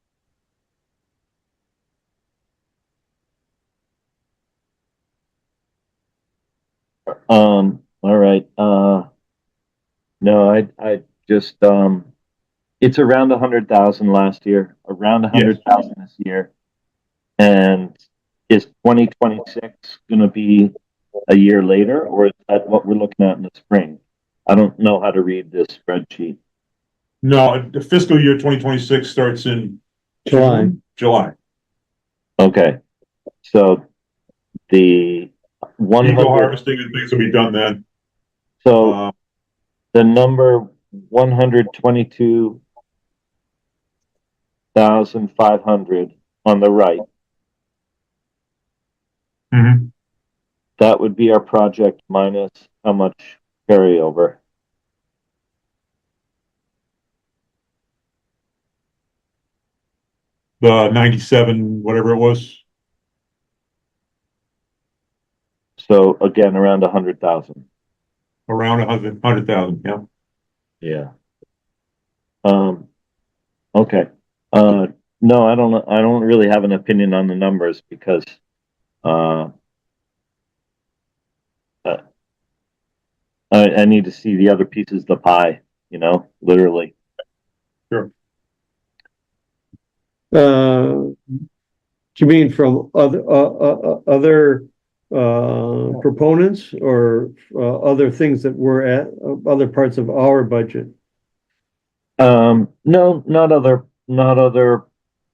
[SPEAKER 5] All right. No, I just, it's around 100,000 last year, around 100,000 this year. And is 2026 gonna be a year later, or is that what we're looking at in the spring? I don't know how to read this spreadsheet.
[SPEAKER 1] No, the fiscal year 2026 starts in
[SPEAKER 2] July.
[SPEAKER 1] July.
[SPEAKER 5] Okay, so the one
[SPEAKER 1] Eagle
[SPEAKER 5] hundred,
[SPEAKER 1] harvesting and things will be done then.
[SPEAKER 5] so
[SPEAKER 1] Uh,
[SPEAKER 5] the number 122,500 on the right,
[SPEAKER 1] mhm.
[SPEAKER 5] that would be our project minus how much carryover?
[SPEAKER 1] The 97, whatever it was.
[SPEAKER 5] So again, around 100,000.
[SPEAKER 1] Around 100,000, yeah.
[SPEAKER 5] Yeah. Okay. No, I don't know. I don't really have an opinion on the numbers because, uh, uh, I need to see the other pieces of the pie, literally.
[SPEAKER 2] Do you mean from other proponents or other things that were at other parts of our budget?
[SPEAKER 5] No,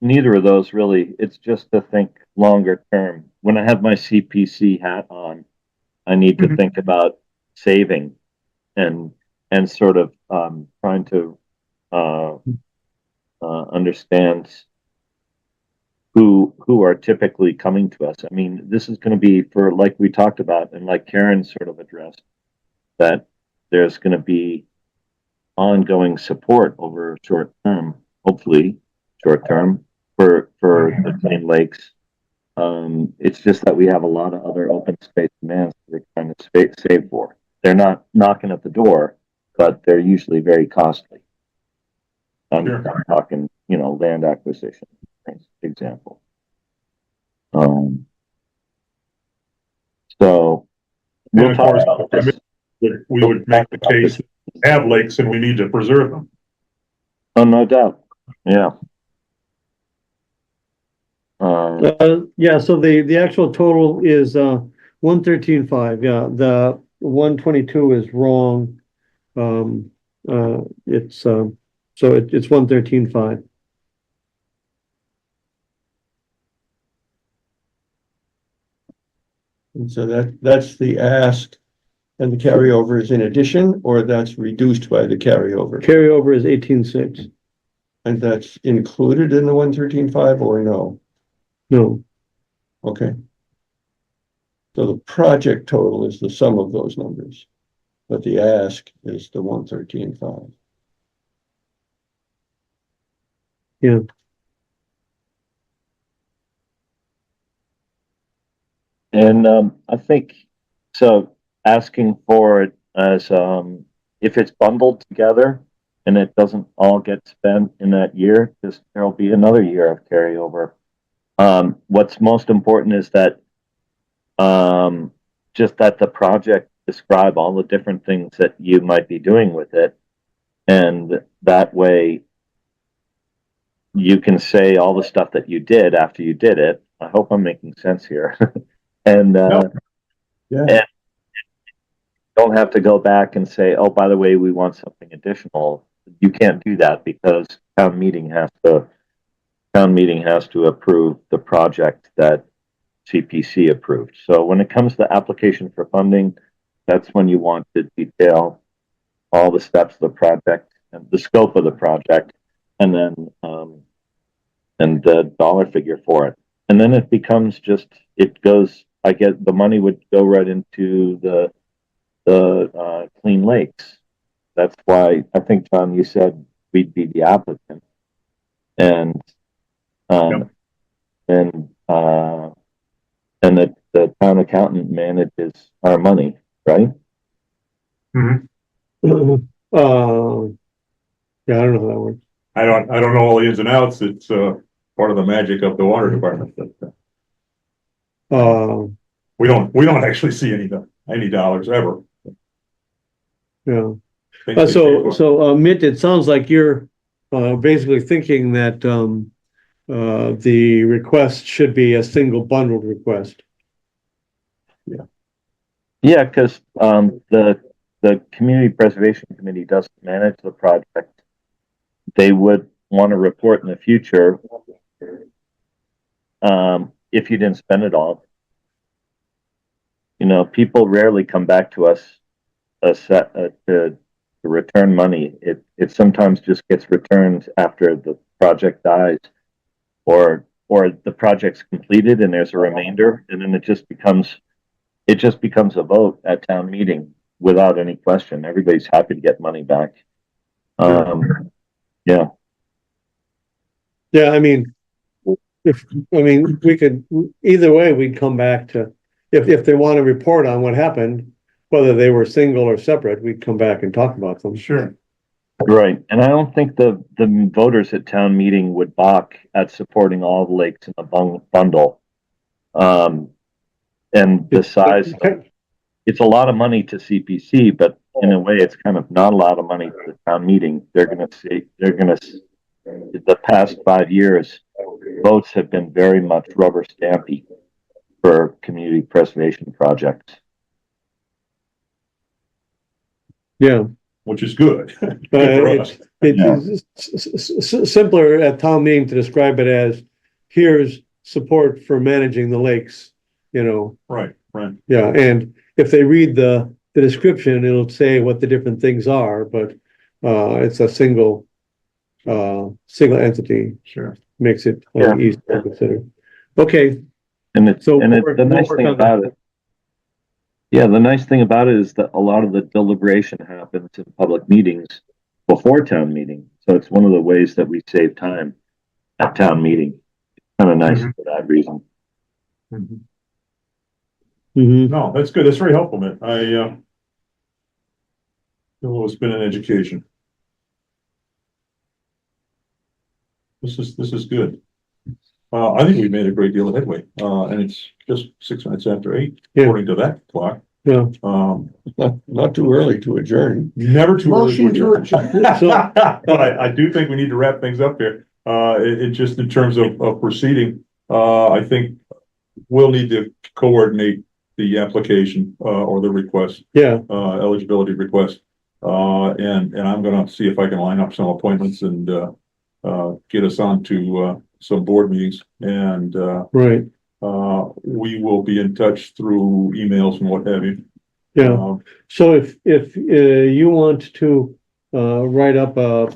[SPEAKER 5] neither of those really. It's just to think longer term. When I have my CPC hat on, I need to
[SPEAKER 1] Mhm.
[SPEAKER 5] think about saving and sort of trying to uh, understand who are typically coming to us. I mean, this is going to be for, like we talked about and like Karen sort of addressed, that there's going to be ongoing support over short term, hopefully short term for the Clean Lakes. It's just that we have a lot of other open space demands that we're trying to save for. They're not knocking at the door, but they're usually very costly.
[SPEAKER 1] Sure.
[SPEAKER 5] I'm talking, land acquisition, for example. Um, so
[SPEAKER 1] And
[SPEAKER 5] we'll
[SPEAKER 1] of
[SPEAKER 5] talk
[SPEAKER 1] course,
[SPEAKER 5] about this.
[SPEAKER 1] we would make the case, have lakes and we need to preserve them.
[SPEAKER 5] Oh, no doubt. Yeah.
[SPEAKER 2] Yeah, so the actual total is 113.5. Yeah, the 122 is wrong. It's so it's 113.5.
[SPEAKER 9] And so that's the ask, and the carryover is in addition, or that's reduced by the carryover?
[SPEAKER 2] Carryover is 18.6.
[SPEAKER 9] And that's included in the 113.5 or no?
[SPEAKER 2] No,
[SPEAKER 9] Okay. So the project total is the sum of those numbers, but the ask is the 113.5.
[SPEAKER 2] yeah.
[SPEAKER 5] And I think so. Asking for it as if it's bundled together and it doesn't all get spent in that year, because there'll be another year of carryover. What's most important is that just that the project describe all the different things that you might be doing with it, and that way you can say all the stuff that you did after you did it. I hope I'm making sense here. and
[SPEAKER 9] Yeah.
[SPEAKER 5] and don't have to go back and say, oh, by the way, we want something additional. You can't do that because town meeting has to approve the project that CPC approved. So when it comes to application for funding, that's when you want to detail all the steps of the project and the scope of the project, and then and the dollar figure for it. And then it becomes just, it goes, I get the money would go right into the Clean Lakes. That's why I think, John, you said we'd be the applicant, and
[SPEAKER 1] Yep.
[SPEAKER 5] and the town accountant manages our money, right?
[SPEAKER 1] Mhm.
[SPEAKER 2] Yeah, I don't know how that works.
[SPEAKER 1] I don't know all the ins and outs. It's, part of the magic of the water department. But, we don't actually see any dollars ever.
[SPEAKER 2] Yeah.
[SPEAKER 1] Things get paid for.
[SPEAKER 2] So Mitt, it sounds like you're basically thinking that the request should be a single bundled request.
[SPEAKER 5] Yeah, because the Community Preservation Committee doesn't manage the project. They would want to report in the future if you didn't spend it all. You know, people rarely come back to us to return money. It sometimes just gets returned after the project dies, or the project's completed and there's a remainder, and then it just becomes a vote at town meeting without any question. Everybody's happy to get money back. Yeah.
[SPEAKER 2] Yeah, I mean, we could, either way, we'd come back to, if they want to report on what happened, whether they were single or separate, we'd come back and talk about them.
[SPEAKER 7] Sure.
[SPEAKER 5] Right, and I don't think the voters at town meeting would balk at supporting all the lakes in the bundle. And besides, it's a lot of money to CPC, but in a way, it's kind of not a lot of money to the town meeting. The past 5 years, votes have been very much rubber stampy for community preservation projects.
[SPEAKER 2] Yeah.
[SPEAKER 1] Which is good. Good for us.
[SPEAKER 2] It's simpler at town meeting to describe it as, here's support for managing the lakes, you know.
[SPEAKER 1] Right.
[SPEAKER 2] Yeah, and if they read the description, it'll say what the different things are, but it's a single entity,
[SPEAKER 1] Sure.
[SPEAKER 2] makes it
[SPEAKER 5] Yeah.
[SPEAKER 2] easy to consider. Okay,
[SPEAKER 5] And
[SPEAKER 2] So
[SPEAKER 5] the nice
[SPEAKER 2] more
[SPEAKER 5] thing
[SPEAKER 2] on
[SPEAKER 5] about
[SPEAKER 2] that.
[SPEAKER 5] it. Yeah, the nice thing about it is that a lot of the deliberation happens in public meetings before town meeting. So it's one of the ways that we save time at town meeting. Kind of nice for that reason.
[SPEAKER 1] No, that's good. That's very helpful, man. It's been an education. This is good. I think we've made a great deal of headway, and it's just 6 minutes after 8,
[SPEAKER 2] Yeah.
[SPEAKER 1] according to that clock.
[SPEAKER 2] Yeah.
[SPEAKER 9] Not too early to adjourn.
[SPEAKER 1] Never too early to
[SPEAKER 7] Motion to
[SPEAKER 1] adjourn. But I do think we need to wrap things up here. It just in terms of proceeding, I think we'll need to coordinate the application, or the request,
[SPEAKER 2] yeah,
[SPEAKER 1] eligibility request. And I'm gonna see if I can line up some appointments and, get us on to, some board meetings, and,
[SPEAKER 2] right,
[SPEAKER 1] we will be in touch through emails and what have you.
[SPEAKER 2] yeah. So if you want to write up a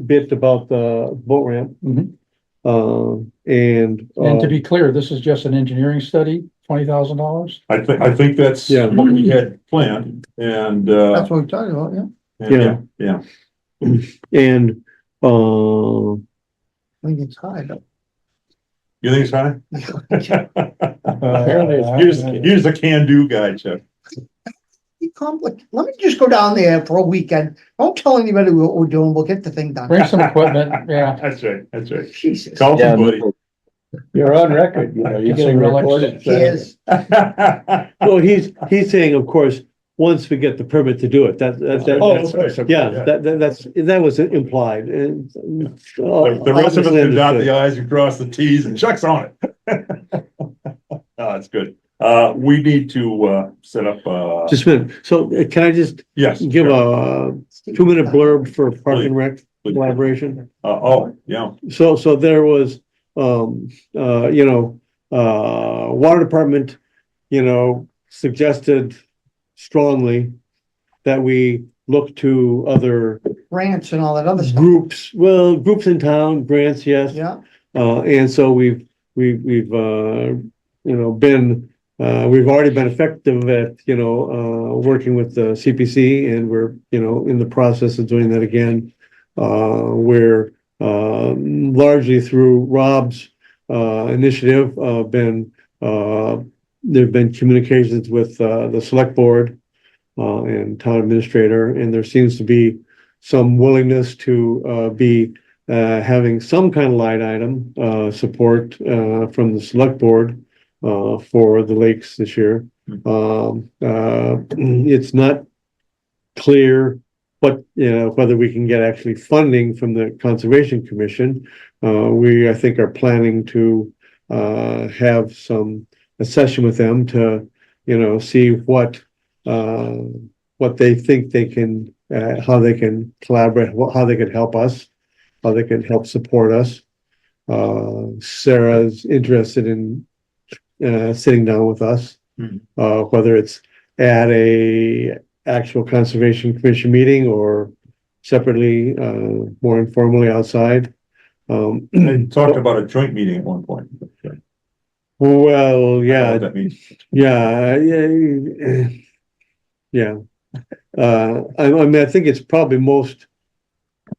[SPEAKER 2] bit about the boat ramp,
[SPEAKER 6] Mhm.
[SPEAKER 2] and
[SPEAKER 6] And to be clear, this is just an engineering study, $20,000?
[SPEAKER 1] I think that's
[SPEAKER 2] Yeah.
[SPEAKER 1] what we had planned, and,
[SPEAKER 7] That's what we're talking about, yeah.
[SPEAKER 1] yeah.
[SPEAKER 2] and
[SPEAKER 7] I think it's high, though.
[SPEAKER 1] You think it's fine?
[SPEAKER 6] Uh,
[SPEAKER 1] Here's the can-do guy, Chuck.
[SPEAKER 7] Let me just go down there for a weekend. Don't tell anybody what we're doing. We'll get the thing done.
[SPEAKER 6] Bring some equipment, yeah.
[SPEAKER 1] That's right.
[SPEAKER 7] Jesus.
[SPEAKER 1] Call
[SPEAKER 5] Yeah,
[SPEAKER 1] somebody.
[SPEAKER 9] You're on record, you know, you're
[SPEAKER 6] Get some
[SPEAKER 9] getting
[SPEAKER 6] relics.
[SPEAKER 9] recorded.
[SPEAKER 7] Cheers.
[SPEAKER 2] well, he's saying, of course, once we get the permit to do it, that's yeah, that was implied, and
[SPEAKER 1] The rest of us can dot the i's and cross the t's, and Chuck's on it. Oh, that's good. We need to, set up,
[SPEAKER 2] Just a minute, so can I just
[SPEAKER 1] yes.
[SPEAKER 2] give
[SPEAKER 1] sure.
[SPEAKER 2] a 2-minute blurb for Park and Rec collaboration?
[SPEAKER 1] Yeah,
[SPEAKER 2] So there was, water department, suggested strongly that we look to other
[SPEAKER 7] Grants and all that other stuff.
[SPEAKER 2] groups in town, grants, yes.
[SPEAKER 7] Yeah,
[SPEAKER 2] And so we've already been effective at, working with the CPC, and we're, in the process of doing that again. We're largely through Rob's initiative, there've been communications with the select board and town administrator, and there seems to be some willingness to be having some kind of line item support from the select board for the lakes this year. It's not clear whether we can get actually funding from the Conservation Commission. I think, are planning to have a session with them to, see what they think they can, how they can collaborate, how they can help us, how they can help support us. Sarah's interested in sitting down with us.
[SPEAKER 1] Mhm.
[SPEAKER 2] Whether it's at a actual Conservation Commission meeting or separately, more informally outside.
[SPEAKER 1] They talked about a joint meeting at one point.
[SPEAKER 2] Well,
[SPEAKER 1] I don't know
[SPEAKER 2] yeah,
[SPEAKER 1] what that means.
[SPEAKER 2] yeah, yeah, yeah. I mean, I think it's probably most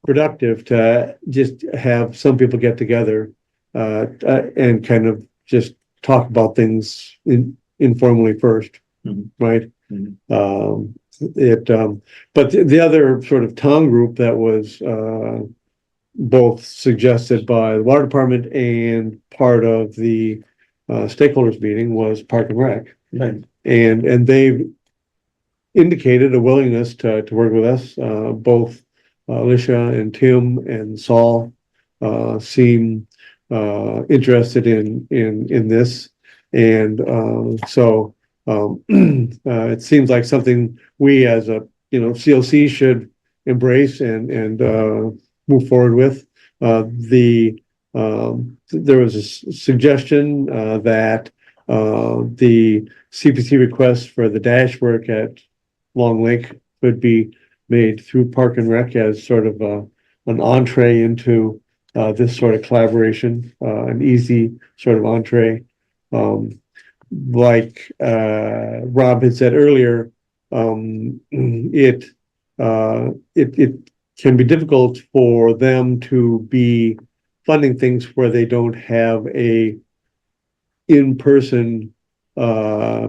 [SPEAKER 2] productive to just have some people get together, and kind of just talk about things informally first,
[SPEAKER 1] Mhm.
[SPEAKER 2] right?
[SPEAKER 1] Mhm.
[SPEAKER 2] But the other sort of town group that was, both suggested by the water department and part of the, stakeholders meeting was Park and Rec.
[SPEAKER 1] Right.
[SPEAKER 2] And they've indicated a willingness to work with us. Both Alicia and Tim and Saul seem interested in this. And so it seems like something we as a, CLC should embrace and move forward with. There was a suggestion that the CPC request for the dash work at Long Lake could be made through Park and Rec as sort of an entree into this sort of collaboration, an easy sort of entree. Like Rob had said earlier, it can be difficult for them to be funding things where they don't have a in-person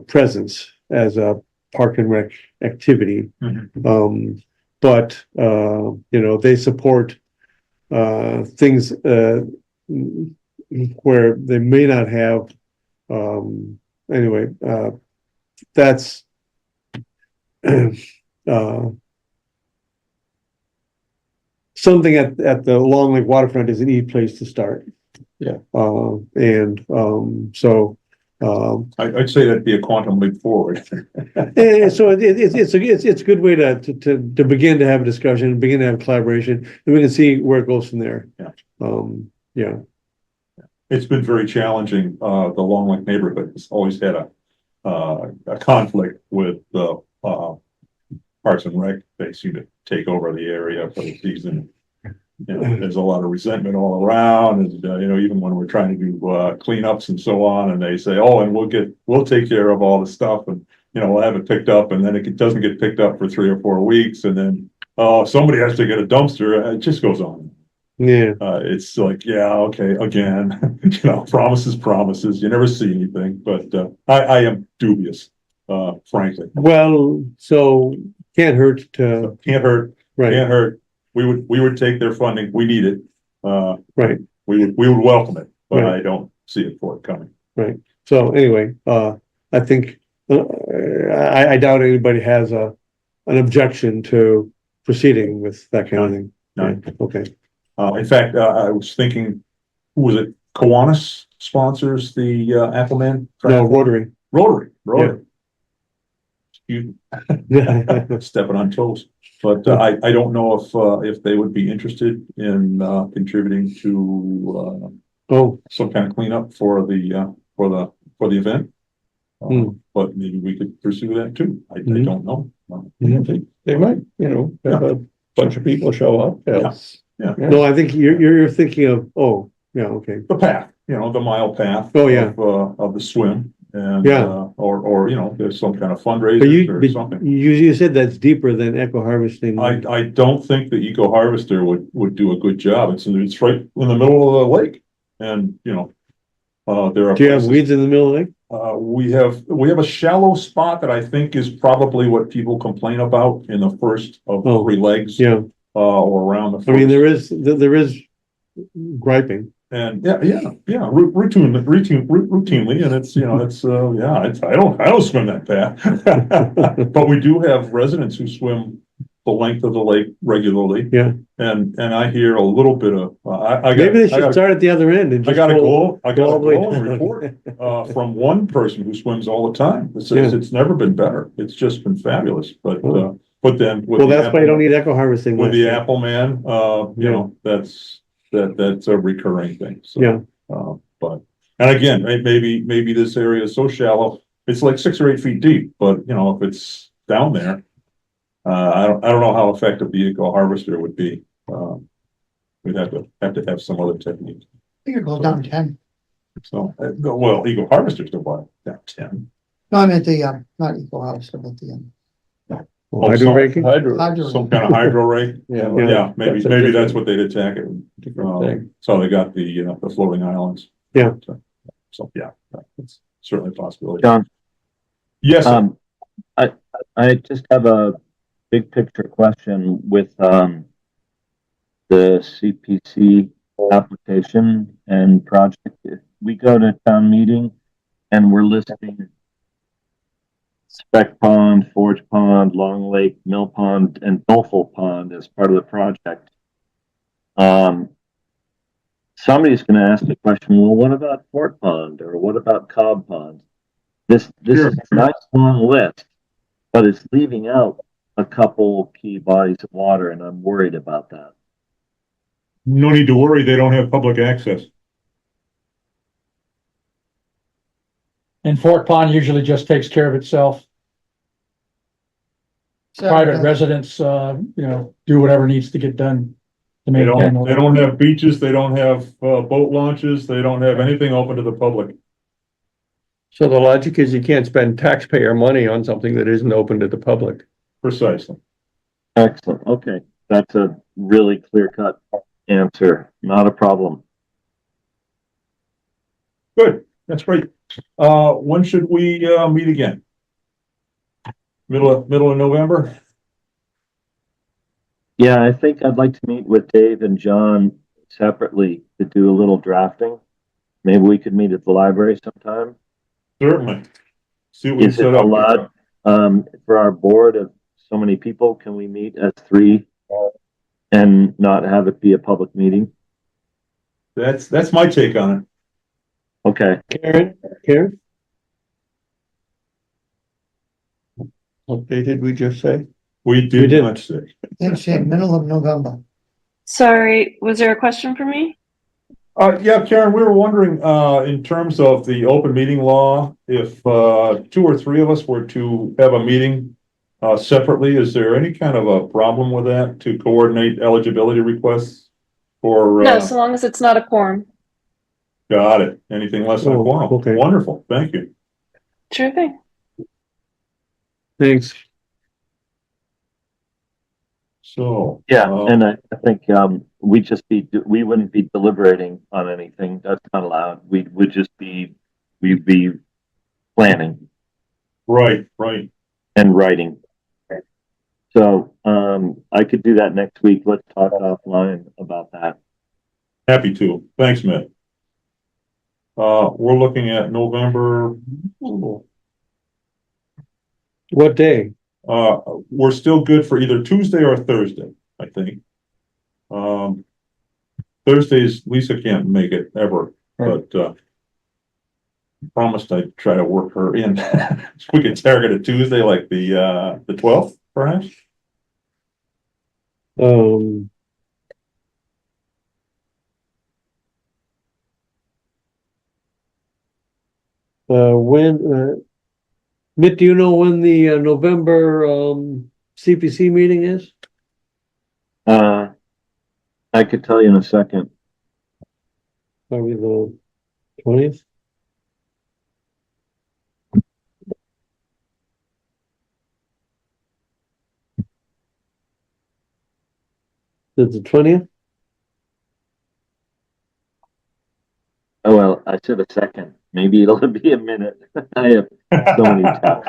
[SPEAKER 2] presence as a Park and Rec activity.
[SPEAKER 1] Mhm.
[SPEAKER 2] But they support things where they may not have. Anyway, that's something at the Long Lake waterfront is an easy place to start.
[SPEAKER 9] Yeah.
[SPEAKER 2] So
[SPEAKER 1] I'd say that'd be a quantum leap forward.
[SPEAKER 2] so it's a good way to begin to have a discussion, begin to have collaboration, and we can see where it goes from there.
[SPEAKER 1] Yeah. It's been very challenging. The Long Lake neighborhood has always had a conflict with the Parks and Rec. They seem to take over the area for the season. There's a lot of resentment all around, and even when we're trying to do cleanups and so on, and they say, "Oh, and we'll take care of all the stuff, and we'll have it picked up," and then it doesn't get picked up for 3 or 4 weeks, and then somebody has to get a dumpster. It just goes on.
[SPEAKER 2] Yeah.
[SPEAKER 1] It's like, yeah, okay, again, promises. You never see anything, but I am dubious, frankly.
[SPEAKER 2] Well, so can't hurt to,
[SPEAKER 1] Can't hurt.
[SPEAKER 2] right,
[SPEAKER 1] Can't hurt. We would take their funding. We need it.
[SPEAKER 2] right.
[SPEAKER 1] We would welcome it, but
[SPEAKER 2] Right.
[SPEAKER 1] I don't see it forthcoming.
[SPEAKER 2] So anyway, I think, I doubt anybody has an objection to proceeding with that kind of thing.
[SPEAKER 1] None.
[SPEAKER 2] Yeah, okay.
[SPEAKER 1] In fact, I was thinking, who was it? Kiwanis sponsors the Appleman?
[SPEAKER 2] No, Rotary.
[SPEAKER 1] Rotary. You stepping on toes, but I don't know if they would be interested in contributing to some kind of cleanup for the event. But maybe we could pursue that too. I don't know.
[SPEAKER 9] They might, have a bunch of people show up.
[SPEAKER 1] Yeah.
[SPEAKER 2] No, I think you're thinking of, okay.
[SPEAKER 1] The path, the mile path.
[SPEAKER 2] Oh, yeah.
[SPEAKER 1] Of the swim and,
[SPEAKER 2] Yeah.
[SPEAKER 1] or there's some kind of
[SPEAKER 2] But
[SPEAKER 1] fundraiser or something.
[SPEAKER 2] you said that's deeper than eco harvesting.
[SPEAKER 1] I don't think the Eco Harvester would do a good job. It's right in the middle of the lake. And, there are.
[SPEAKER 2] Do you have
[SPEAKER 1] places-
[SPEAKER 2] weeds in the middle of the lake?
[SPEAKER 1] we have a shallow spot that I think is probably what people complain about in the first of
[SPEAKER 2] Oh,
[SPEAKER 1] 3 legs.
[SPEAKER 2] Yeah,
[SPEAKER 1] Or around the.
[SPEAKER 2] I mean,
[SPEAKER 1] first.
[SPEAKER 2] there is griping.
[SPEAKER 1] And routinely, and it's, I don't swim that path. But we do have residents who swim the length of the lake regularly.
[SPEAKER 2] Yeah.
[SPEAKER 1] And I hear a little bit of,
[SPEAKER 2] Maybe they should start at the other end and
[SPEAKER 1] I
[SPEAKER 2] just
[SPEAKER 1] got a
[SPEAKER 2] go all the way
[SPEAKER 1] glowing
[SPEAKER 2] down.
[SPEAKER 1] report, from one person who swims all the time. It says
[SPEAKER 2] Yeah.
[SPEAKER 1] it's never been better. It's just been fabulous, but then.
[SPEAKER 2] Well, that's why you don't need eco harvesting.
[SPEAKER 1] With the Apple Man,
[SPEAKER 2] Yeah.
[SPEAKER 1] that's, that's a recurring thing, so.
[SPEAKER 2] Yeah.
[SPEAKER 1] But, and again, maybe this area is so shallow, it's like 6 or 8 feet deep, but you know, if it's down there. I don't know how effective the eco harvester would be. We'd have to have some other technique.
[SPEAKER 7] I think it goes down 10.
[SPEAKER 1] So, well, eco harvesters don't want down 10.
[SPEAKER 7] No, I meant the, not eco harvester, but the,
[SPEAKER 2] Hydro raking?
[SPEAKER 9] Hydro,
[SPEAKER 7] hydro.
[SPEAKER 1] Some kind of hydro ray.
[SPEAKER 9] yeah.
[SPEAKER 1] Yeah, maybe
[SPEAKER 9] That's a
[SPEAKER 1] that's
[SPEAKER 9] different-
[SPEAKER 1] what they'd attack it.
[SPEAKER 9] Different thing.
[SPEAKER 1] So they got the floating islands.
[SPEAKER 2] Yeah.
[SPEAKER 1] So, yeah, that's certainly a possibility.
[SPEAKER 5] John,
[SPEAKER 1] Yes, sir.
[SPEAKER 5] I just have a big picture question with, the CPC application and project. If we go to town meeting and we're listing Spec Pond, Forge Pond, Long Lake, Mill Pond, and Doleful Pond as part of the project. Somebody's gonna ask the question, well, what about Fort Pond, or what about Cobb Pond? This
[SPEAKER 1] Sure,
[SPEAKER 5] is a nice long list, but it's leaving out a couple key bodies of water, and I'm worried about that.
[SPEAKER 1] No need to worry, they don't have public access.
[SPEAKER 6] And Fort Pond usually just takes care of itself. Private residents, do whatever needs to get done to
[SPEAKER 1] They
[SPEAKER 6] maintain.
[SPEAKER 1] don't have beaches, they don't have, boat launches, they don't have anything open to the public.
[SPEAKER 9] So the logic is you can't spend taxpayer money on something that isn't open to the public.
[SPEAKER 1] Precisely.
[SPEAKER 5] Excellent, okay, that's a really clear-cut answer, not a problem.
[SPEAKER 1] Good, that's great. When should we, meet again? Middle of November?
[SPEAKER 5] Yeah, I think I'd like to meet with Dave and John separately to do a little drafting. Maybe we could meet at the library sometime.
[SPEAKER 1] Certainly. See what we
[SPEAKER 5] Is it
[SPEAKER 1] set up.
[SPEAKER 5] allowed, for our board of so many people, can we meet as 3 and not have it be a public meeting?
[SPEAKER 1] That's my take on it.
[SPEAKER 5] Okay,
[SPEAKER 2] Karen?
[SPEAKER 9] What day did we just say?
[SPEAKER 1] We
[SPEAKER 2] We
[SPEAKER 1] did
[SPEAKER 2] did.
[SPEAKER 1] not say.
[SPEAKER 7] Then say middle of November.
[SPEAKER 8] Sorry, was there a question for me?
[SPEAKER 1] Yeah, Karen, we were wondering, in terms of the open meeting law, if, 2 or 3 of us were to have a meeting, separately, is there any kind of a problem with that to coordinate eligibility requests? For,
[SPEAKER 8] No, so long as it's not a quorum.
[SPEAKER 1] got it. Anything less than a
[SPEAKER 2] Oh,
[SPEAKER 1] quorum?
[SPEAKER 2] okay.
[SPEAKER 1] Wonderful, thank you.
[SPEAKER 8] Sure thing.
[SPEAKER 2] Thanks.
[SPEAKER 1] So.
[SPEAKER 5] yeah,
[SPEAKER 1] uh,
[SPEAKER 5] and I think, we wouldn't be deliberating on anything, that's not allowed, we'd just be, we'd be planning
[SPEAKER 1] Right.
[SPEAKER 5] and writing. So, I could do that next week, let's talk offline about that.
[SPEAKER 1] Happy to. Thanks, Matt. We're looking at November.
[SPEAKER 2] What day?
[SPEAKER 1] We're still good for either Tuesday or Thursday, I think. Thursdays, Lisa can't make it ever, but, promised I'd try to work her in. We could target a Tuesday, like the 12th, perhaps?
[SPEAKER 2] Mitt, do you know when the November CPC meeting is?
[SPEAKER 5] I could tell you in a second.
[SPEAKER 2] Probably the 20th? Is it the 20th?
[SPEAKER 5] Oh, well, I said a second. Maybe it'll be a minute. I have so many tabs.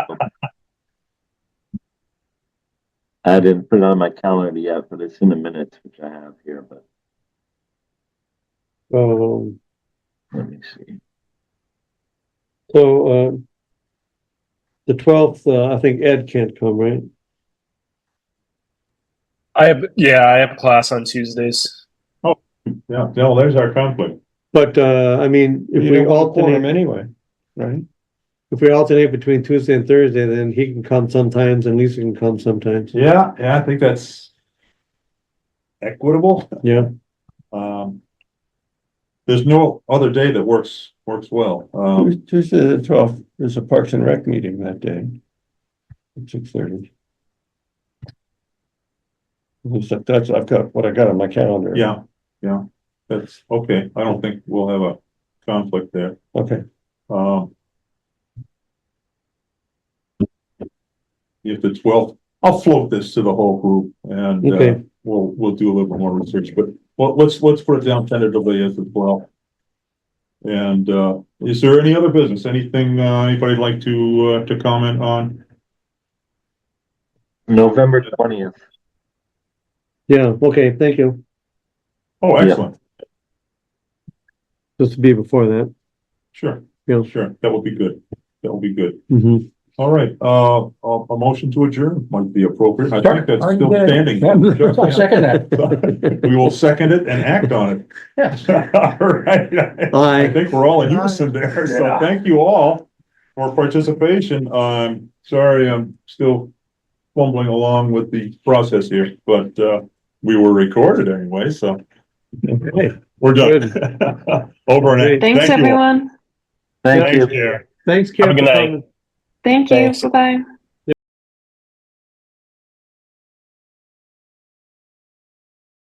[SPEAKER 5] I didn't put it on my calendar yet, but it's in the minutes, which I have here, but let me see.
[SPEAKER 2] So, the 12th, I think Ed can't come, right?
[SPEAKER 4] I have class on Tuesdays.
[SPEAKER 1] Yeah, no, there's our conflict.
[SPEAKER 2] But, I mean, if
[SPEAKER 9] You
[SPEAKER 2] we
[SPEAKER 9] don't want quorum
[SPEAKER 2] alternate,
[SPEAKER 9] anyway, right?
[SPEAKER 2] if we alternate between Tuesday and Thursday, then he can come sometimes and Lisa can come sometimes.
[SPEAKER 1] Yeah, I think that's equitable.
[SPEAKER 2] Yeah,
[SPEAKER 1] there's no other day that works well.
[SPEAKER 9] Tuesday the 12th, there's a Parks and Rec meeting that day. At 6:30. At least that's, I've got what I got on my calendar.
[SPEAKER 1] Yeah, that's okay. I don't think we'll have a conflict there.
[SPEAKER 9] Okay,
[SPEAKER 1] If the 12th, I'll float this to the whole group and,
[SPEAKER 2] Okay.
[SPEAKER 1] we'll do a little bit more research, but let's put it down tentatively as well. And, is there any other business? Anything, anybody'd like to comment on?
[SPEAKER 5] November 20th.
[SPEAKER 2] Yeah, okay, thank you.
[SPEAKER 1] Oh, excellent.
[SPEAKER 2] Just to be before that.
[SPEAKER 1] Sure,
[SPEAKER 2] Yeah.
[SPEAKER 1] sure. That would be good. That would be good.
[SPEAKER 2] Mhm.
[SPEAKER 1] All right, a motion to adjourn might be appropriate. I
[SPEAKER 6] Sure.
[SPEAKER 1] think that's
[SPEAKER 7] Are you
[SPEAKER 1] still
[SPEAKER 7] good?
[SPEAKER 1] standing.
[SPEAKER 6] I second that.
[SPEAKER 1] We will second it and act on it.
[SPEAKER 6] Yes.
[SPEAKER 1] All right. I
[SPEAKER 2] Aye.
[SPEAKER 1] think we're all in unison there, so thank you all for participation. Sorry, I'm still fumbling along with the process here, but, we were recorded anyway, so
[SPEAKER 2] Okay.
[SPEAKER 1] we're done. Over and out.
[SPEAKER 8] Thanks,
[SPEAKER 1] Thank you all.
[SPEAKER 8] everyone.
[SPEAKER 5] Thank you.
[SPEAKER 1] Thanks, Chair.
[SPEAKER 2] Thanks,
[SPEAKER 4] Have
[SPEAKER 2] Kim.
[SPEAKER 4] a good
[SPEAKER 2] for
[SPEAKER 4] night.
[SPEAKER 2] coming.
[SPEAKER 8] Thank you.
[SPEAKER 4] Thanks.
[SPEAKER 8] Bye-bye.